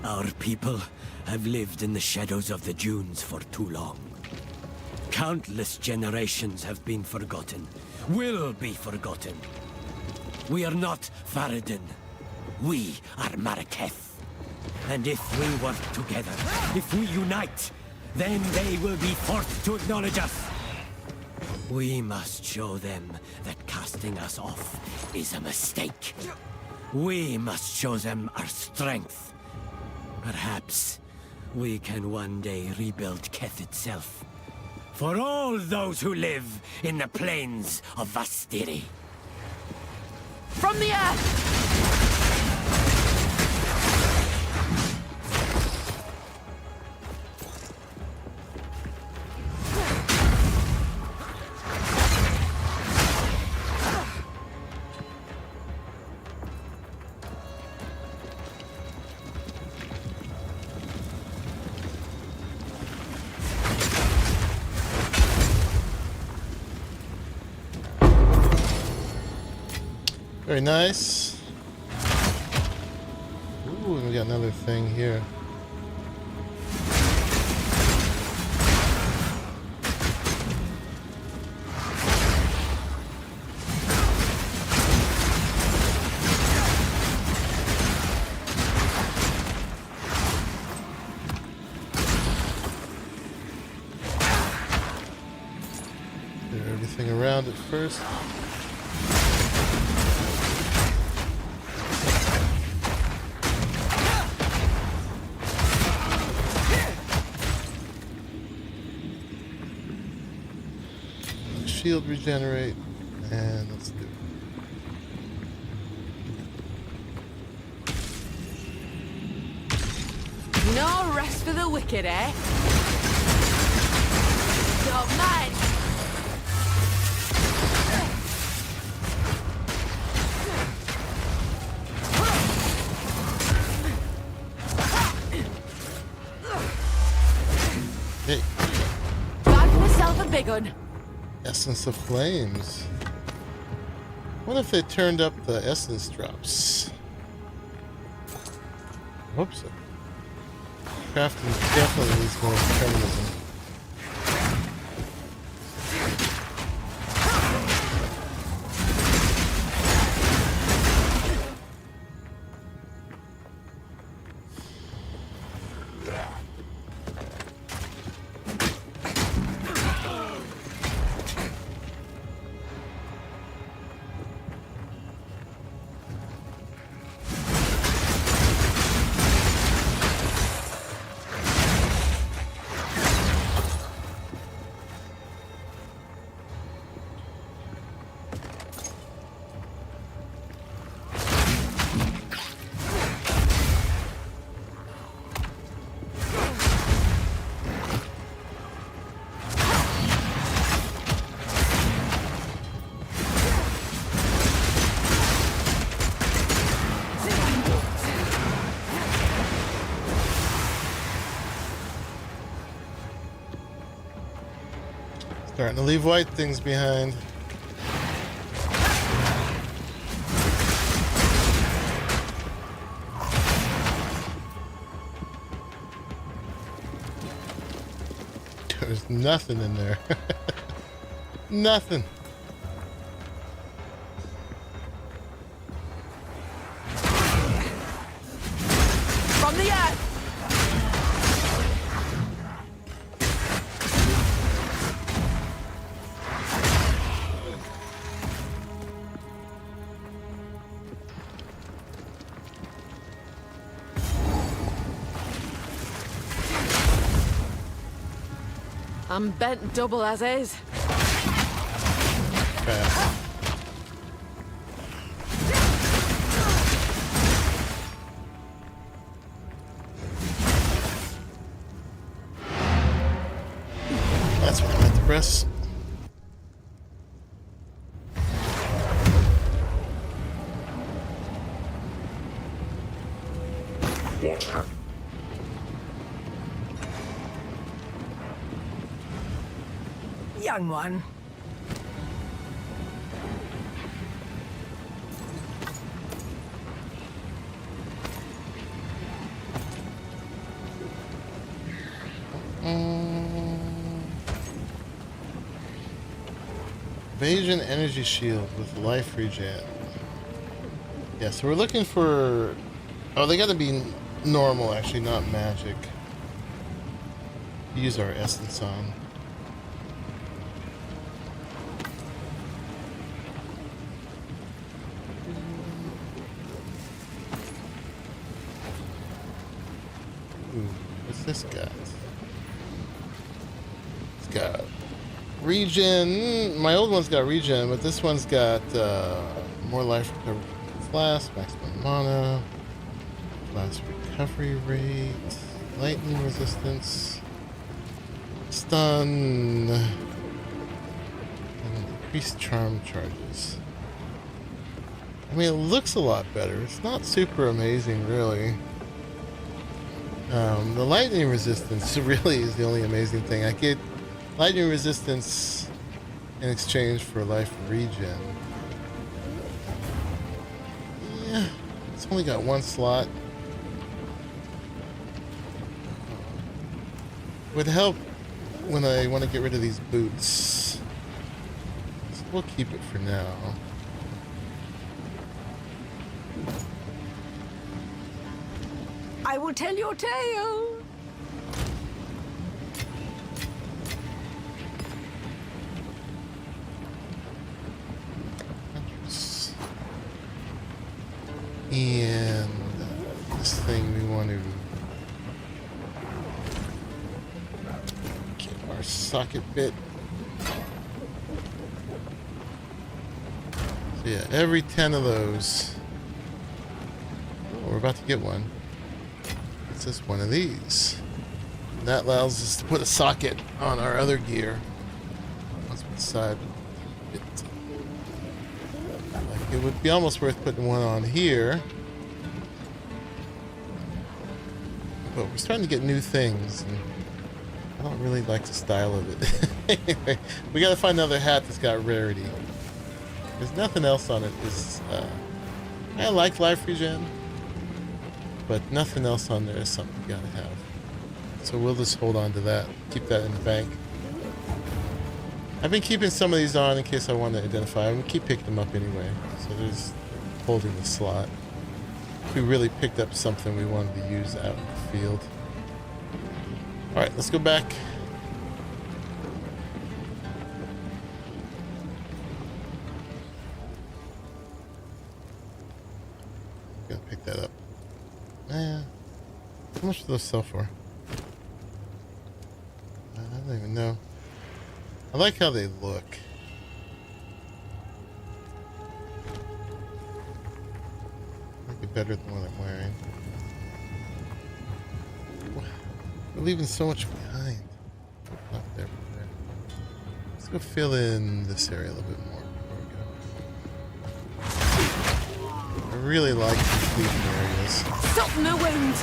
Our people have lived in the shadows of the dunes for too long. Countless generations have been forgotten, will be forgotten. We are not Faradin. We are Maraketh. And if we work together, if we unite, then they will be forced to acknowledge us. We must show them that casting us off is a mistake. We must show them our strength. Perhaps we can one day rebuild Keth itself. For all those who live in the plains of Vastiri. From the earth! Very nice. Ooh, we got another thing here. Clear everything around it first. Shield regenerate, and let's do it. No rest for the wicked, eh? Don't mind. Hey. Got myself a big one. Essence of Flames. What if they turned up the essence drops? I hope so. Crafting definitely needs more determinism. Starting to leave white things behind. There's nothing in there. Nothing. From the earth. I'm bent double as is. That's what I meant to press. What happened? Young one. Evasion energy shield with life regen. Yeah, so we're looking for... Oh, they gotta be normal, actually, not magic. Use our essence on. Ooh, what's this got? It's got regen. My old one's got regen, but this one's got more life recovery flask, maximum mana, flask recovery rate, lightning resistance, stun, and increased charm charges. I mean, it looks a lot better. It's not super amazing, really. The lightning resistance really is the only amazing thing. I get lightning resistance in exchange for life regen. It's only got one slot. Would help when I want to get rid of these boots. So we'll keep it for now. I will tell your tale. Huntress. And this thing we want to get our socket bit. So yeah, every 10 of those. Oh, we're about to get one. It's just one of these. And that allows us to put a socket on our other gear. Let's decide. Like it would be almost worth putting one on here. But we're starting to get new things, and I don't really like the style of it. Anyway, we gotta find another hat that's got rarity. There's nothing else on it. I like live regen, but nothing else on there is something you gotta have. So we'll just hold on to that. Keep that in the bank. I've been keeping some of these on in case I want to identify them. We keep picking them up anyway. So there's holding the slot. We really picked up something we wanted to use out in the field. Alright, let's go back. Gonna pick that up. How much do those sell for? I don't even know. I like how they look. Might be better than what I'm wearing. We're leaving so much behind. Not there. Let's go fill in this area a little bit more before we go. I really like these leaving areas. Stop the wound!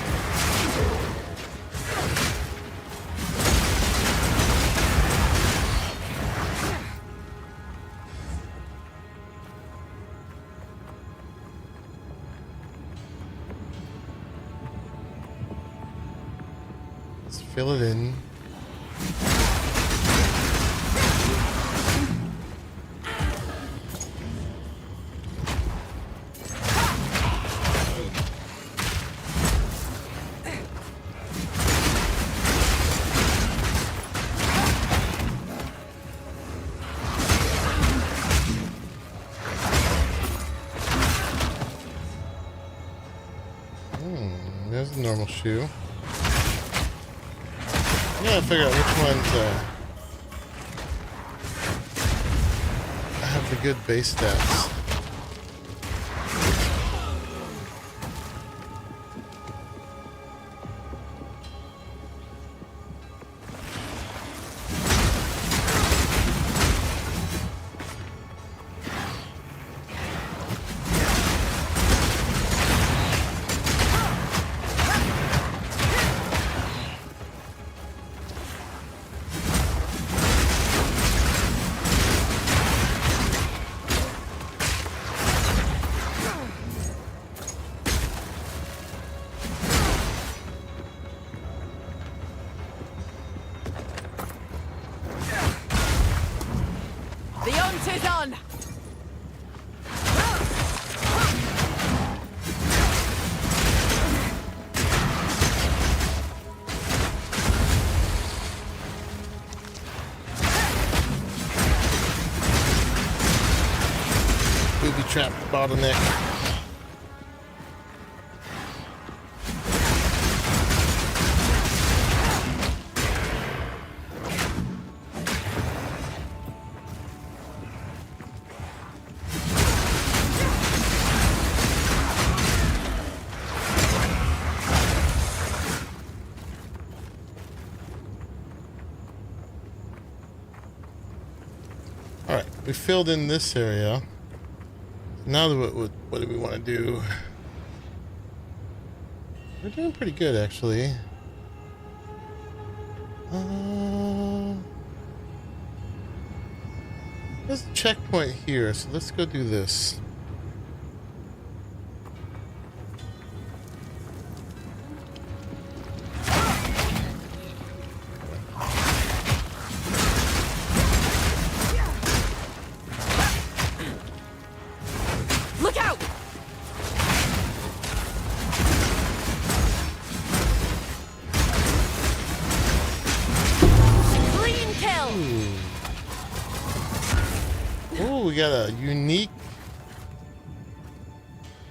Fill it in. There's a normal shoe. I gotta figure out which ones have the good base stats. Booby trap bottleneck. All right, we filled in this area. Now what do we want to do? We're doing pretty good, actually. There's a checkpoint here, so let's go do this. Look out! Clean kill! Oh, we got a unique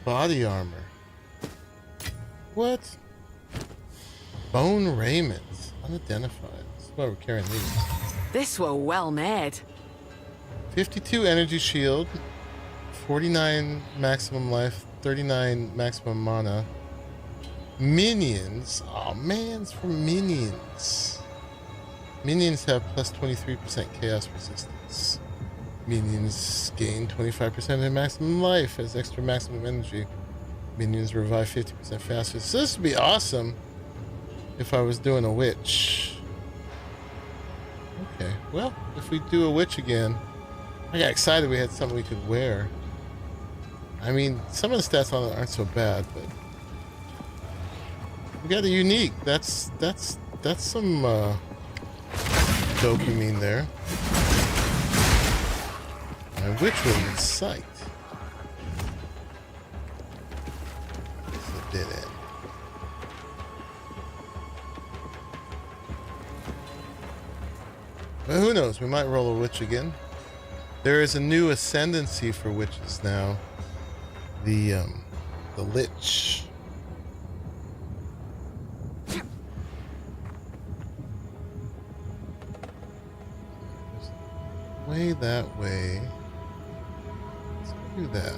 body armor. What? Bone raiments. Unidentified. That's why we're carrying these. This were well made. 52 energy shield. 49 maximum life. 39 maximum mana. Minions. Oh man, it's for minions. Minions have plus 23% chaos resistance. Minions gain 25% of their maximum life as extra maximum energy. Minions revive 50% faster. So this would be awesome if I was doing a witch. Okay, well, if we do a witch again, I got excited we had something we could wear. I mean, some of the stats on it aren't so bad, but we got a unique. That's some dopamine there. My witch was in sight. It's a dead end. But who knows? We might roll a witch again. There is a new ascendancy for witches now. The Lich. Way that way. Let's do that.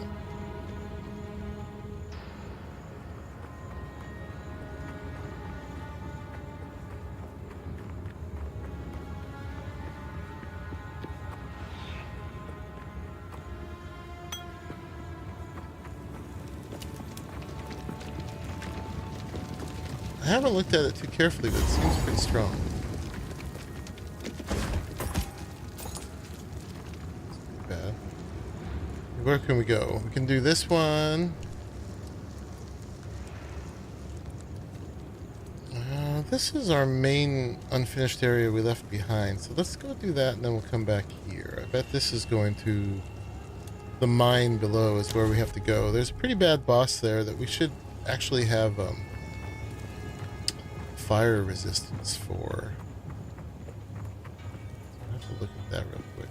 I haven't looked at it too carefully, but it seems pretty strong. Bad. Where can we go? We can do this one. This is our main unfinished area we left behind. So let's go do that and then we'll come back here. I bet this is going to... The mine below is where we have to go. There's a pretty bad boss there that we should actually have fire resistance for. I have to look at that real quick.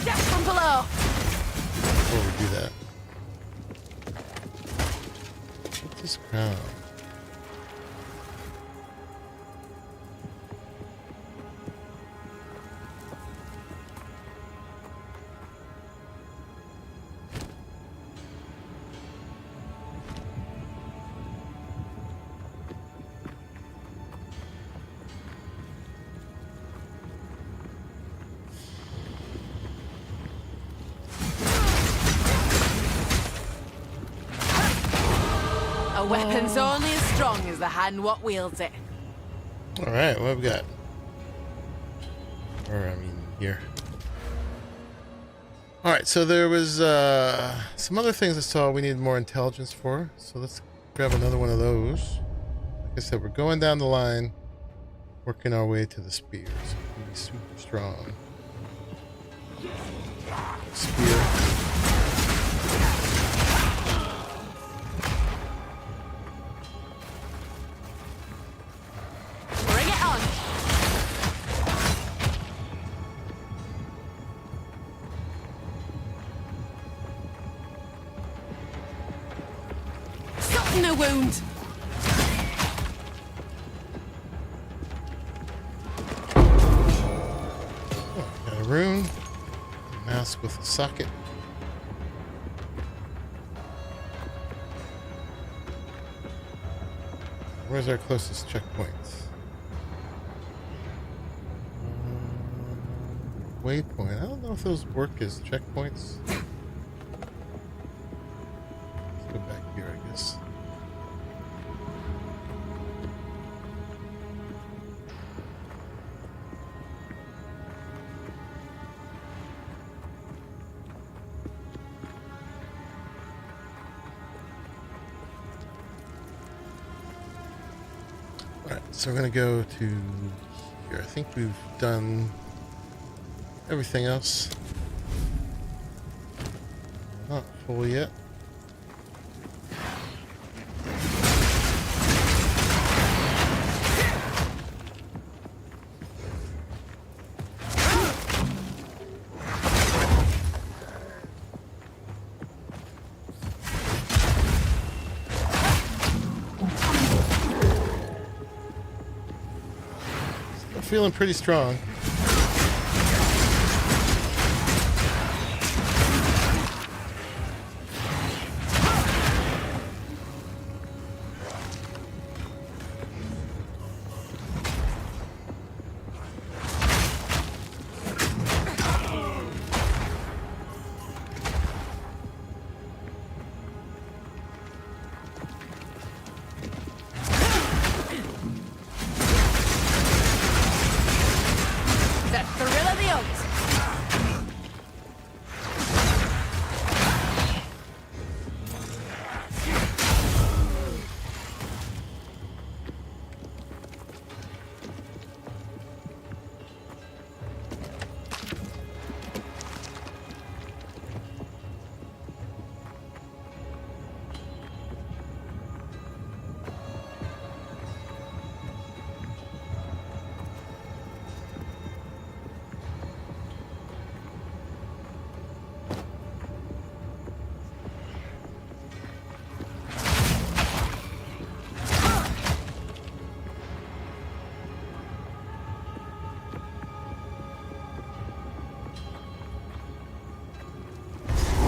Get from below! Before we do that. What's this crown? A weapon's only as strong as the hand what wields it. Alright, what have we got? Or, I mean, here. Alright, so there was some other things I saw we needed more intelligence for. So let's grab another one of those. Like I said, we're going down the line, working our way to the spears. So we're gonna be super strong. Spear. A wound. Oh, got a rune. A mask with a socket. Where's our closest checkpoint? Waypoint. I don't know if those work as checkpoints. Let's go back here, I guess. So we're going to go to here. I think we've done everything else. Not full yet. Still feeling pretty strong.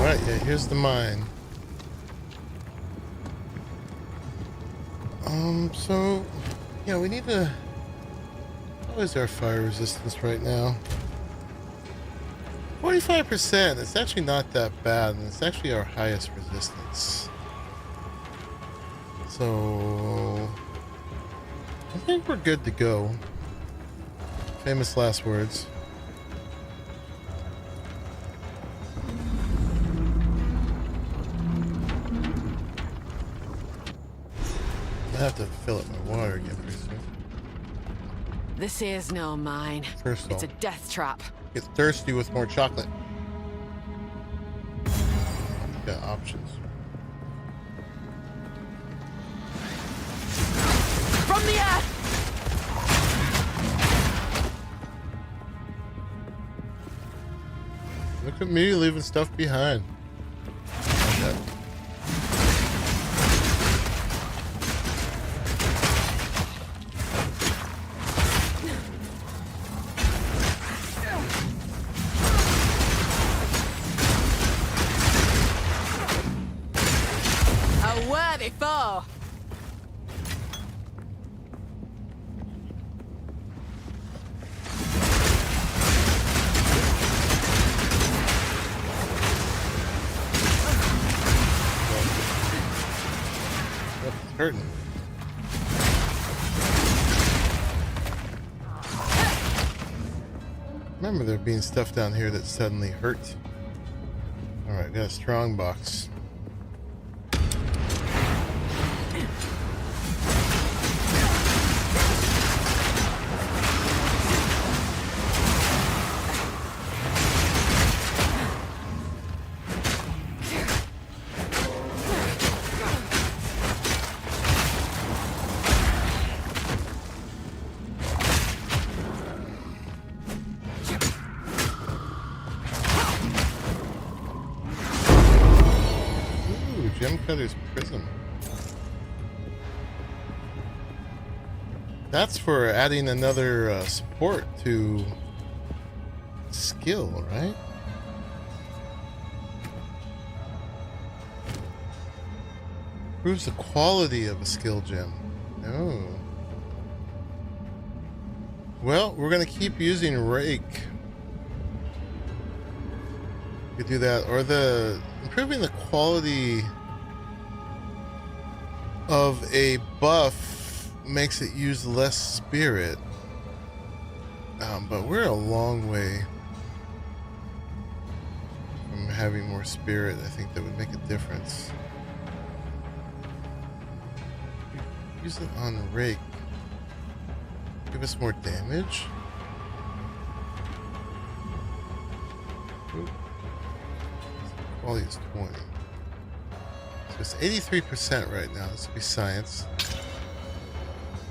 Alright, yeah, here's the mine. So, yeah, we need to... What is our fire resistance right now? 45%. It's actually not that bad, and it's actually our highest resistance. So... I think we're good to go. Famous last words. I have to fill up my water again pretty soon. This is no mine. First It's a death trap. Get thirsty with more chocolate. Got options. From the air! Look at me leaving stuff behind. Yeah. Foe. It's hurting. Remember there being stuff down here that suddenly hurt. Alright, got a strong box. Cutter's prism. That's for adding another support to skill, right? Improves the quality of a skill gem. No. Well, we're gonna keep using Rake. We could do that, or the improving the quality of a buff makes it use less spirit, but we're a long way from having more spirit. I think that would make a difference. Use it on Rake. Give us more damage. Ooh. Quality is 20. So it's 83% right now. This would be science.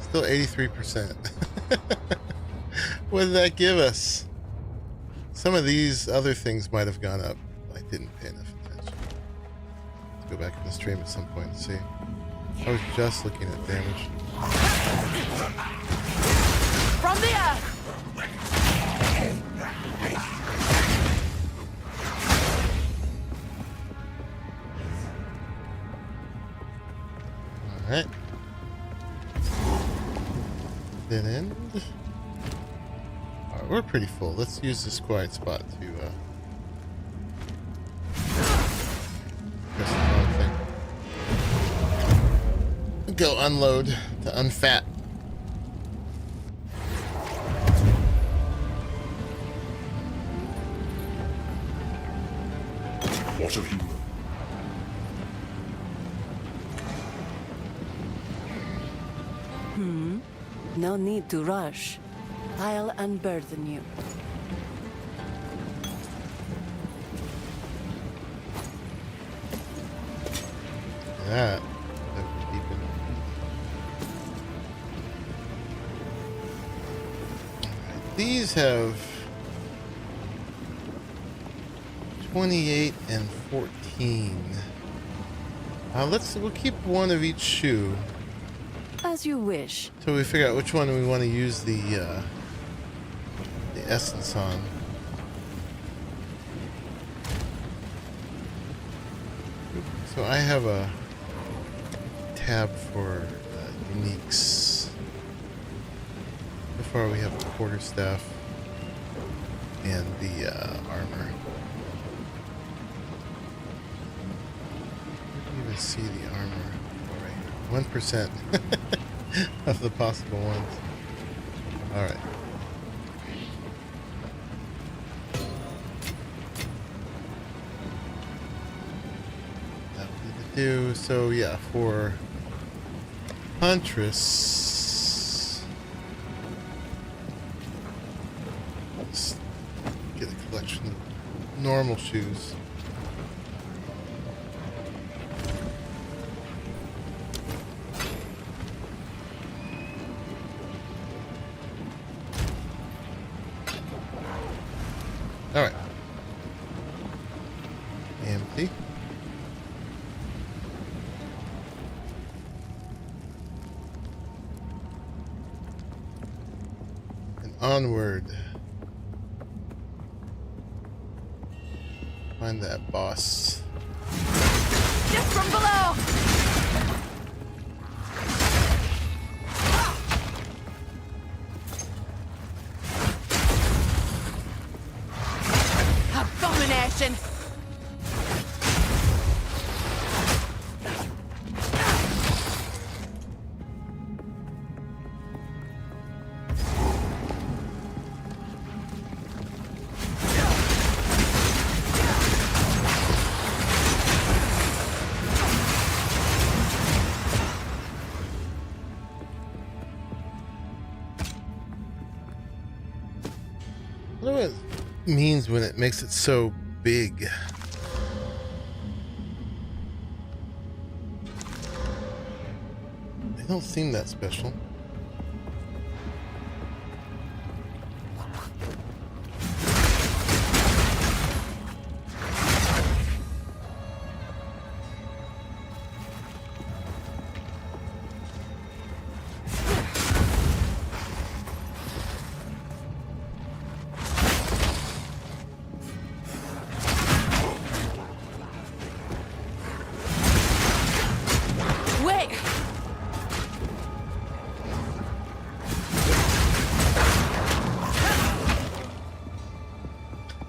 Still 83%. What did that give us? Some of these other things might have gone up. I didn't pay enough attention. Let's go back in the stream at some point and see. I was just looking at damage. From the earth! Alright. Then end. Alright, we're pretty full. Let's use this quiet spot to press the wrong thing. Go unload to unfat. What have you? No need to rush. I'll unburden you. That would deepen. Alright, these have 28 and 14. We'll keep one of each shoe. As you wish. So we figure out which one we want to use the essence on. So I have a tab for uniques. So far we have the quarterstaff and the armor. You can even see the armor. 1% of the possible ones. Alright. That would be the do. So yeah, for Huntress, let's get a collection of normal shoes. Alright. AMD. And onward. Find that boss. Just from below! Abomination! I wonder what it means when it makes it so big. They don't seem that special.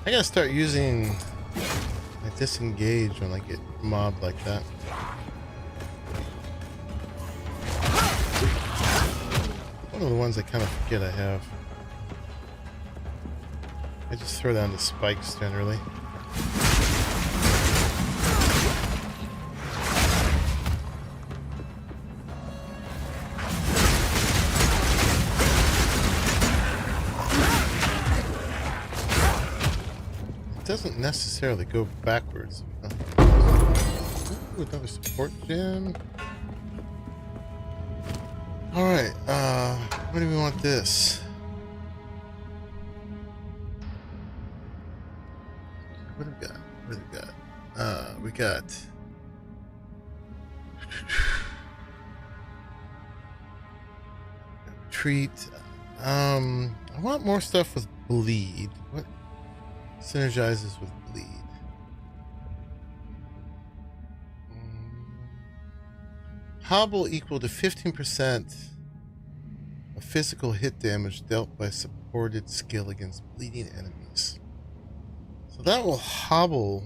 I gotta start using my disengage when I get mobbed like that. One of the ones I kind of forget I have. I just throw down the spikes generally. Doesn't necessarily go backwards. Ooh, another support gem. Alright, where do we want this? What do we got? What do we got? We got... Retreat. I want more stuff with bleed. What synergizes with bleed? Hobble equal to 15% of physical hit damage dealt by supported skill against bleeding enemies. So that will hobble.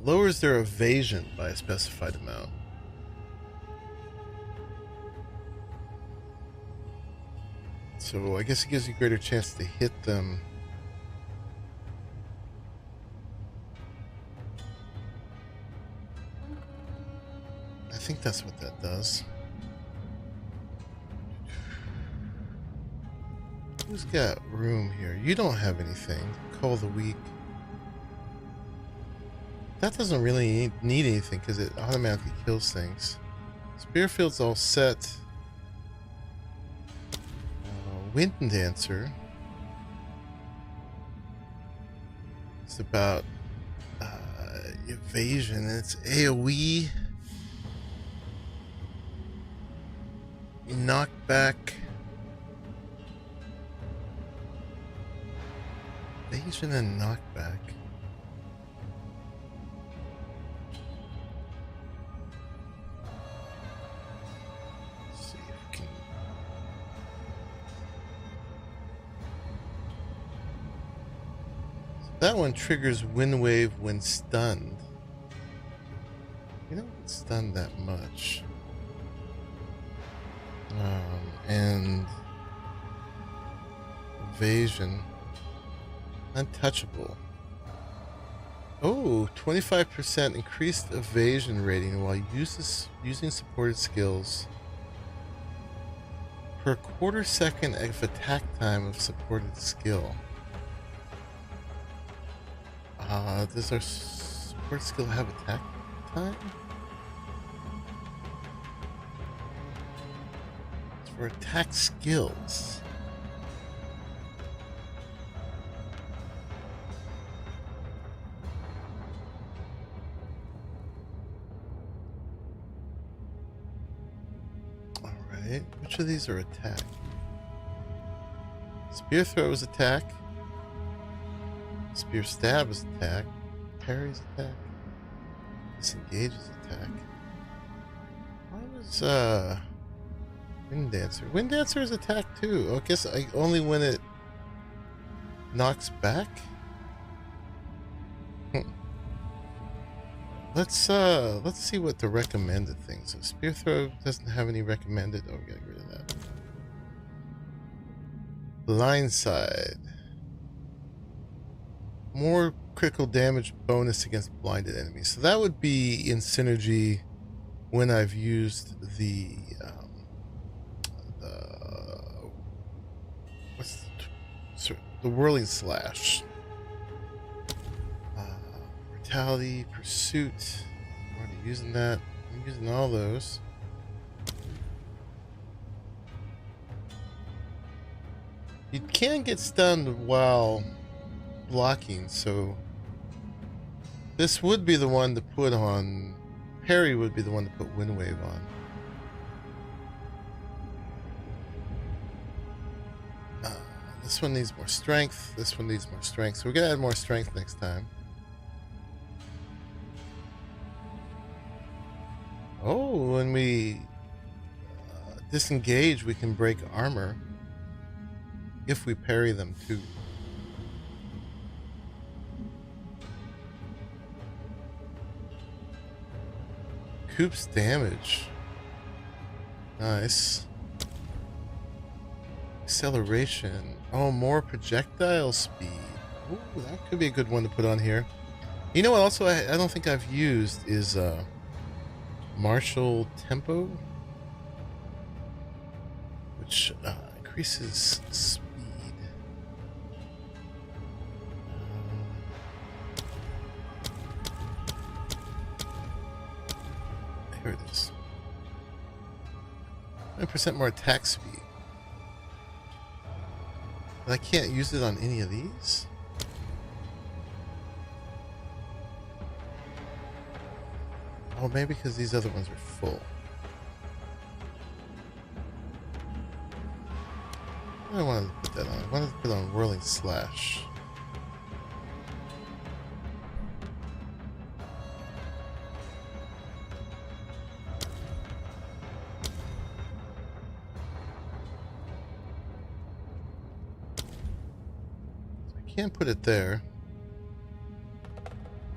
Lowers their evasion by a specified amount. So I guess it gives you a greater chance to hit them. I think that's what that does. Who's got room here? You don't have anything. Call the weak. That doesn't really need anything because it automatically kills things. Spearfield's all set. Wind Dancer. It's about evasion. It's AoE. Knockback. Evasion and knockback. That one triggers Wind Wave when stunned. You don't get stunned that much. And evasion. Untouchable. Oh, 25% increased evasion rating while using supported skills per quarter second of attack time of supported skill. Does our support skill have attack time? It's for attack skills. Alright, which of these are attack? Spear throw is attack. Spear stab is attack. Parry's attack. Disengage is attack. Why was Wind Dancer? Wind Dancer is attack too. I guess only when it knocks back. Let's see what the recommended things. So spear throw doesn't have any recommended. Oh, we gotta get rid of that. Blindside. More critical damage bonus against blinded enemies. So that would be in synergy when I've used the whirling slash. Brutality, pursuit. I'm already using that. I'm using all those. You can get stunned while blocking, so this would be the one to put on. Parry would be the one to put Wind Wave on. This one needs more strength. This one needs more strength. So we're gonna add more strength next time. Oh, when we disengage, we can break armor if we parry them too. Coops damage. Nice. Acceleration. Oh, more projectile speed. Ooh, that could be a good one to put on here. You know what also I don't think I've used is martial tempo, which increases speed. 20% more attack speed. But I can't use it on any of these? Oh, maybe because these other ones are full. I wanted to put that on. I wanted to put on Whirling Slash. I can't put it there.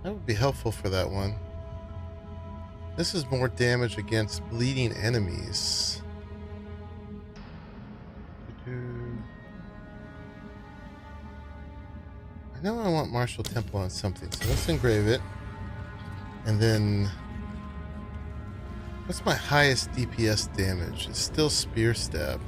That would be helpful for that one. This is more damage against bleeding enemies. I know I want Martial Temple on something, so let's engrave it. And then, what's my highest DPS damage? It's still Spear Stab.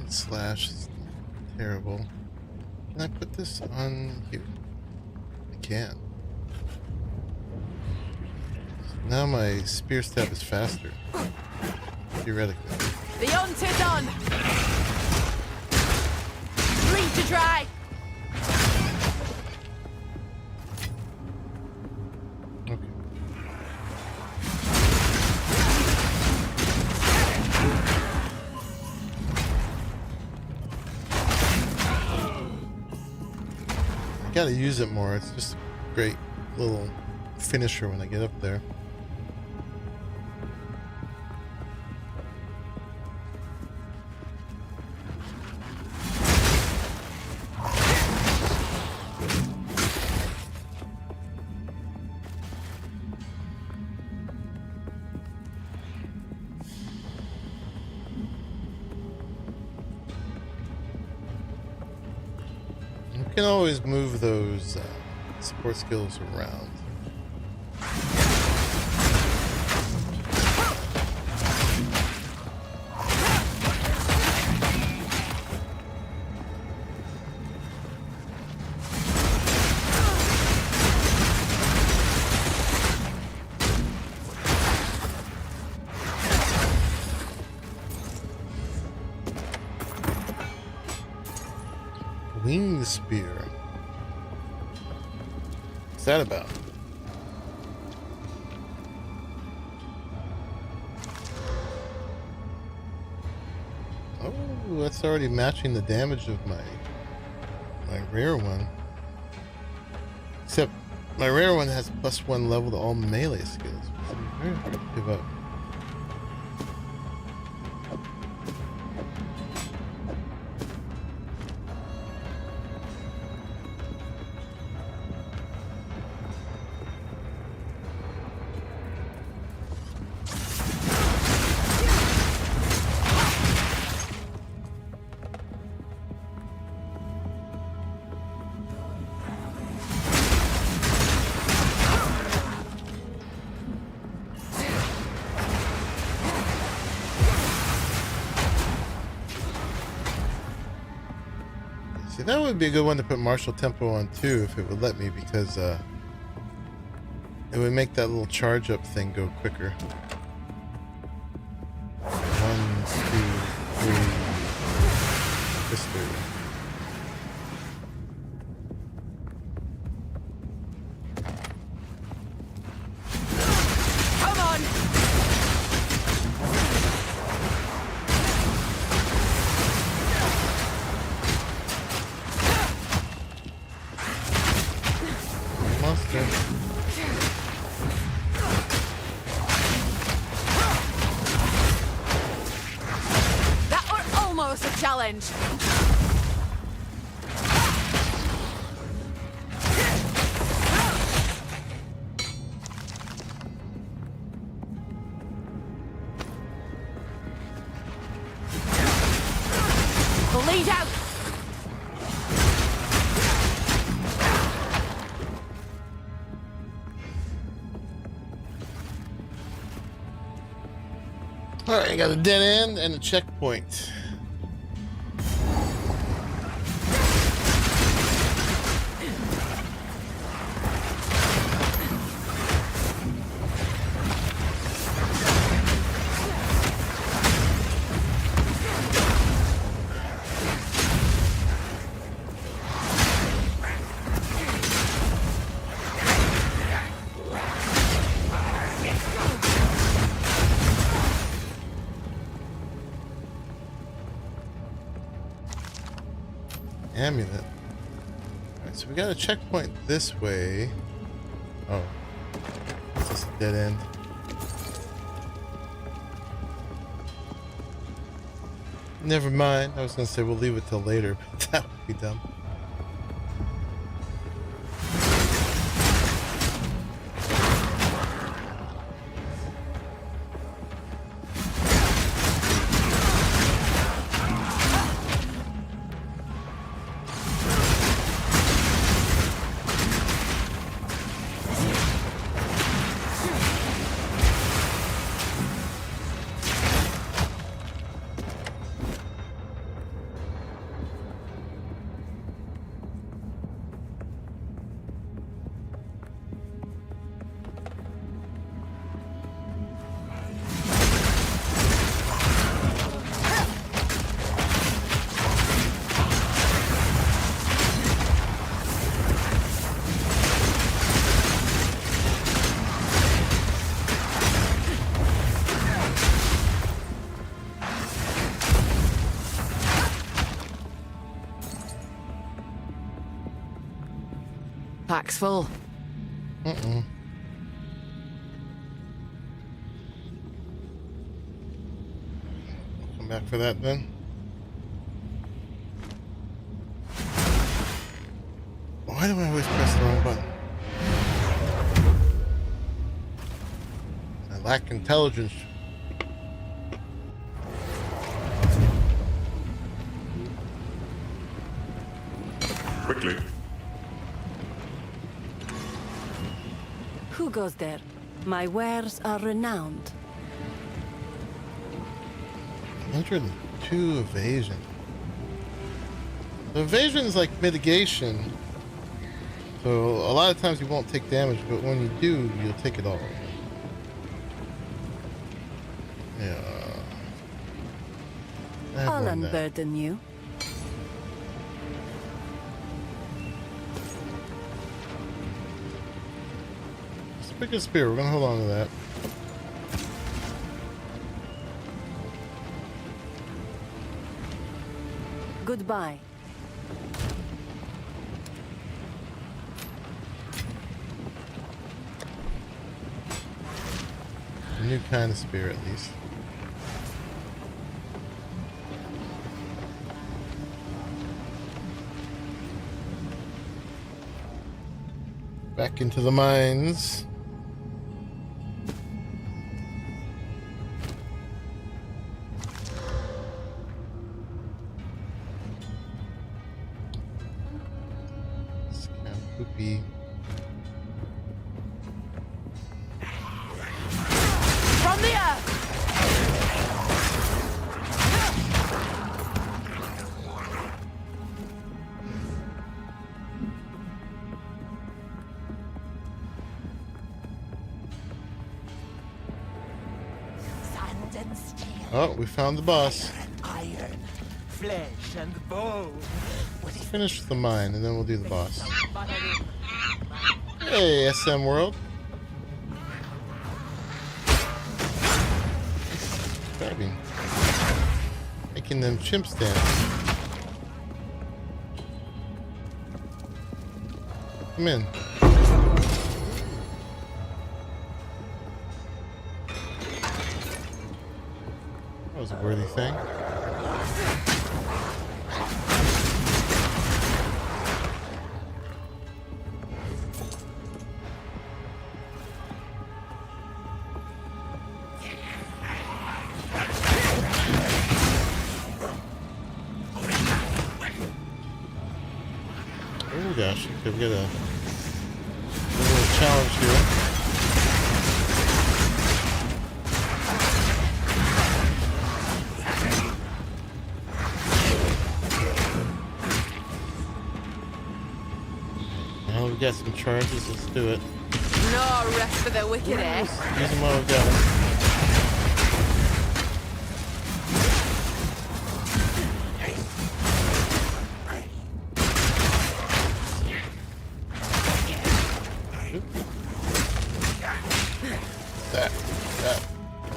Slash is terrible. Can I put this on here? I can. So now my spear stab is faster. Theoretically. The hunt is on! Free to try! Gotta use it more. It's just a great little finisher when I get up there. You can always move those support skills around. Wing spear. What's that about? Oh, that's already matching the damage of my rare one. Except my rare one has +1 level to all melee skills. So it's very hard to give up. See, that would be a good one to put Martial Tempo on too, if it would let me, because it would make that little charge up thing go quicker. 1, 2, 3. This way. That was almost a challenge. Bleed out. Alright, I got a dead end and a checkpoint. amulet. Alright, so we got a checkpoint this way. Oh. It's just a dead end. Never mind. I was gonna say we'll leave it till later, but that would be dumb. Pack's full. Come back for that then. Why do I always press the wrong button? I lack intelligence. Quickly. Who goes there? My wares are renowned. 102 evasion. The evasion is like mitigation. So a lot of times you won't take damage, but when you do, you'll take it all. Yeah. I'll unburden you. Pick a spear. We're gonna hold on to that. Goodbye. A new kind of spear, at least. Back into the mines. Poopy. From the earth! Sand and steel. Oh, we found the boss. Iron, flesh and bone. Let's finish the mine and then we'll do the boss. Hey, SM World. Grabbing. Making them chimps dance. Come in. That was a worthy thing. Oh gosh, okay, we got a little challenge here. Now we got some charges, let's do it. No rest for the wicked, eh? Use them while we got them.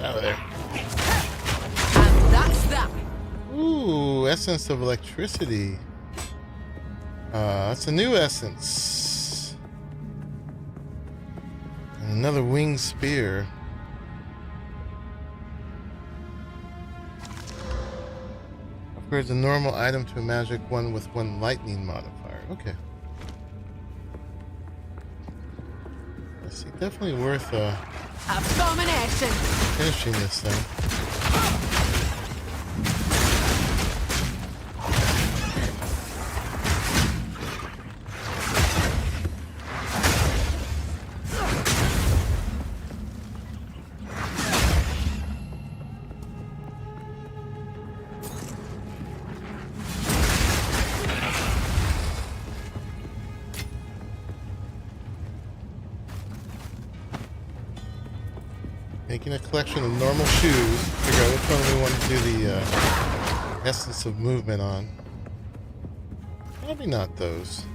Out of there. And that's that. Ooh, essence of electricity. That's a new essence. And another winged spear. Upgrades a normal item to a magic one with one lightning modifier. Okay. I see. Definitely worth Abomination. finishing this thing. Making a collection of normal shoes. Figure out which one we want to do the essence of movement on. Probably not those.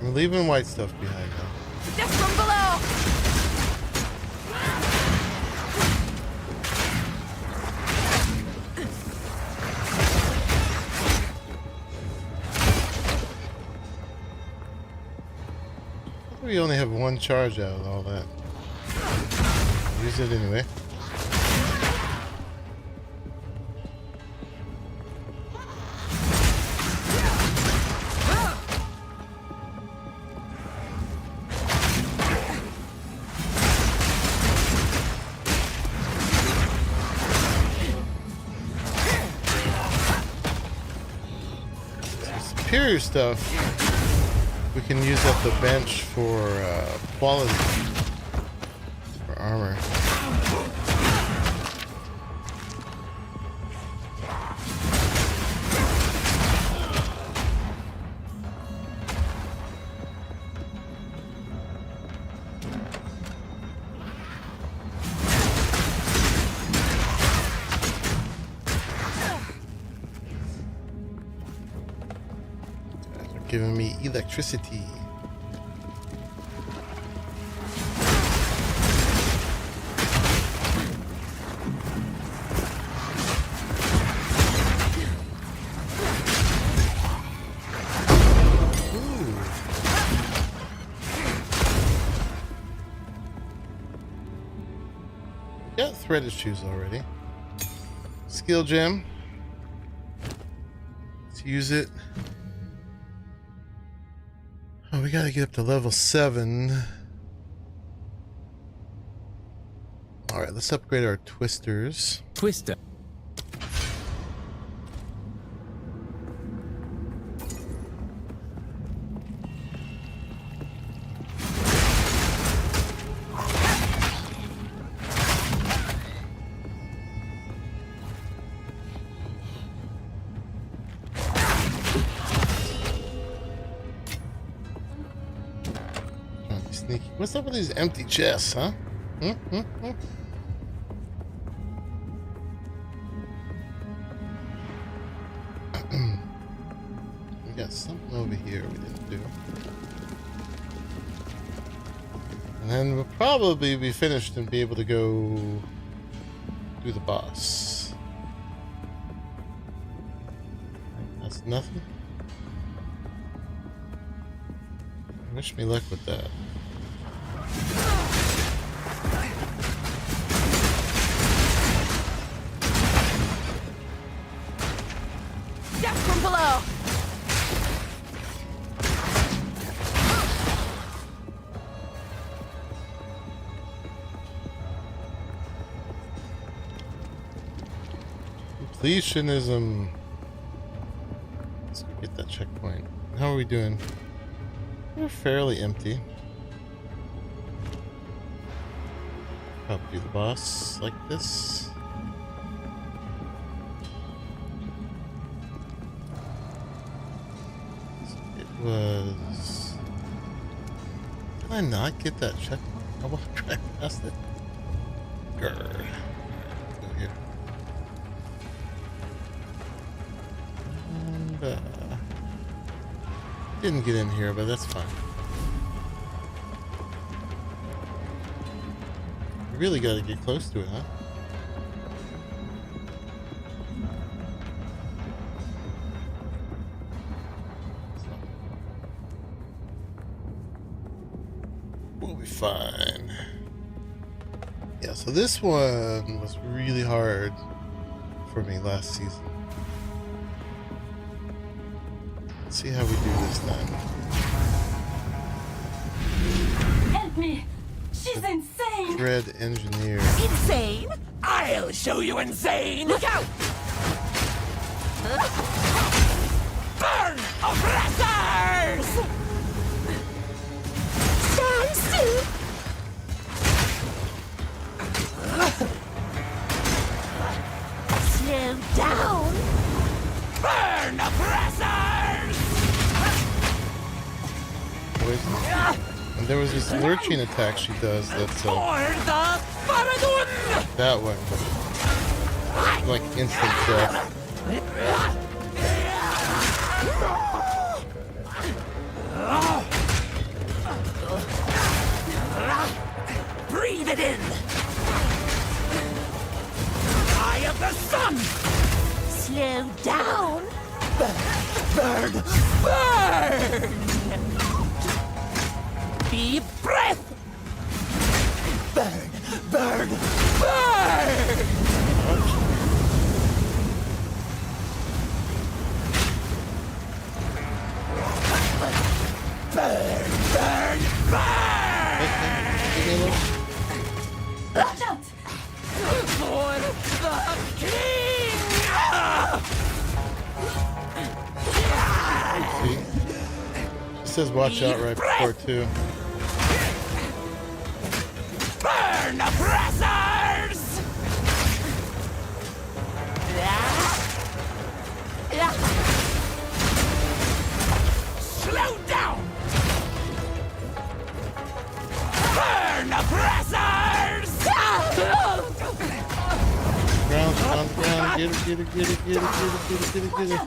We're leaving white stuff behind now. Just from below. We only have one charge out of all that. Use it anyway. Superior stuff we can use at the bench for quality for armor. Giving me electricity. Got threaded shoes already. Skill gem. Let's use it. Oh, we gotta get up to level 7. Alright, let's upgrade our twisters. Twister. Sneaky. What's up with these empty chests, huh? We got something over here we didn't do. And then we'll probably be finished and be able to go do the boss. That's nothing. Wish me luck with that. Just from below. Completionism. Let's go get that checkpoint. How are we doing? We're fairly empty. Probably do the boss like this. So it was I not get that check? I walked right past it. Grr. Go here. And, didn't get in here, but that's fine. You really got to get close to it, huh? We'll be fine. Yeah, so this one was really hard for me last season. Let's see how we do this time. Help me! She's insane! Dread Engineer. Insane? I'll show you insane! Look out! Burn, oppressors! Stand still! Slow down! Burn, oppressors! And there was this lurching attack she does that's that one. Like instant death. Breathe it in! Eye of the sun! Slow down! Burn! Burn! Deep breath! Burn! Burn! Burn! Burn! Burn! Burn! Watch out! For the king! See? It says watch out right before too. Burn, oppressors! Slow down! Burn, oppressors! Ground, on the ground, get it, get it, get it, get it, get it, get it, get it, get it.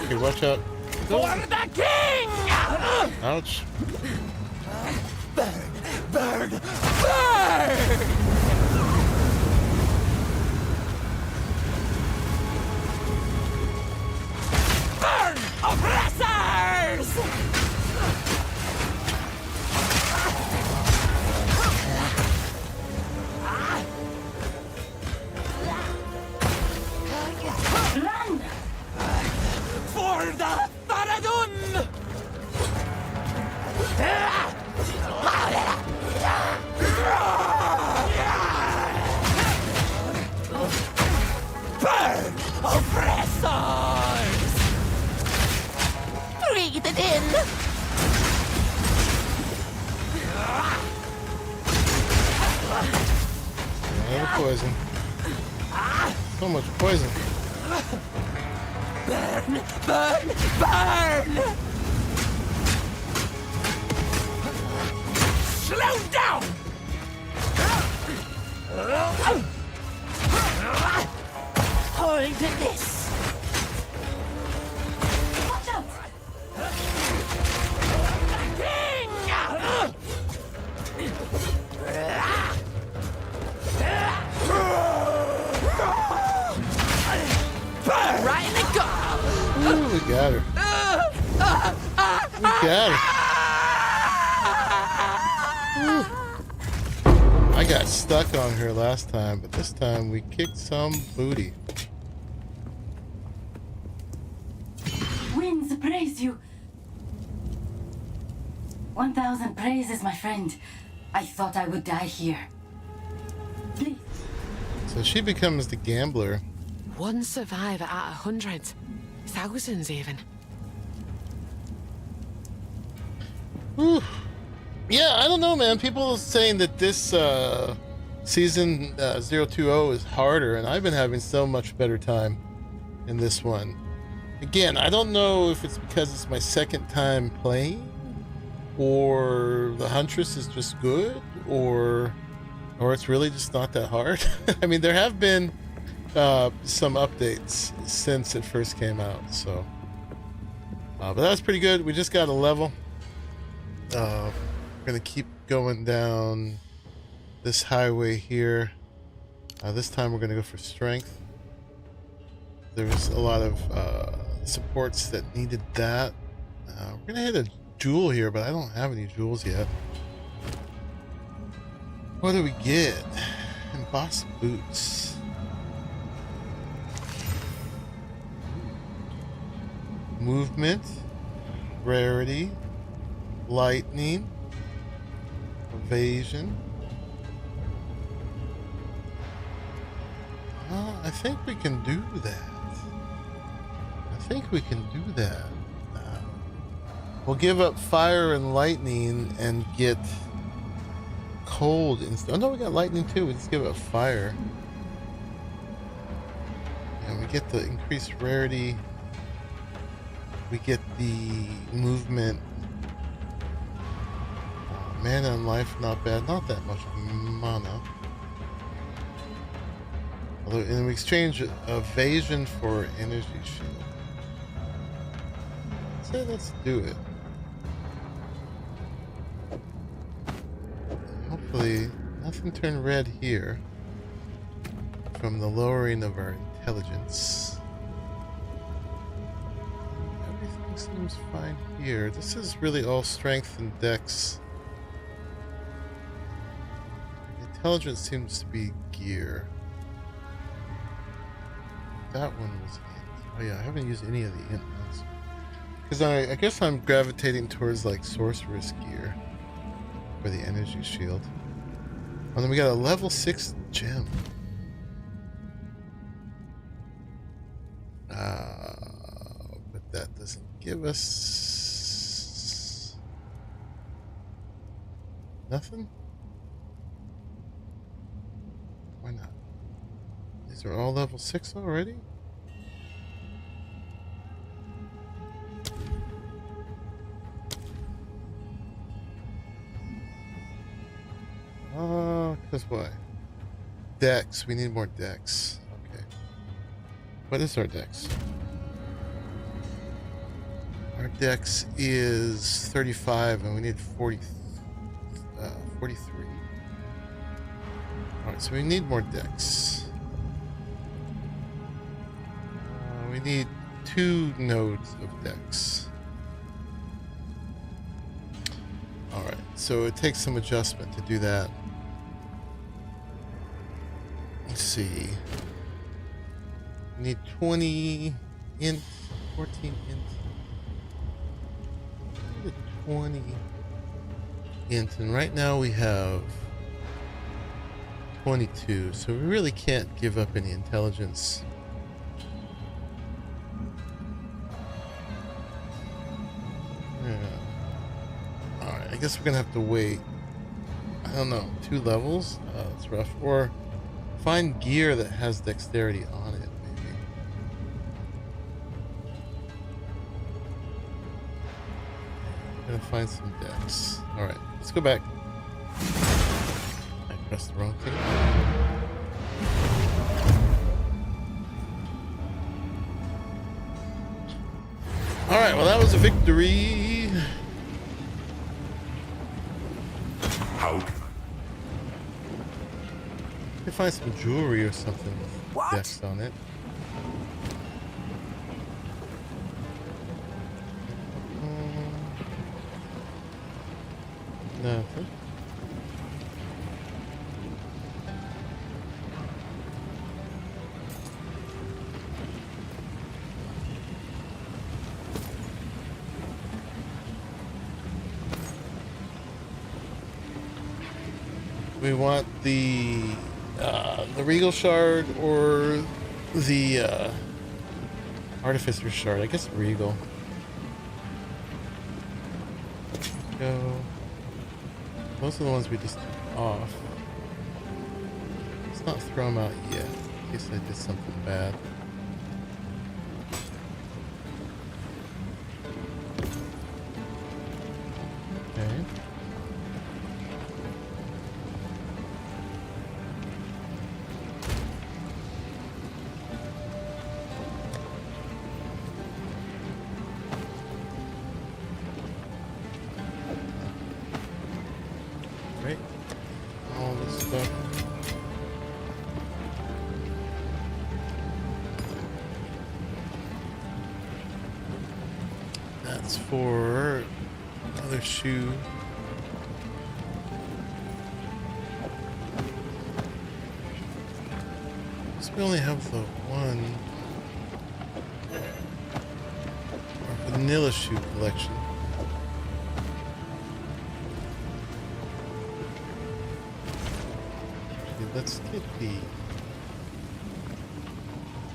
Okay, watch out. For the king! Ouch. Burn! Burn! Burn! Burn! Oppressors! Run! For the Faradun! Burn, oppressors! Breathe it in! Another poison. So much poison. Burn, burn, burn! Slow down! Hold this! Watch out! King! Burn! Right in the gut! Ooh, we got her. We got her. I got stuck on her last time, but this time we kicked some booty. Winds praise you. 1,000 praises, my friend. I thought I would die here. Please. So she becomes the gambler. One survivor out of hundreds. Thousands even. Whew. Yeah, I don't know, man. People are saying that this season 020 is harder, and I've been having so much better time in this one. Again, I don't know if it's because it's my second time playing, or the Huntress is just good, or it's really just not that hard. I mean, there have been some updates since it first came out, so but that was pretty good. We just got a level. We're gonna keep going down this highway here. This time we're gonna go for strength. There's a lot of supports that needed that. We're gonna hit a jewel here, but I don't have any jewels yet. What do we get? Embossed boots. Movement, rarity, lightning, evasion. I think we can do that. We'll give up fire and lightning and get cold instead. Oh no, we got lightning too. We just give up fire. And we get the increased rarity. We get the movement. Mana and life, not bad. Not that much mana. Although, and we exchange evasion for energy shield. So let's do it. Hopefully, nothing turned red here from the lowering of our intelligence. Everything seems fine here. This is really all strength and dex. Intelligence seems to be gear. That one was int. Oh yeah, I haven't used any of the int ones. Because I guess I'm gravitating towards like sorceress gear for the energy shield. And then we got a level 6 gem. But that doesn't give us nothing. Why not? These are all level 6 already? Because why? Dex. We need more dex. Okay. What is our dex? Our dex is 35 and we need 43. Alright, so we need more dex. We need 2 nodes of dex. Alright, so it takes some adjustment to do that. Let's see. We need 20 int, 14 int. 20 int, and right now we have 22, so we really can't give up any intelligence. Yeah. Alright, I guess we're gonna have to wait, I don't know, 2 levels? That's rough. Or find gear that has dexterity on it, maybe. I'm gonna find some dex. Alright, let's go back. I pressed the wrong thing. Alright, well that was a victory. How? You can find some jewelry or something with dex on it. Nothing. We want the Regal Shard or the Artificer Shard. I guess Regal. Go. Those are the ones we just took off. Let's not throw them out yet, in case I did something bad. Okay. all this stuff. That's for another shoe. So we only have the one vanilla shoe collection. Okay, let's get the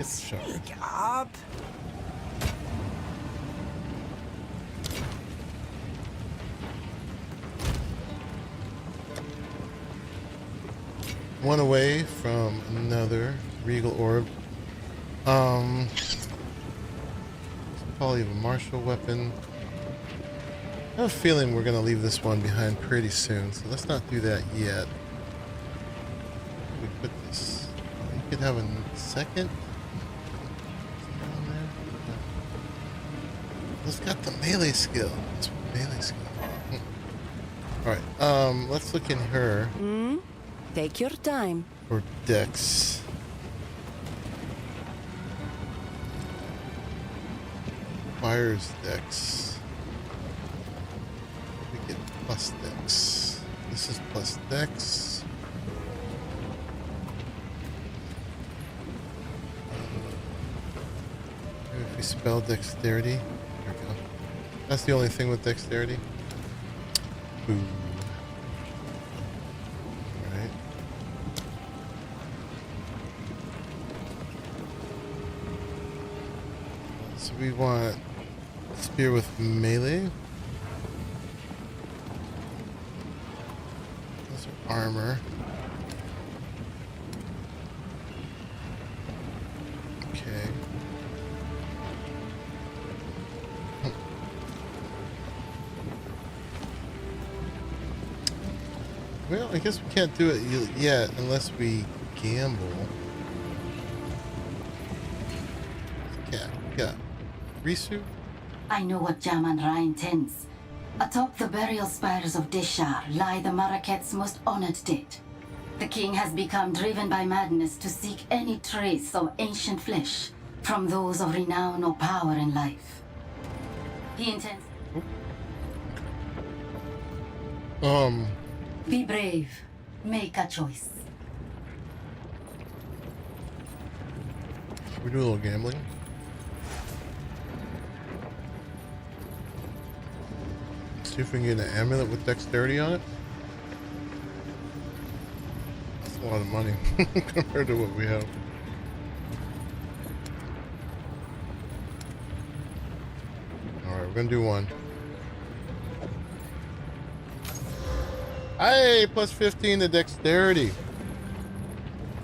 sharp. Up. One away from another Regal Orb. Probably a martial weapon. I have a feeling we're gonna leave this one behind pretty soon, so let's not do that yet. We put this. You could have a second. It's got the melee skill. It's melee skill. All right. Let's look in her. Take your time. For Dex. Fire's Dex. We get plus Dex. This is plus Dex. If we spell Dexterity. There we go. That's the only thing with Dexterity. Ooh. Alright. So we want spear with melee. Those are armor. Okay. Well, I guess we can't do it yet unless we gamble. Yeah. Risu? I know what Jaman-Ra intends. Atop the burial spires of Deshar lie the Maraket's most honored dead. The king has become driven by madness to seek any trace of ancient flesh from those of renown or power in life. He intends... Be brave. Make a choice. Should we do a little gambling? See if we can get an amulet with dexterity on it. That's a lot of money compared to what we have. Alright, we're gonna do one. Hey, plus 15 to dexterity.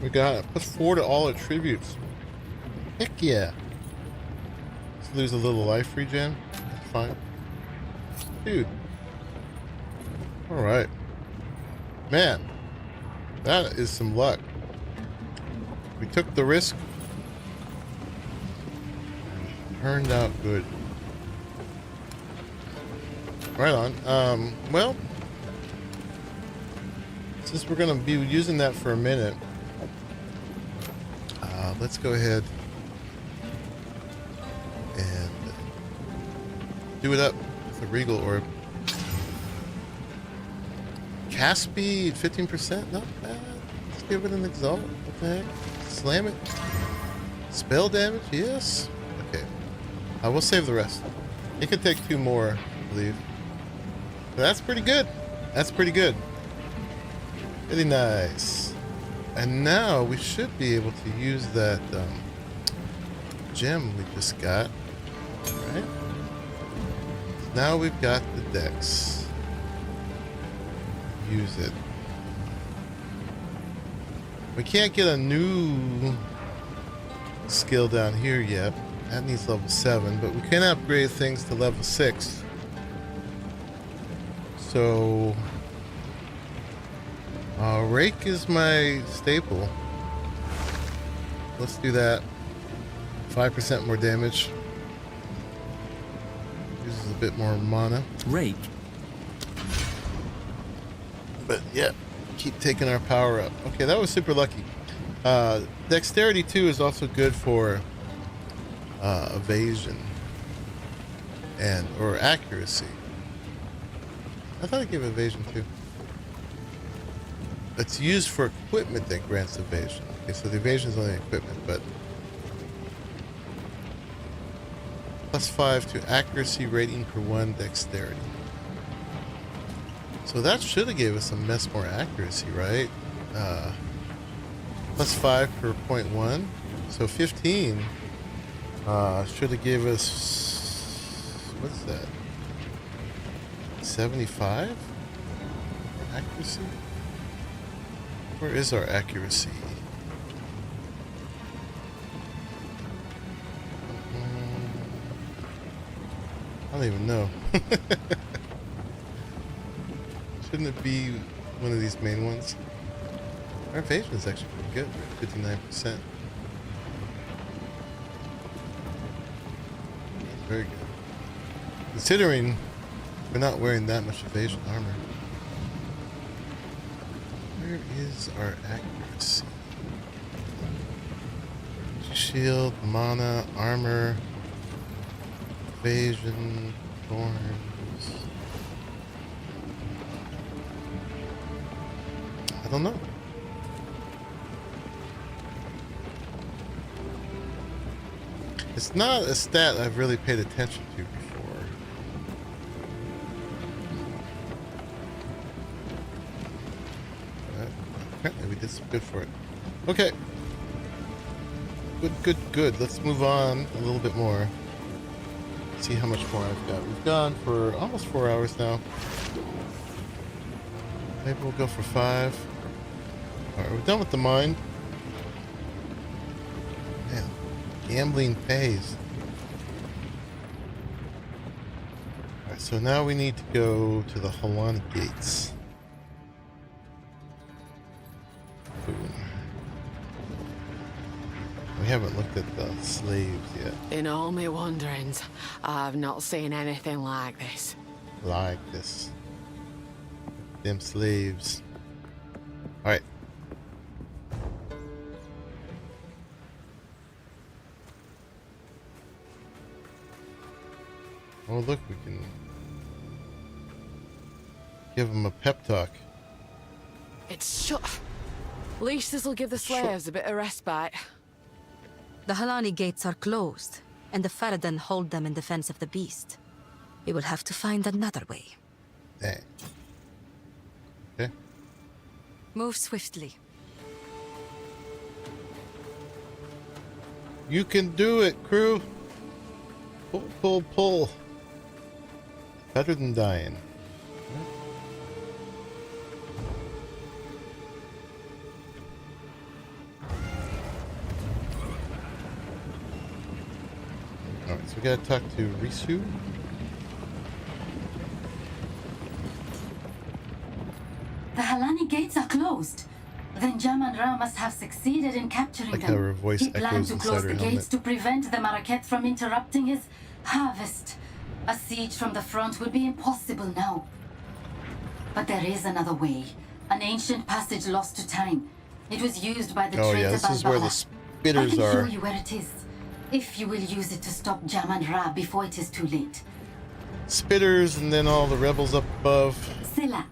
We got it. Plus 4 to all attributes. Heck yeah. Let's lose a little life regen. That's fine. Dude. Alright. Man. That is some luck. We took the risk. Turned out good. Right on. Well, since we're going to be using that for a minute, let's go ahead and do it up with the Regal Orb. Cast speed, 15%, not bad. Let's give it an Exalt. What the heck? Slam it. Spell damage, yes. Okay. We'll save the rest. It could take 2 more, I believe. But that's pretty good. That's pretty good. Really nice. And now we should be able to use that gem we just got. Alright. Now we've got the dex. Use it. We can't get a new skill down here yet. That needs level 7, but we can upgrade things to level 6. So rake is my staple. Let's do that. 5% more damage. Uses a bit more mana. Rake. But yeah, keep taking our power up. Okay, that was super lucky. Dexterity 2 is also good for evasion or accuracy. I thought I gave evasion too. It's used for equipment that grants evasion. Okay, so the evasion is only equipment, but +5 to accuracy rating per 1 dexterity. So that should have gave us some mess more accuracy, right? +5 per 0.1, so 15. Should have gave us, what's that? 75 accuracy. Where is our accuracy? I don't even know. Shouldn't it be one of these main ones? Our evasion is actually pretty good, 59%. That's very good. Considering we're not wearing that much evasion armor. Where is our accuracy? Shield, mana, armor, evasion, thorns. I don't know. It's not a stat I've really paid attention to before. Apparently we did some good for it. Okay. Good. Let's move on a little bit more. See how much more I've got. We've gone for almost 4 hours now. Maybe we'll go for 5. Alright, we're done with the mine. Man, gambling pays. Alright, so now we need to go to the Halani gates. Boom. We haven't looked at the slaves yet. In all my wanderings, I've not seen anything like this. Like this. Them slaves. Alright. Oh, look, we can give them a pep talk. It's shut. At least this'll give the slaves a bit of respite. The Halani gates are closed, and the Faradan hold them in defense of the beast. We will have to find another way. Dang. Okay. Move swiftly. You can do it, crew. Pull. Better than dying. Alright, so we gotta talk to Risu. The Halani gates are closed. Then Jaman Ra must have succeeded in capturing Like them. how her voice He planned echoes to inside close her the helmet. gates to prevent the Maraket from interrupting his harvest. A siege from the front would be impossible now. But there is another way. An ancient passage lost to time. It was used by the Oh traitor yeah, this is where the Balbala. I spitters can show are. you where it is. If you will use it to stop Jaman Ra before it is too late. Spitters and then all the rebels up above. Silla.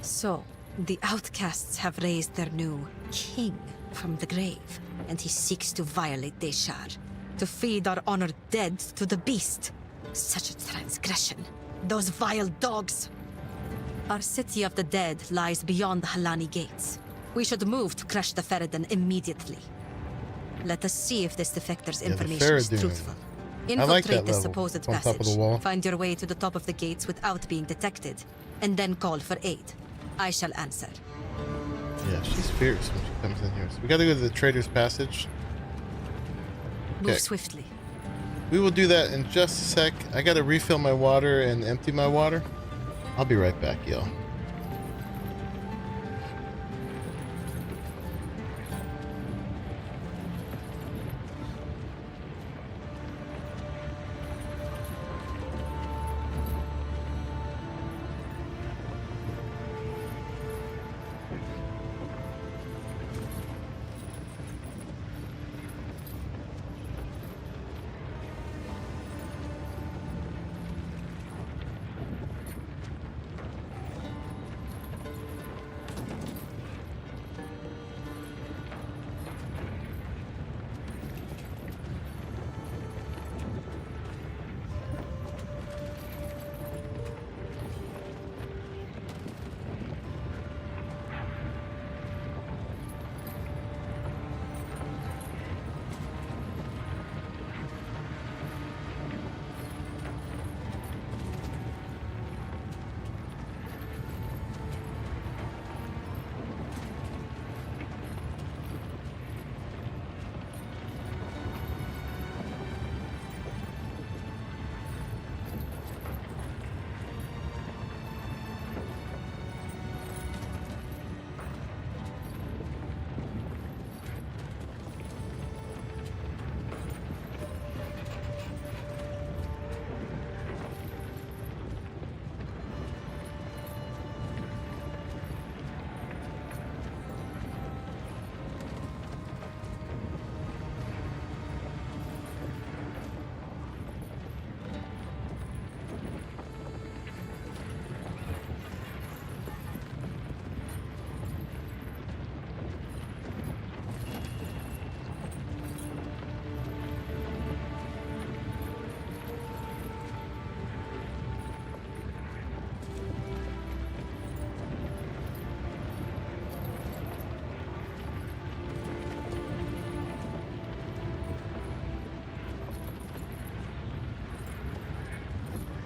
So, the outcasts have raised their new king from the grave, and he seeks to violate Deshar, to feed our honored dead to the beast. Such a transgression. Those vile dogs. Our city of the dead lies beyond the Halani gates. We should move to crush the Faradan immediately. Let us see if this defector's information is Faradun. truthful. I like that Infiltrate this level. supposed On top of the passage. wall. Find your way to the top of the gates without being detected, and then call for aid. I shall answer. Yeah, she's fierce when she comes in here. So we gotta go to the Trader's Passage. Move swiftly. We will do that in just a sec. I gotta refill my water and empty my water. I'll be right back, y'all.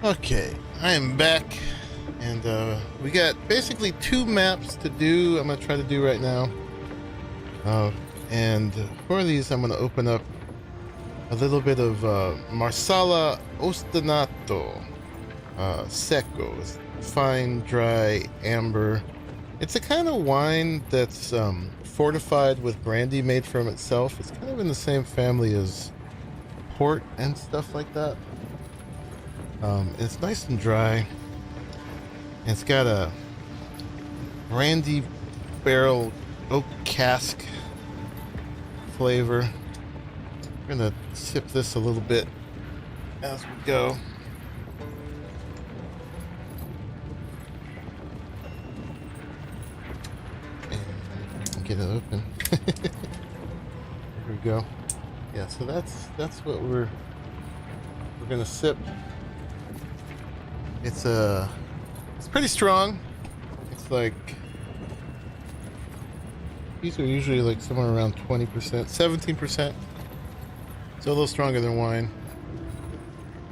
Okay, I am back, and we got basically 2 maps to do. I'm gonna try to do right now. And for these, I'm gonna open up a little bit of Marsala Ostinato Secco, fine, dry, amber. It's a kind of wine that's fortified with brandy made from itself. It's kind of in the same family as port and stuff like that. It's nice and dry. And it's got a brandy barrel oak cask flavor. We're gonna sip this a little bit as we go. And get it open. Here we go. Yeah, so that's what we're gonna sip. It's pretty strong. It's like, these are usually like somewhere around 20%, 17%. So a little stronger than wine.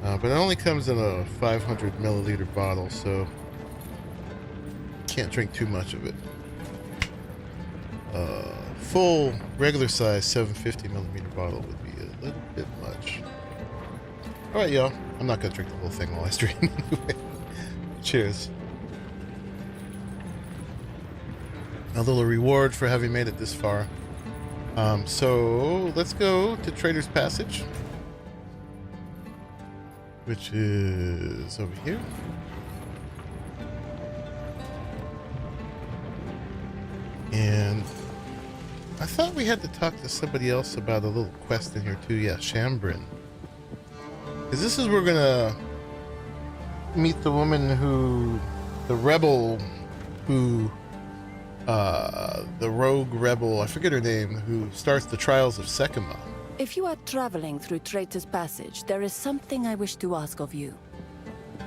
But it only comes in a 500 milliliter bottle, so can't drink too much of it. Full regular size 750 millimeter bottle would be a little bit much. All right, y'all. I'm not gonna drink the whole thing while I stream anyway. Cheers. A little reward for having made it this far. So let's go to Trader's Passage, which is over here. And I thought we had to talk to somebody else about a little quest in here too. Yeah, Shambrin. Because this is where we're gonna meet the woman who, the rebel who, the rogue rebel, I forget her name, who starts the trials of Sekima. If you are traveling through Traitor's Passage, there is something I wish to ask of you.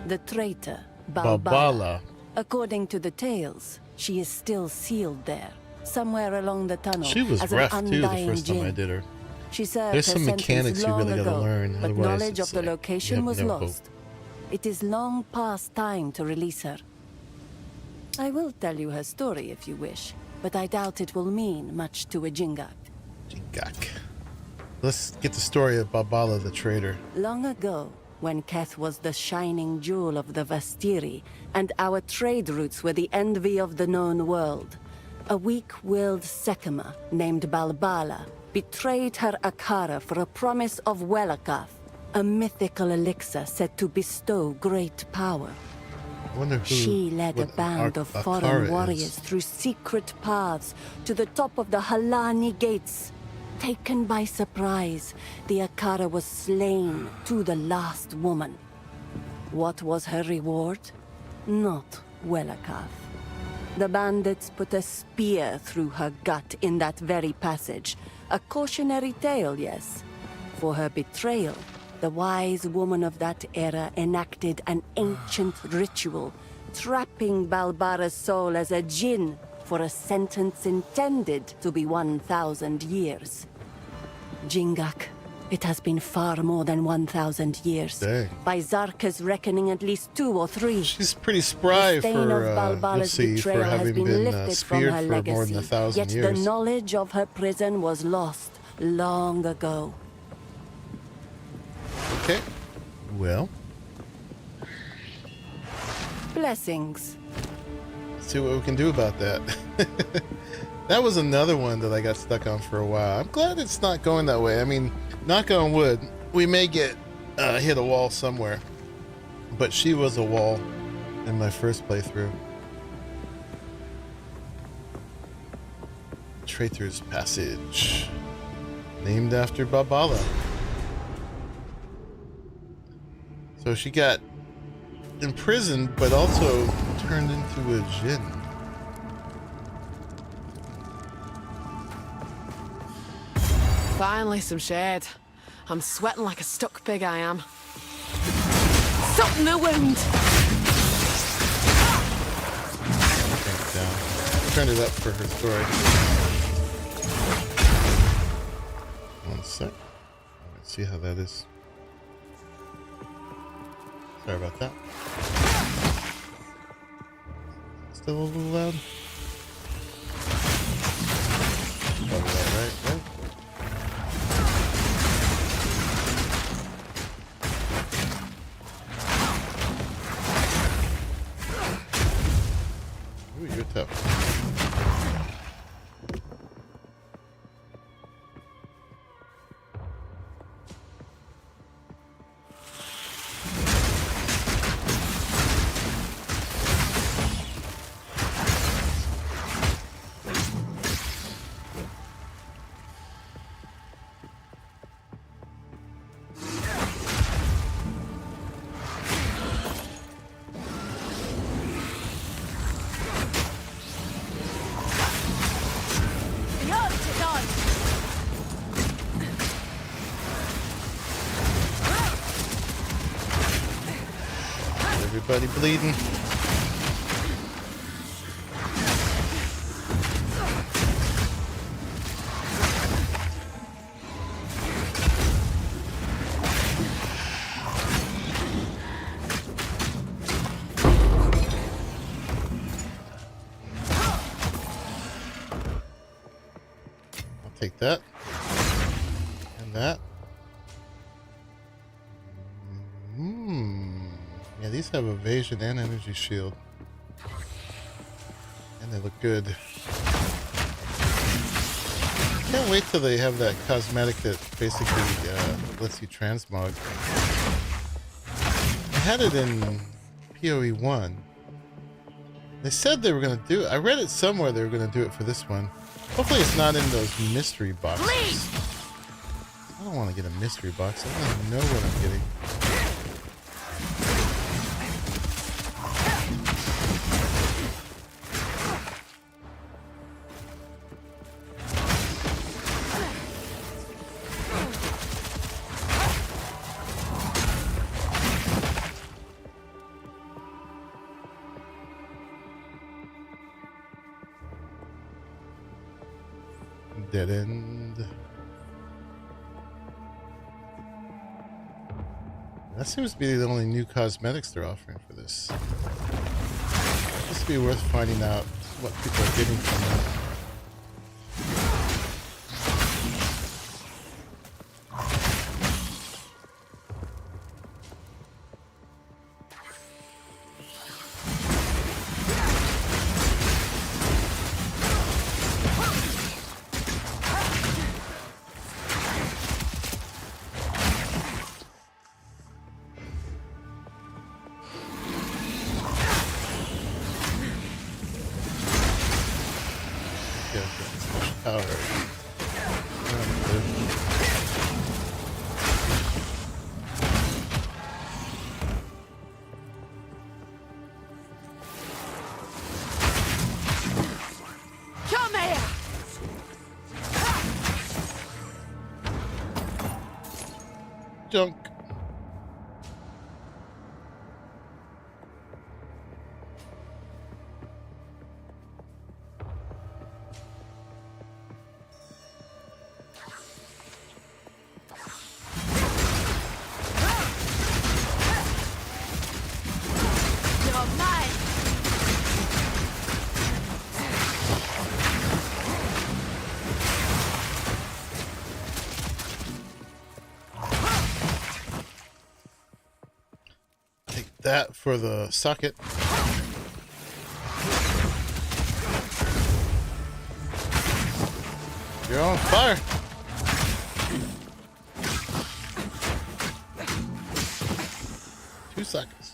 The traitor, Balbala. According to the tales, she is still sealed there, somewhere along the tunnel. She was as rough an too the undying first time I djinn. did her. She served There's her some sentence mechanics you long really gotta ago, learn, but otherwise knowledge it's of the like, you location have was no lost. It is long past time to release her. I will tell you her story if you wish, but I doubt it will mean much to a Jingak. Jingak. Let's get the story of Balbala the traitor. Long ago, when Keth was the shining jewel of the Vastiri, and our trade routes were the envy of the known world, a weak-willed Sekima named Balbala betrayed her Akara for a promise of Welakath, a mythical elixir said to bestow great power. I wonder who, She led a band of foreign Akara warriors is. through secret paths to the top of the Halani gates. Taken by surprise, the Akara was slain to the last woman. What was her reward? Not Welakath. The bandits put a spear through her gut in that very passage. A cautionary tale, yes. For her betrayal, the wise woman of that era enacted an ancient ritual, trapping Balbara's soul as a djinn for a sentence intended to be 1,000 years. Jingak, it has been far more than 1,000 years. Dang. By Zarka's reckoning, at least 2 or 3. She's pretty spry The stain for, of Balbala's you'll see, betrayal for has having been been lifted from speared her for legacy. more than 1,000 Yet years. the knowledge of her prison was lost long ago. Okay. Well. Blessings. See what we can do about that. That was another one that I got stuck on for a while. I'm glad it's not going that way. I mean, knock on wood, we may get hit a wall somewhere. But she was a wall in my first playthrough. Traitor's Passage. Named after Balbala. So she got imprisoned, but also turned into a djinn. Finally, some shade. I'm sweating like a stuck pig, I am. Stop the wound! Turned it up for her story. One sec. Let's see how that is. Sorry about that. Still a little loud. Right. Ooh, you're tough. Everybody bleeding. I'll take that. And that. Yeah, these have evasion and energy shield. And they look good. Can't wait till they have that cosmetic that basically lets you transmog. I had it in PoE 1. They said they were going to do it. I read it somewhere they were going to do it for this one. Hopefully it's not in those mystery boxes. Please. I don't want to get a mystery box. I don't even know what I'm getting. Dead end. That seems to be the only new cosmetics they're offering for this. This would be worth finding out what people are getting from it. Junk. That for the socket. You're on fire. Two sockets.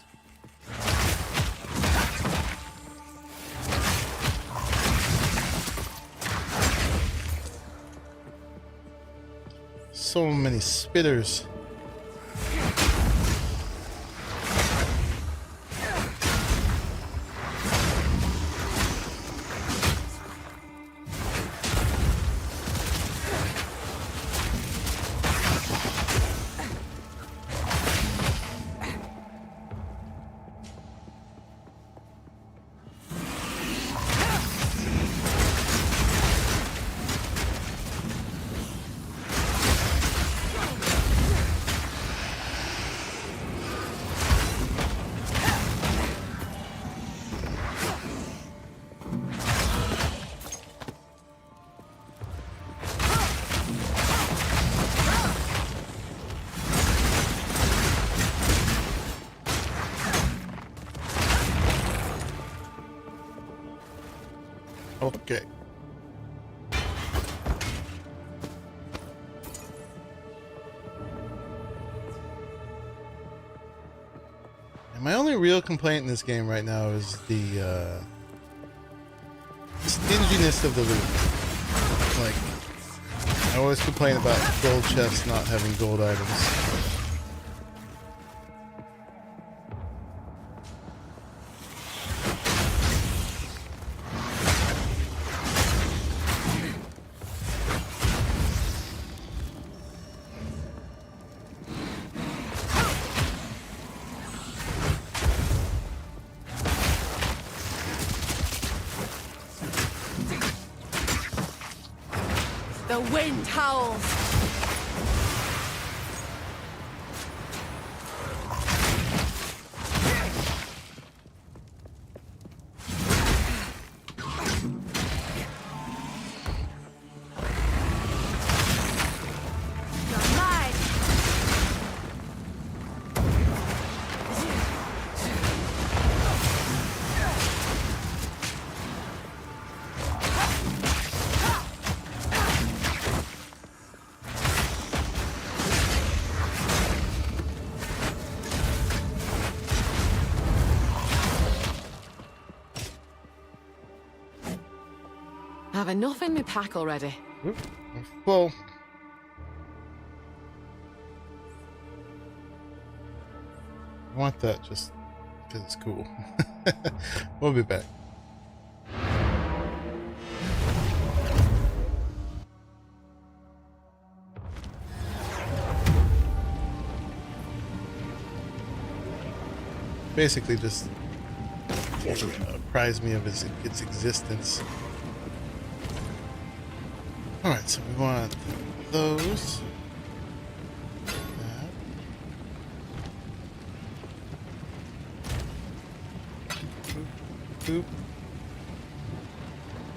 So many spitters. Okay. And my only real complaint in this game right now is the stinginess of the loot. Like, I always complain about gold chests not having gold items. The wind howls. I have enough in my pack already. Well, I want that just because it's cool. We'll be back. Basically just apprise me of its existence. Alright, so we want those. Boop.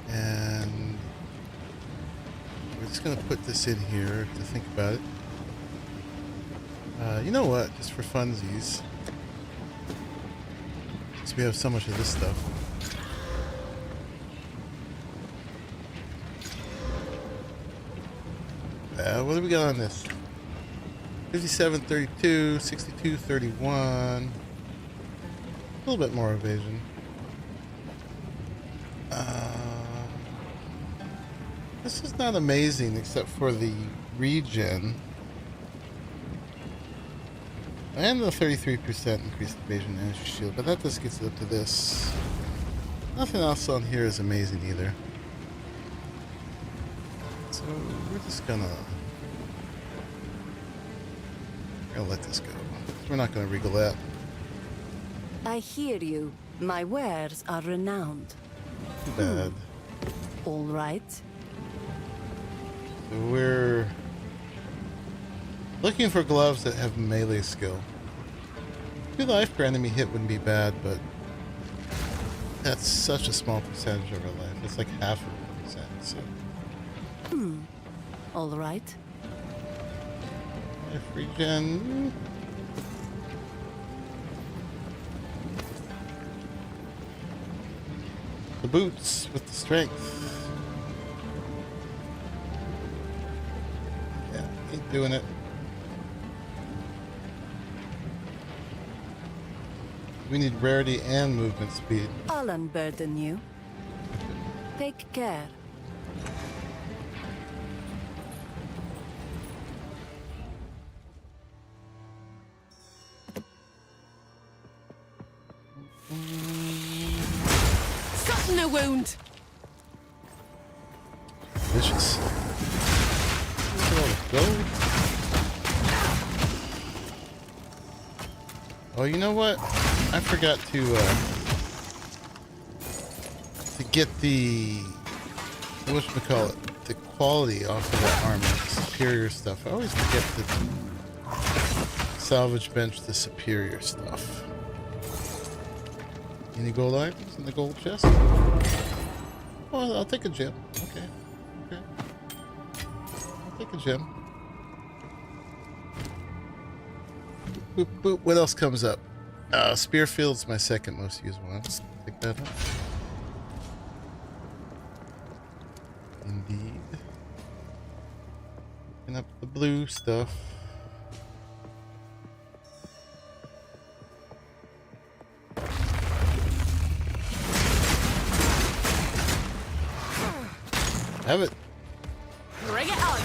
And we're just going to put this in here to think about it. You know what? Just for funsies. Since we have so much of this stuff. What do we got on this? 57.32, 62.31. A little bit more evasion. This is not amazing except for the regen. And the 33% increased evasion and energy shield, but that just gets it up to this. Nothing else on here is amazing either. So we're just gonna let this go. We're not gonna wriggle that. I hear you. My wares are renowned. Too bad. All right. So we're looking for gloves that have melee skill. 2 life per enemy hit wouldn't be bad, but that's such a small percentage of our life. It's like half of a percent. So. All right. Life regen. The boots with the strength. Yeah, ain't doing it. We need rarity and movement speed. I'll unburden you. Take care. Soften a wound. Vicious. Look at all the gold. Oh, you know what? I forgot to get the whatchamacallit, the quality off of that armor, the superior stuff. I always forget to salvage bench the superior stuff. Any gold items in the gold chest? Oh, I'll take a gem. Okay. Okay. I'll take a gem. Boop, boop. What else comes up? Spearfield's my second most used one. Pick that up. Indeed. Picking up the blue stuff. Have it. Bring it on.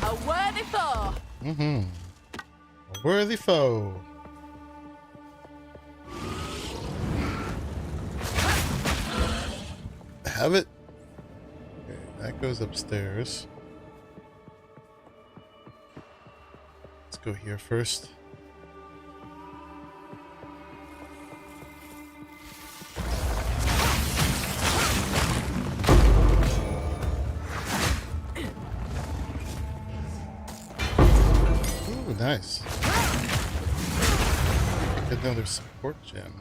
A worthy foe. Mm-hmm. A worthy foe. Have it. Okay, that goes upstairs. Let's go here first. Ooh, nice. Get another support gem.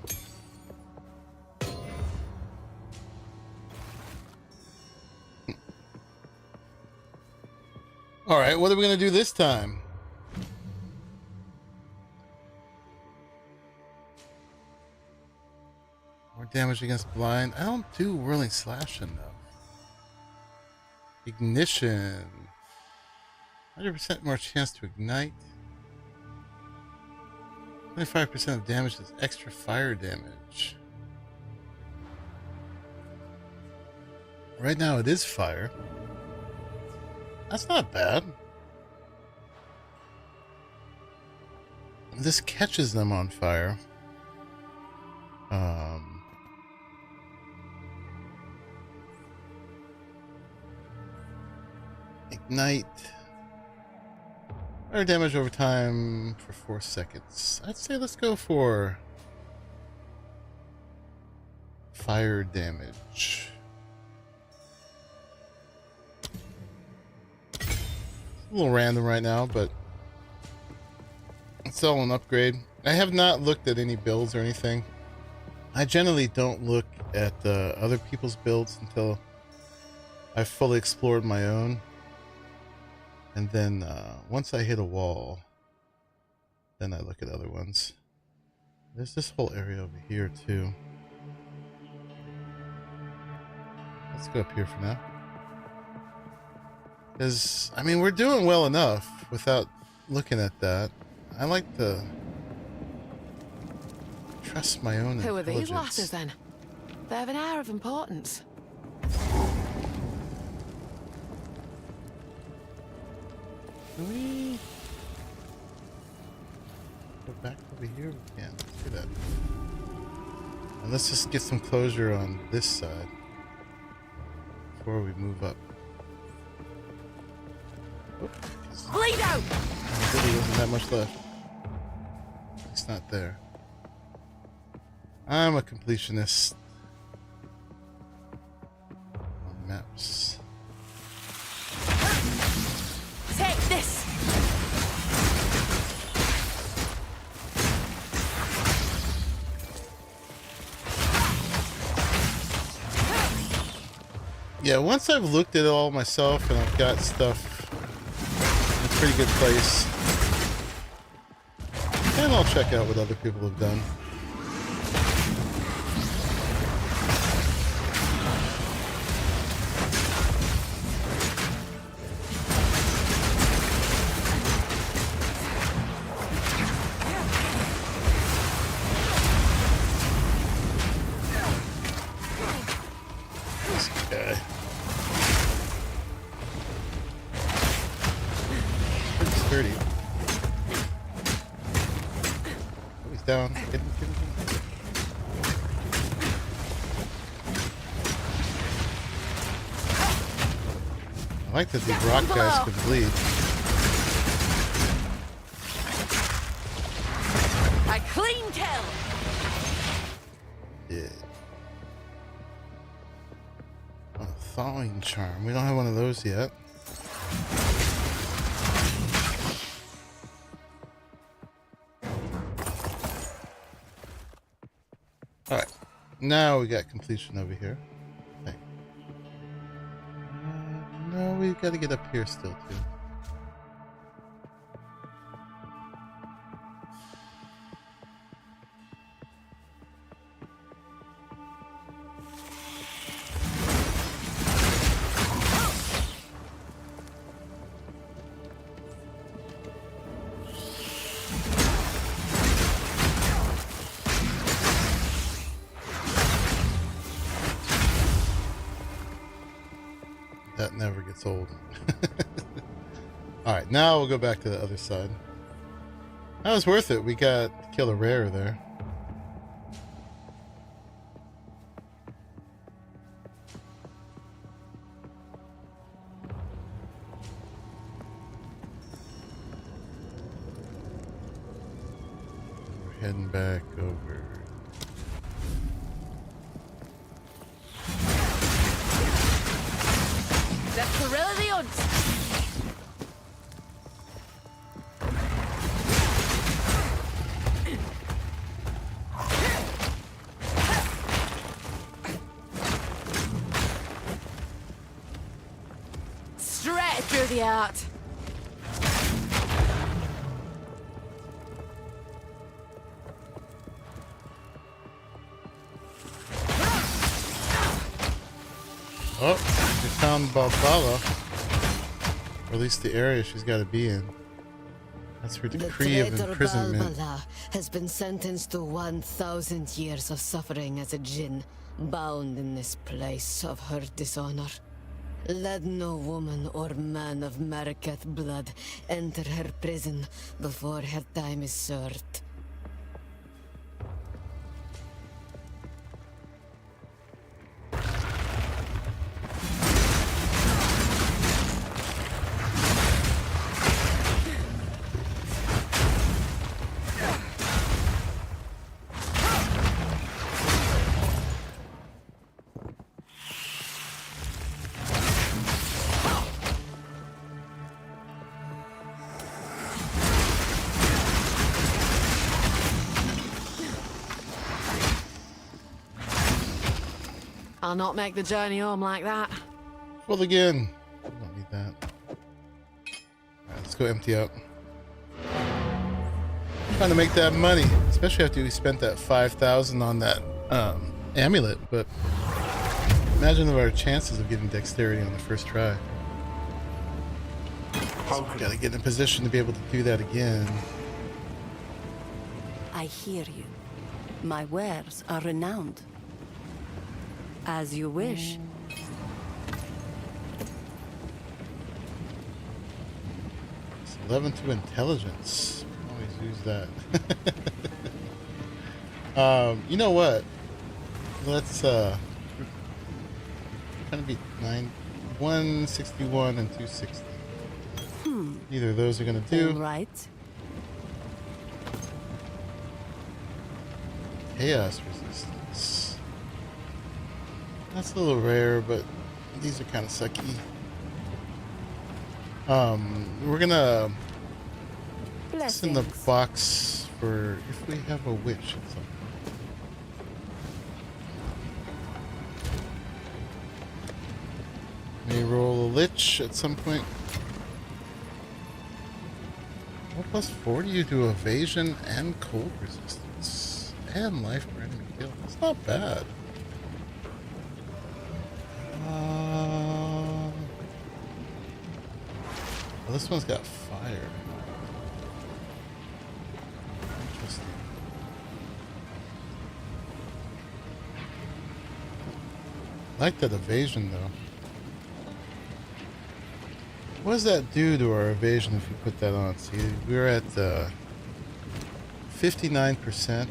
All right, what are we gonna do this time? More damage against blind. I don't do whirling slash enough. Ignition. 100% more chance to ignite. 25% of damage is extra fire damage. Right now it is fire. That's not bad. This catches them on fire. Ignite. Fire damage over time for 4 seconds. I'd say let's go for fire damage. A little random right now, but it's all an upgrade. I have not looked at any builds or anything. I generally don't look at other people's builds until I've fully explored my own. And then once I hit a wall, then I look at other ones. There's this whole area over here too. Let's go up here for now. Because, I mean, we're doing well enough without looking at that. I like to trust my own Who are intelligence. these lasses then? They have an air of importance. Can we go back over here? We can. Let's do that. And let's just get some closure on this side before we move up. Bleed out! There really wasn't that much left. It's not there. I'm a completionist on maps. Take this! Yeah, once I've looked at it all myself and I've got stuff in a pretty good place, then I'll check out what other people have done. This guy. Pretty sturdy. Oh, he's down. Get him, get him, get him. I like that these rock guys can bleed. A clean kill! Yeah. Oh, thawing charm. We don't have one of those yet. now we got completion over here. Okay. No, we got to get up here still too. That never gets old. Alright, now we'll go back to the other side. That was worth it. We got to kill a rare there. We're heading back over. The thrill of the odds. Straight through the art. Oh, we found Balbala. Or at least the area she's got to be in. That's her decree of imprisonment. Balbala has been sentenced to 1,000 years of suffering as a djinn, bound in this place of her dishonor. Let no woman or man of Maraket blood enter her prison before her time is served. I'll not make the journey home like that. Well, again, we don't need that. Alright, let's go empty out. Trying to make that money, especially after we spent that 5,000 on that amulet. But imagine our chances of getting dexterity on the first try. So we gotta get in a position to be able to do that again. I hear you. My wares are renowned. As you wish. It's 11 to intelligence. Always use that. You know what? Let's trying to beat 161 and 260. Neither of those are gonna do. All right. Chaos resistance. That's a little rare, but these are kind of sucky. We're gonna send the box for if we have a witch at some point. May roll a lich at some point. What plus 40 to evasion and cold resistance and life per enemy kill. That's not bad. Well, this one's got fire. Interesting. I like that evasion though. What does that do to our evasion if we put that on? See, we're at 59%.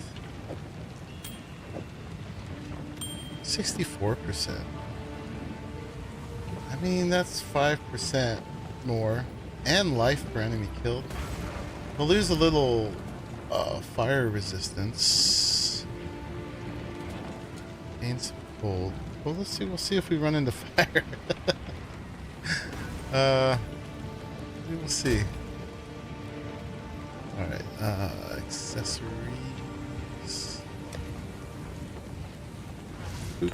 64%. I mean, that's 5% more. And life per enemy killed. We'll lose a little fire resistance. Gain some cold. Well, let's see. We'll see if we run into fire. We'll see. All right. Accessories. Boop.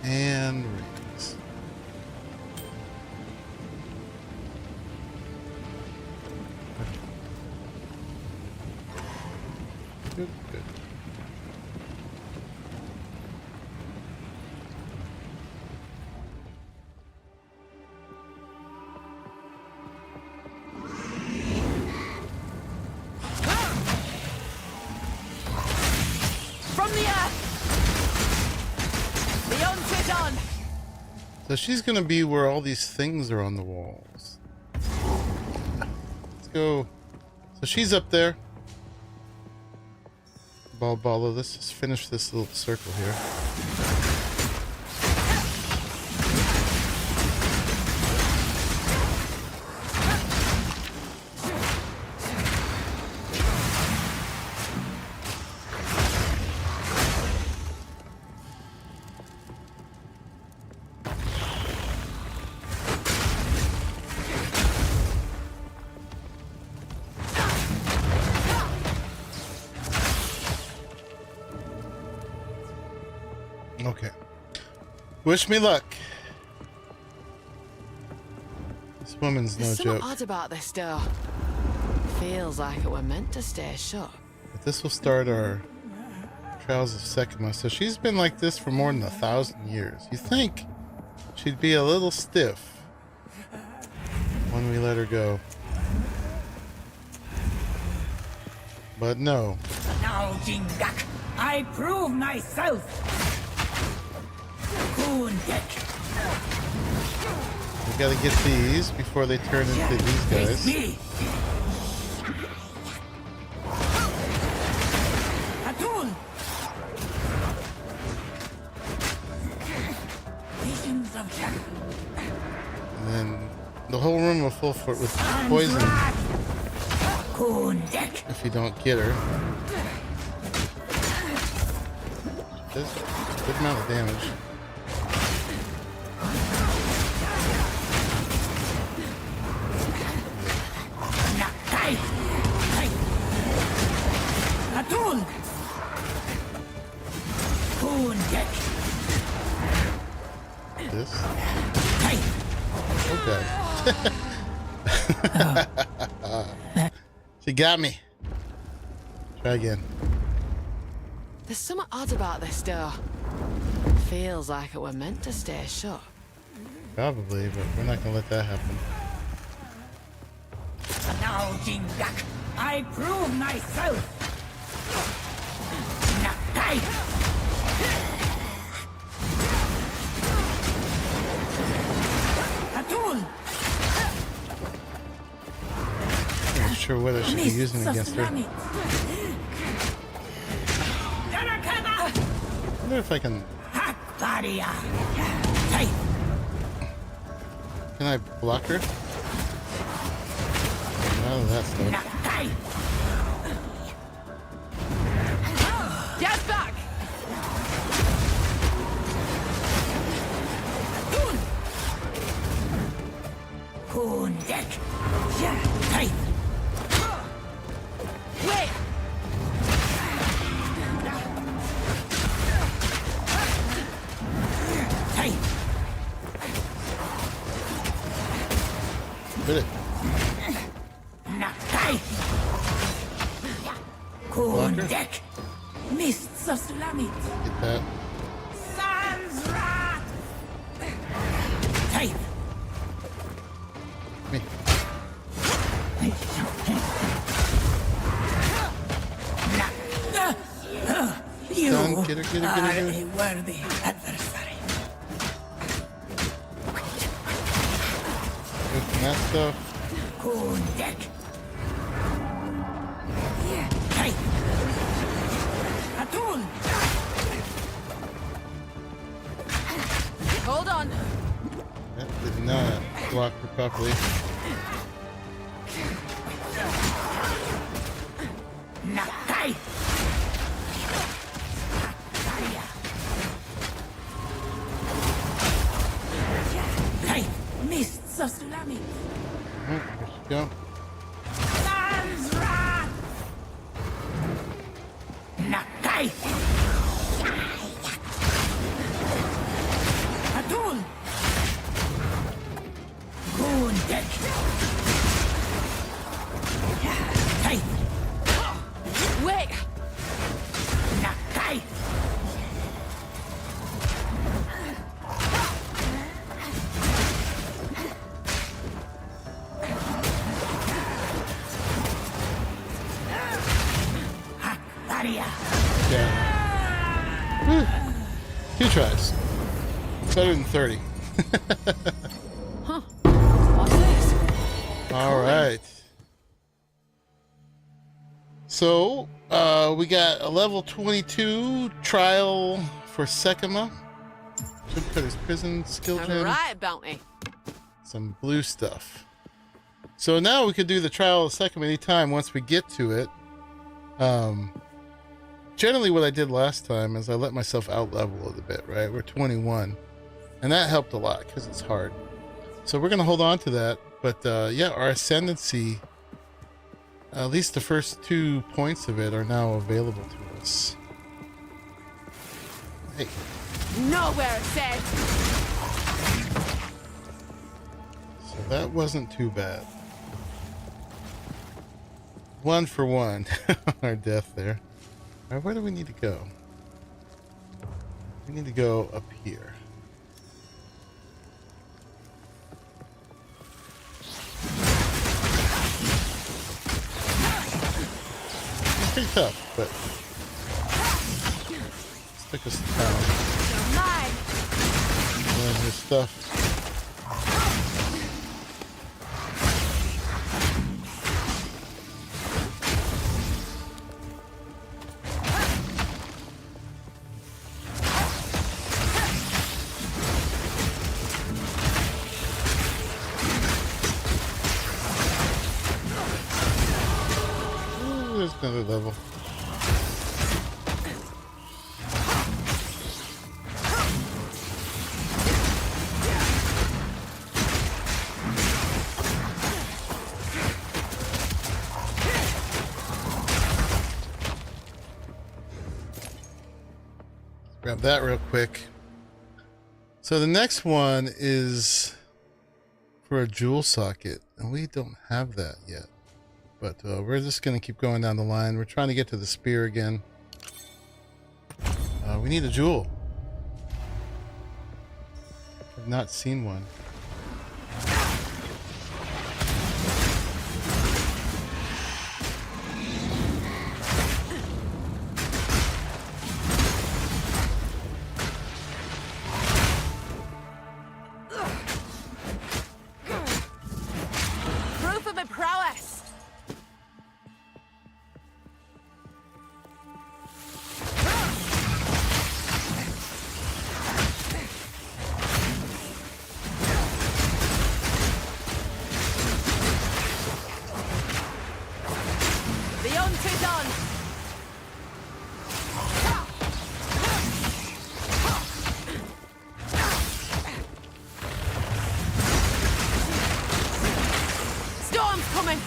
And rings. Good, good. From the earth! Beyond Trident! So she's gonna be where all these things are on the walls. Let's go. So she's up there. Ball, let's just finish this little circle here. Okay. Wish me luck. This woman's no There's something joke. odd about this door. Feels like it were meant to stay shut. But this will start our trials of Sekima. So she's been like this for more than 1,000 years. You think she'd be a little stiff when we let her go. But no. Now, Jingak, I prove myself. We gotta get these before they turn into these guys. And then the whole room will fill with poison if you don't get her. Does a good amount of damage. This? Okay. She got me. Try again. There's something odd about this door. Feels like it were meant to stay shut. Probably, but we're not gonna let that happen. Now, Jingak, I prove myself. I'm not sure whether I should be using it against her. I wonder if I can. Can I block her? None of that stuff. Get back! Wait! Hit it. Kundek! Mists of Sulamit! Get that. Sans rat! Tape! Me. You Done. Get her. are a worthy adversary. Open that stuff. Kundek! Hold on. That did not block her properly. Mists of Sulamit. There she go. Sans rat. barrier. Yeah. 2 tries. Better than 30. Huh. What's this? All right. So, we got a level 22 trial for Sekima. Should put his prison skill gem. Right, bounty. Some blue stuff. So now we could do the trial of Sekima anytime once we get to it. Generally what I did last time is I let myself out level a little bit, right? We're 21. And that helped a lot because it's hard. So we're going to hold on to that. But yeah, our ascendancy, at least the first 2 points of it are now available to us. Hey. Nowhere it said. So that wasn't too bad. 1 for 1. Our death there. All right, where do we need to go? We need to go up here. It's pretty tough, but stick us down. And his stuff. Ooh, there's another level. Grab that real quick. So the next one is for a jewel socket, and we don't have that yet. But we're just going to keep going down the line. We're trying to get to the spear again. We need a jewel. I've not seen one. Proof of my prowess. The unto done. Storm's coming.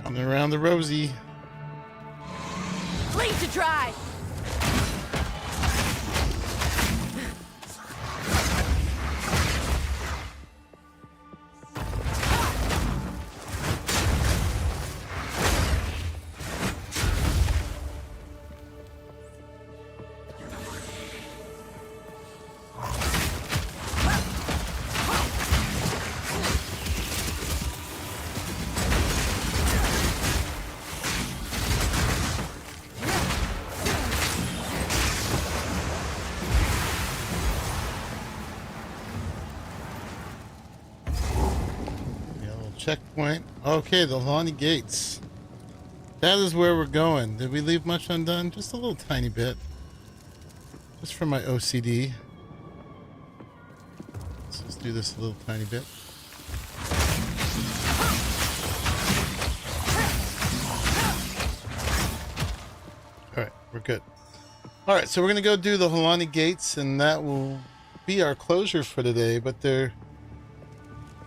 Coming around the rosy. Bleed to dry. checkpoint. Okay, the Lonnie Gates. That is where we're going. Did we leave much undone? Just a little tiny bit. Just for my OCD. Let's just do this a little tiny bit. Alright, we're good. Alright, so we're going to go do the Holani Gates, and that will be our closure for today, but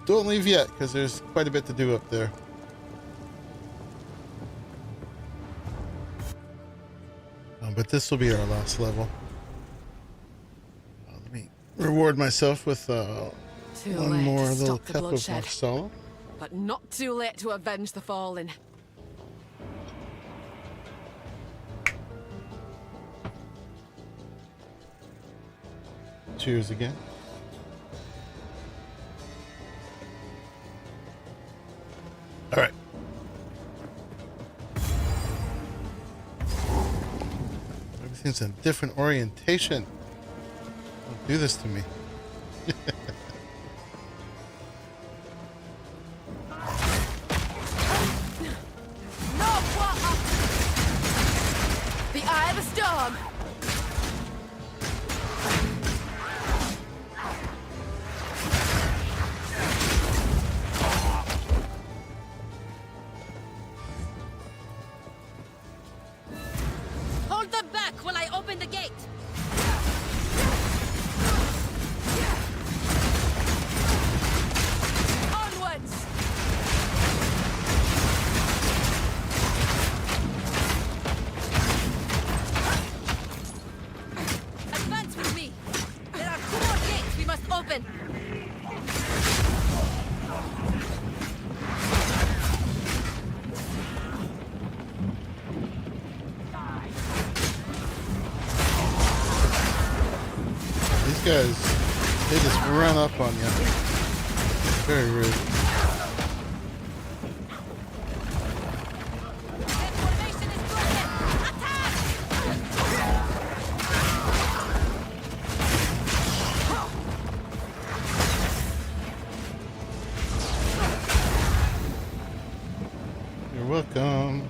don't leave yet, because there's quite a bit to do up there. But this will be our last level. Let me reward myself with one more little cup of Marsala. But not too late to avenge the fallen. Cheers again. All right. Everything's in different orientation. Don't do this to me. The eye of the storm. Hold them back while I open the gate. Onwards. Advance with me. There are 2 more gates we must open. These guys, they just run up on you. Very rude. You're welcome.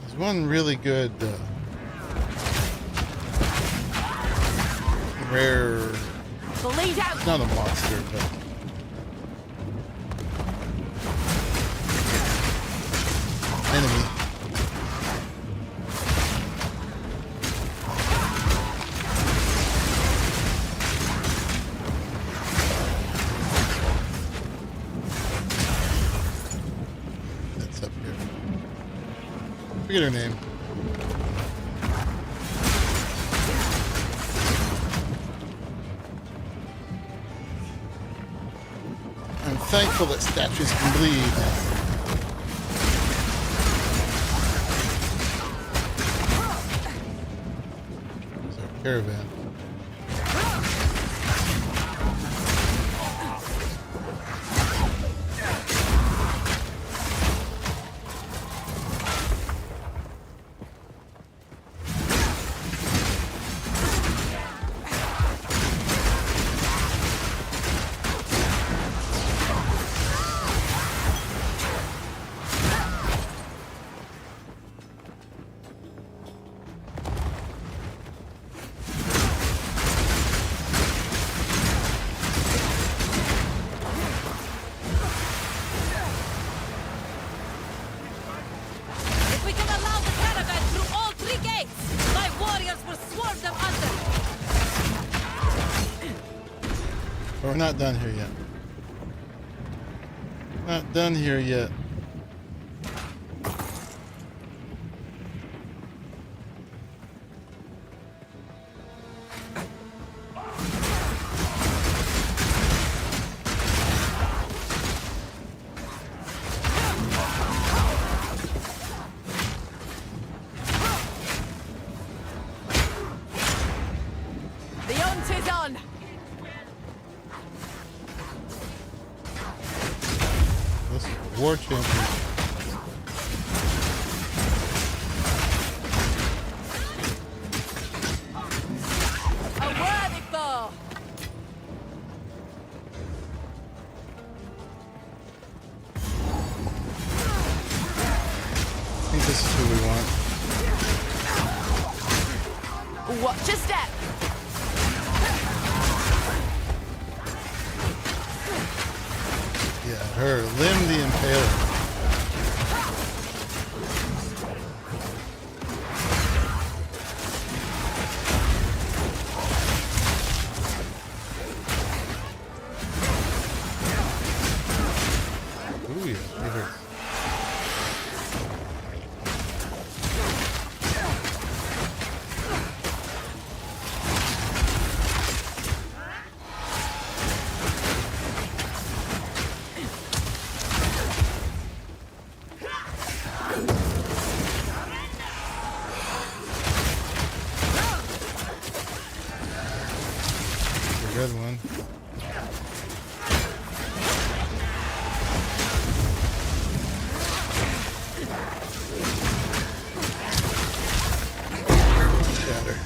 There's one really good rare. Bleed out. It's not a monster, but enemy. That's up here. Forget her name. I'm thankful that statues can bleed. There's our caravan. If we can allow the caravan through all 3 gates, my warriors will swarm them under. But we're not done here yet. Not done here yet. The hunt is on. War champion. A worthy foe. I think this is who we want. Watch your step. Yeah, her Limb the Impaler. Ooh, yeah, she hurts. Good one. Shatter.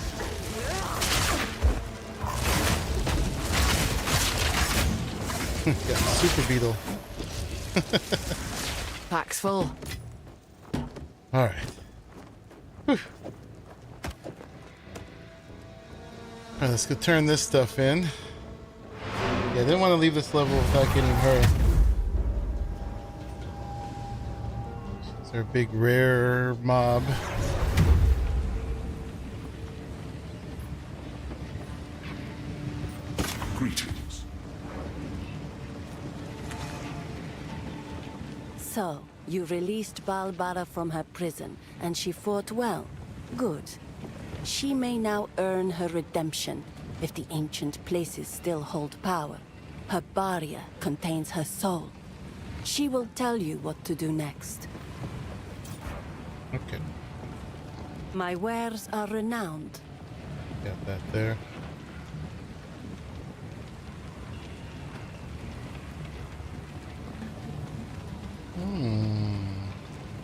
Got Super Beetle. Pack's full. All right. Whew. All right, let's go turn this stuff in. Yeah, I didn't want to leave this level without getting her. Is there a big rare mob? Greetings. So, you released Balbara from her prison, and she fought well. Good. She may now earn her redemption, if the ancient places still hold power. Her barrier contains her soul. She will tell you what to do next. Okay. My wares are renowned. Got that there.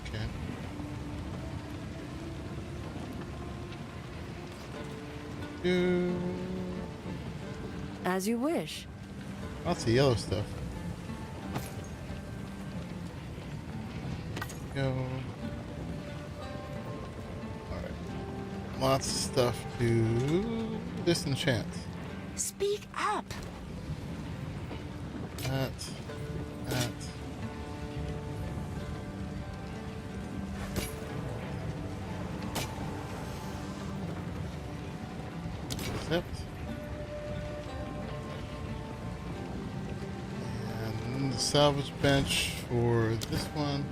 Okay. As you wish. Lots of yellow stuff. Go. Alright. Lots of stuff to disenchant. Speak up. That. Accept. And the salvage bench for this one.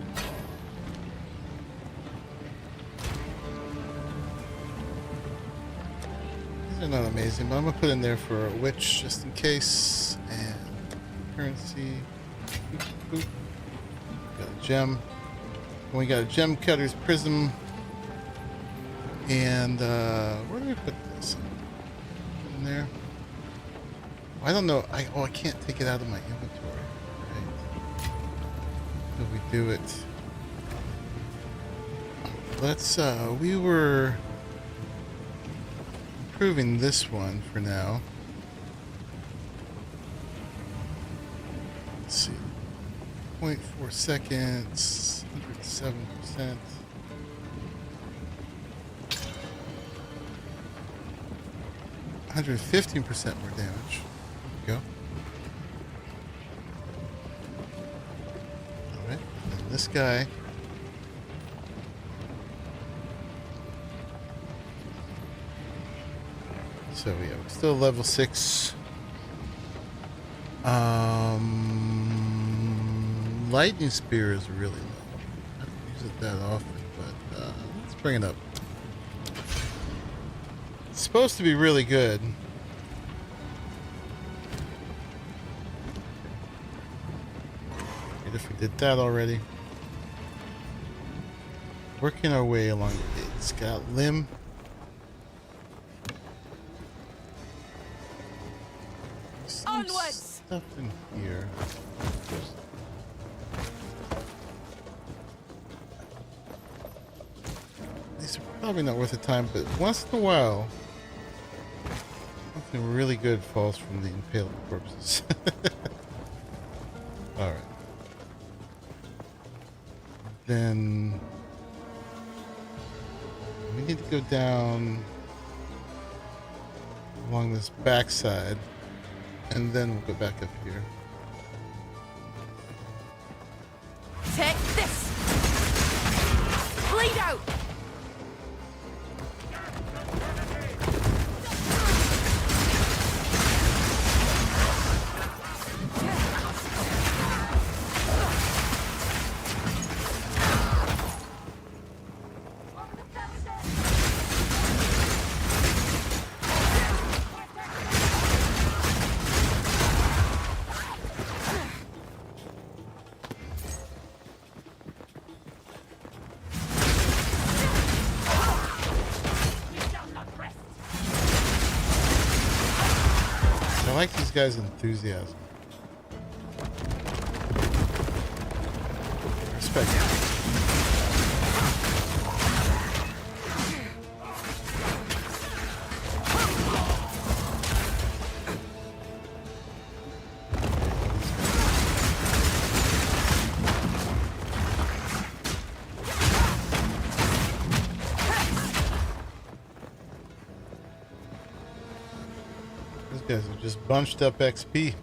These are not amazing, but I'm gonna put in there for a witch just in case. And currency. Boop, boop. Got a gem. And we got a gem cutter's prism. And where do we put this? In there. I don't know. I can't take it out of my inventory. Right. So we do it. Let's we were improving this one for now. Let's see. 0.4 seconds, 107%. (115% more damage). There we go. All right, and this guy. So yeah, we're still level 6. Lightning spear is really low. I don't use it that often, but let's bring it up. It's supposed to be really good. And if we did that already. Working our way along the gate. It's got limb. Onwards! Stuff in here. Probably not worth the time, but once in a while, something really good falls from the impaled corpses. Alright. Then we need to go down along this backside, and then we'll go back up here. Take this! Bleed out! I like these guys' enthusiasm. Respect. Guys are just bunched up XP.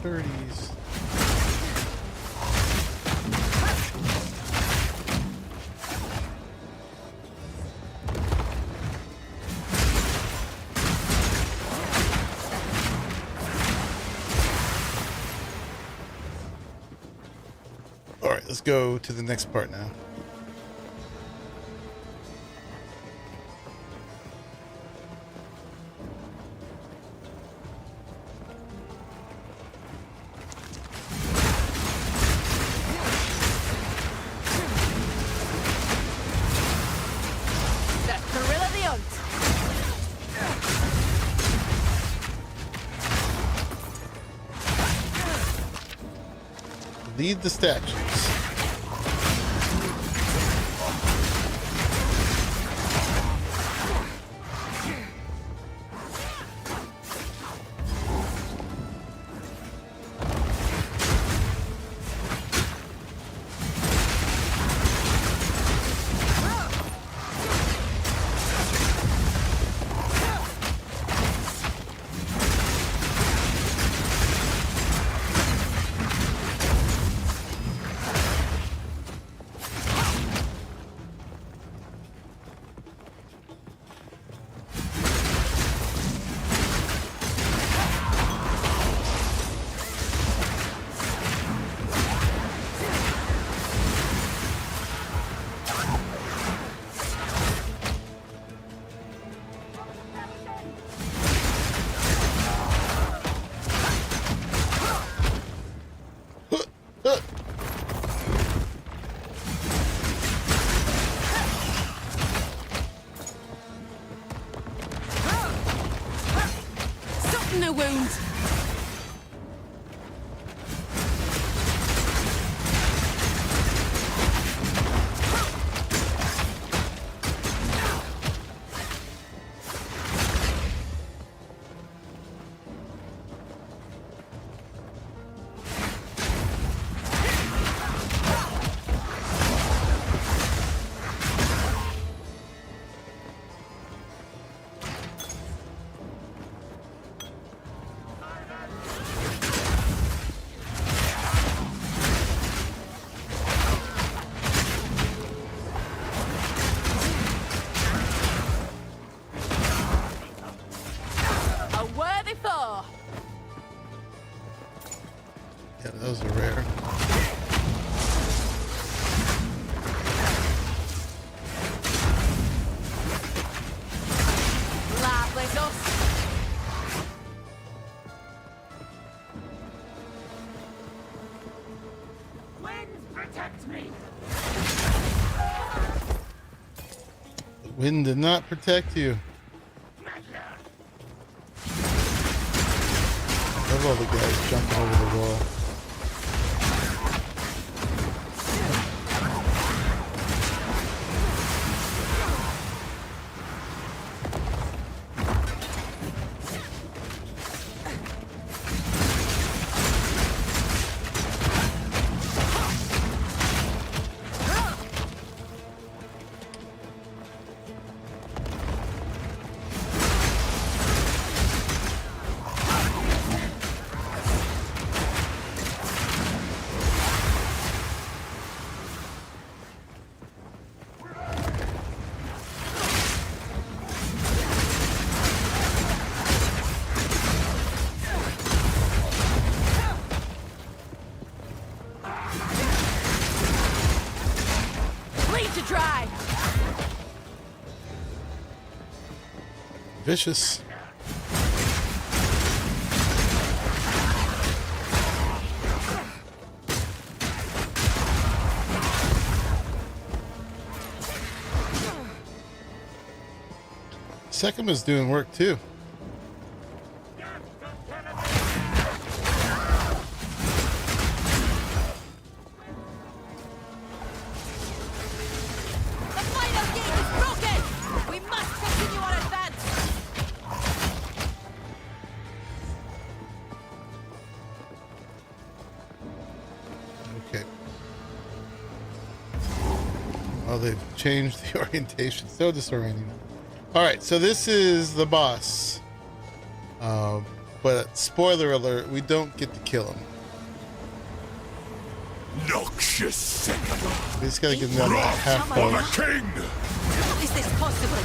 30s. All right, let's go to the next part now. Lead the statues. Yeah, those are rare. Protect me! The wind did not protect you. I love all the guys jumping over the wall. Vicious. Second was doing work too. They've changed the orientation. So disorienting. Alright, so this is the boss. But spoiler alert, we don't get to kill him. Noxious. We just gotta get another half of the king. How is this possible?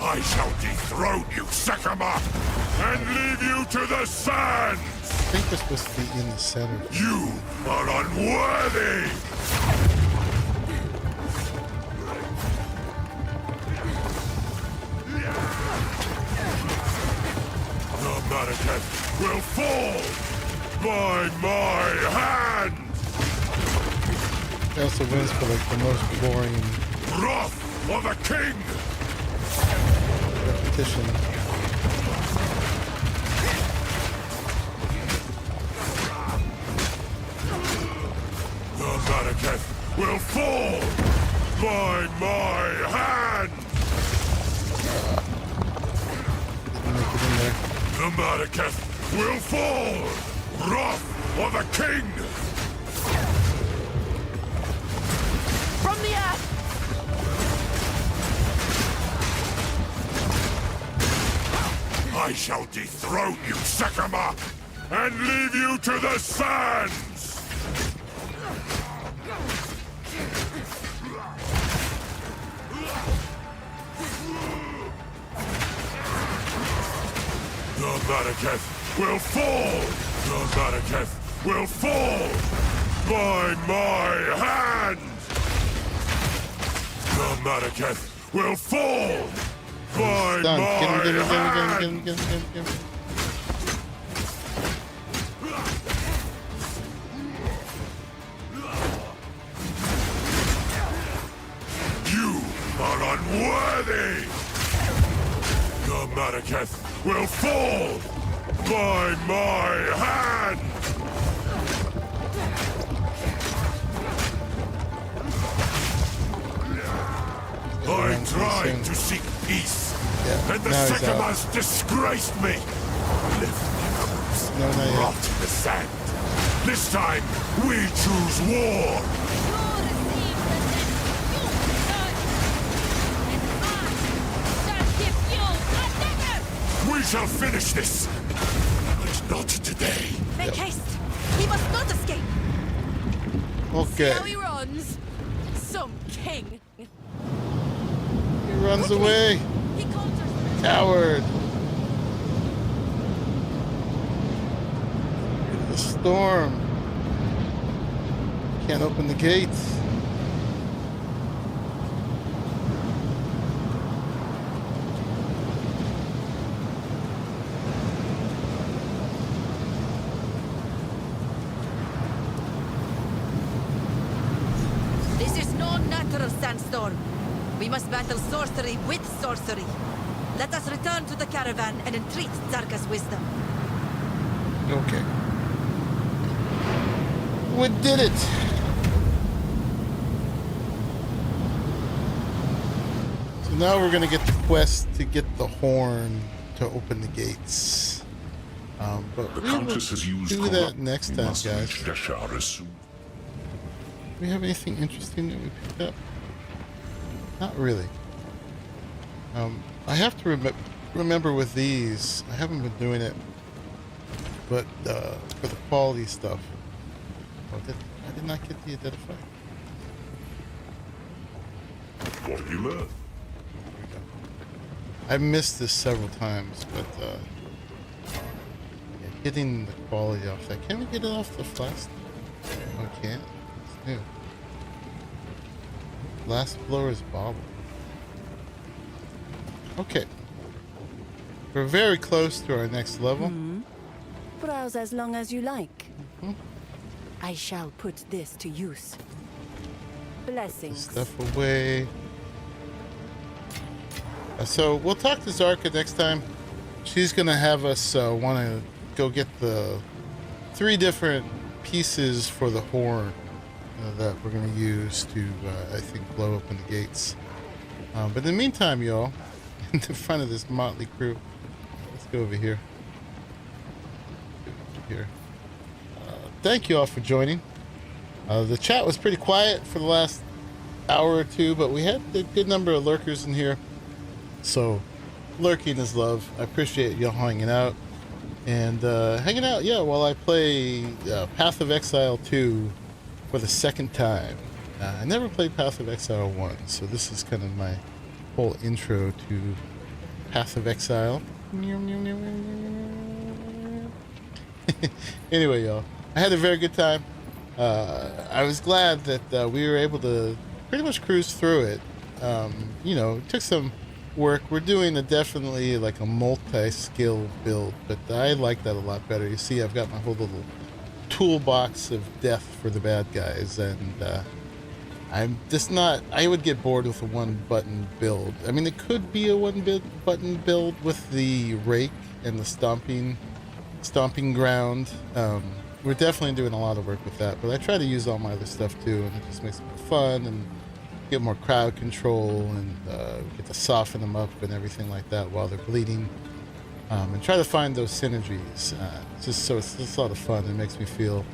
I shall dethrone you, Sekama, and leave you to the sands! I think we're supposed to be in the center. You are unworthy! The mATX will fall by my hand! He also wins for like the most boring Wrath of the king! repetition. The mATX will fall by my hand! Didn't make it in there. The mATX will fall! Wrath of the king! From the earth! I shall dethrone you, Sekama, and leave you to the sands! The mATX will fall! The mATX will fall by my hand! The mATX will fall by Done. my Get him. You are unworthy! The mATX will fall by my hand! I tried to seek peace, and the Sekamas disgraced me! Lift my corpse, rot in the sand. This time, we choose war! We shall finish this! But not today. Make haste! He must not escape! Okay. See how he runs? Some king! He runs away! Coward! The storm! Can't open the gates. This is no natural sandstorm. We must battle sorcery with sorcery. Let us return to the caravan and entreat Zarka's wisdom. Okay. We did it! So now we're gonna get the quest to get the horn to open the gates. But The we will Countess has used do that next time, must guys. reach Deshar as soon. Do we have anything interesting that we picked up? Not really. I have to remember with these, I haven't been doing it, but for the quality stuff, Oh, I did not get the identifier. What have you learned? I missed this several times, but yeah, getting the quality off that. Can we get it off the flash? Oh, we can't. It's new. Last blower's bobble. Okay. We're very close to our next level. Browse as long as you like. I shall put this to use. Blessings. Stuff away. So we'll talk to Zarka next time. She's gonna have us want to go get the 3 different pieces for the horn that we're gonna use to, I think, blow open the gates. But in the meantime, y'all, in the front of this motley crew, let's go over here. Thank you all for joining. The chat was pretty quiet for the last hour or two, but we had a good number of lurkers in here. So, lurking is love. I appreciate y'all hanging out. And hanging out, yeah, while I play Path of Exile 2 for the second time. I never played Path of Exile 1, so this is kind of my whole intro to Path of Exile. Anyway, y'all, I had a very good time. I was glad that we were able to pretty much cruise through it. You know, it took some work. We're doing definitely like a multi-skill build, but I like that a lot better. You see, I've got my whole little toolbox of death for the bad guys, and I'm just not. I would get bored with a one-button build. I mean, it could be a one-button build with the rake and the stomping ground. We're definitely doing a lot of work with that, but I try to use all my other stuff too, and it just makes it more fun and get more crowd control and get to soften them up and everything like that while they're bleeding, and try to find those synergies. It's just a lot of fun. It makes me feel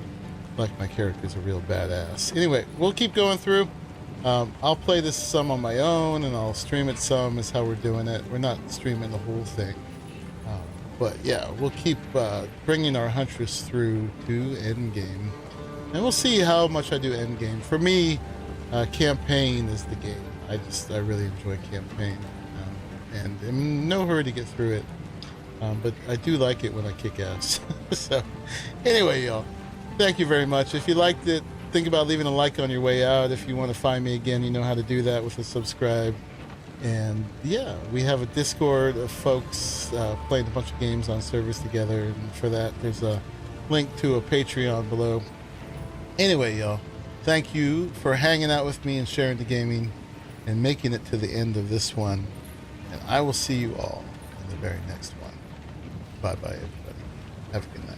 like my character's a real badass. Anyway, we'll keep going through. I'll play this some on my own, and I'll stream it some, is how we're doing it. We're not streaming the whole thing. But yeah, we'll keep bringing our Huntress through to endgame. And we'll see how much I do endgame. For me, campaign is the game. I really enjoy campaign. And I'm in no hurry to get through it. But I do like it when I kick ass. So anyway, y'all, thank you very much. If you liked it, think about leaving a like on your way out. If you want to find me again, you know how to do that with a subscribe. And yeah, we have a Discord of folks playing a bunch of games on servers together, and for that there's a link to a Patreon below. Anyway, y'all, thank you for hanging out with me and sharing the gaming and making it to the end of this one, and I will see you all in the very next one. Bye bye, everybody. Have a good night.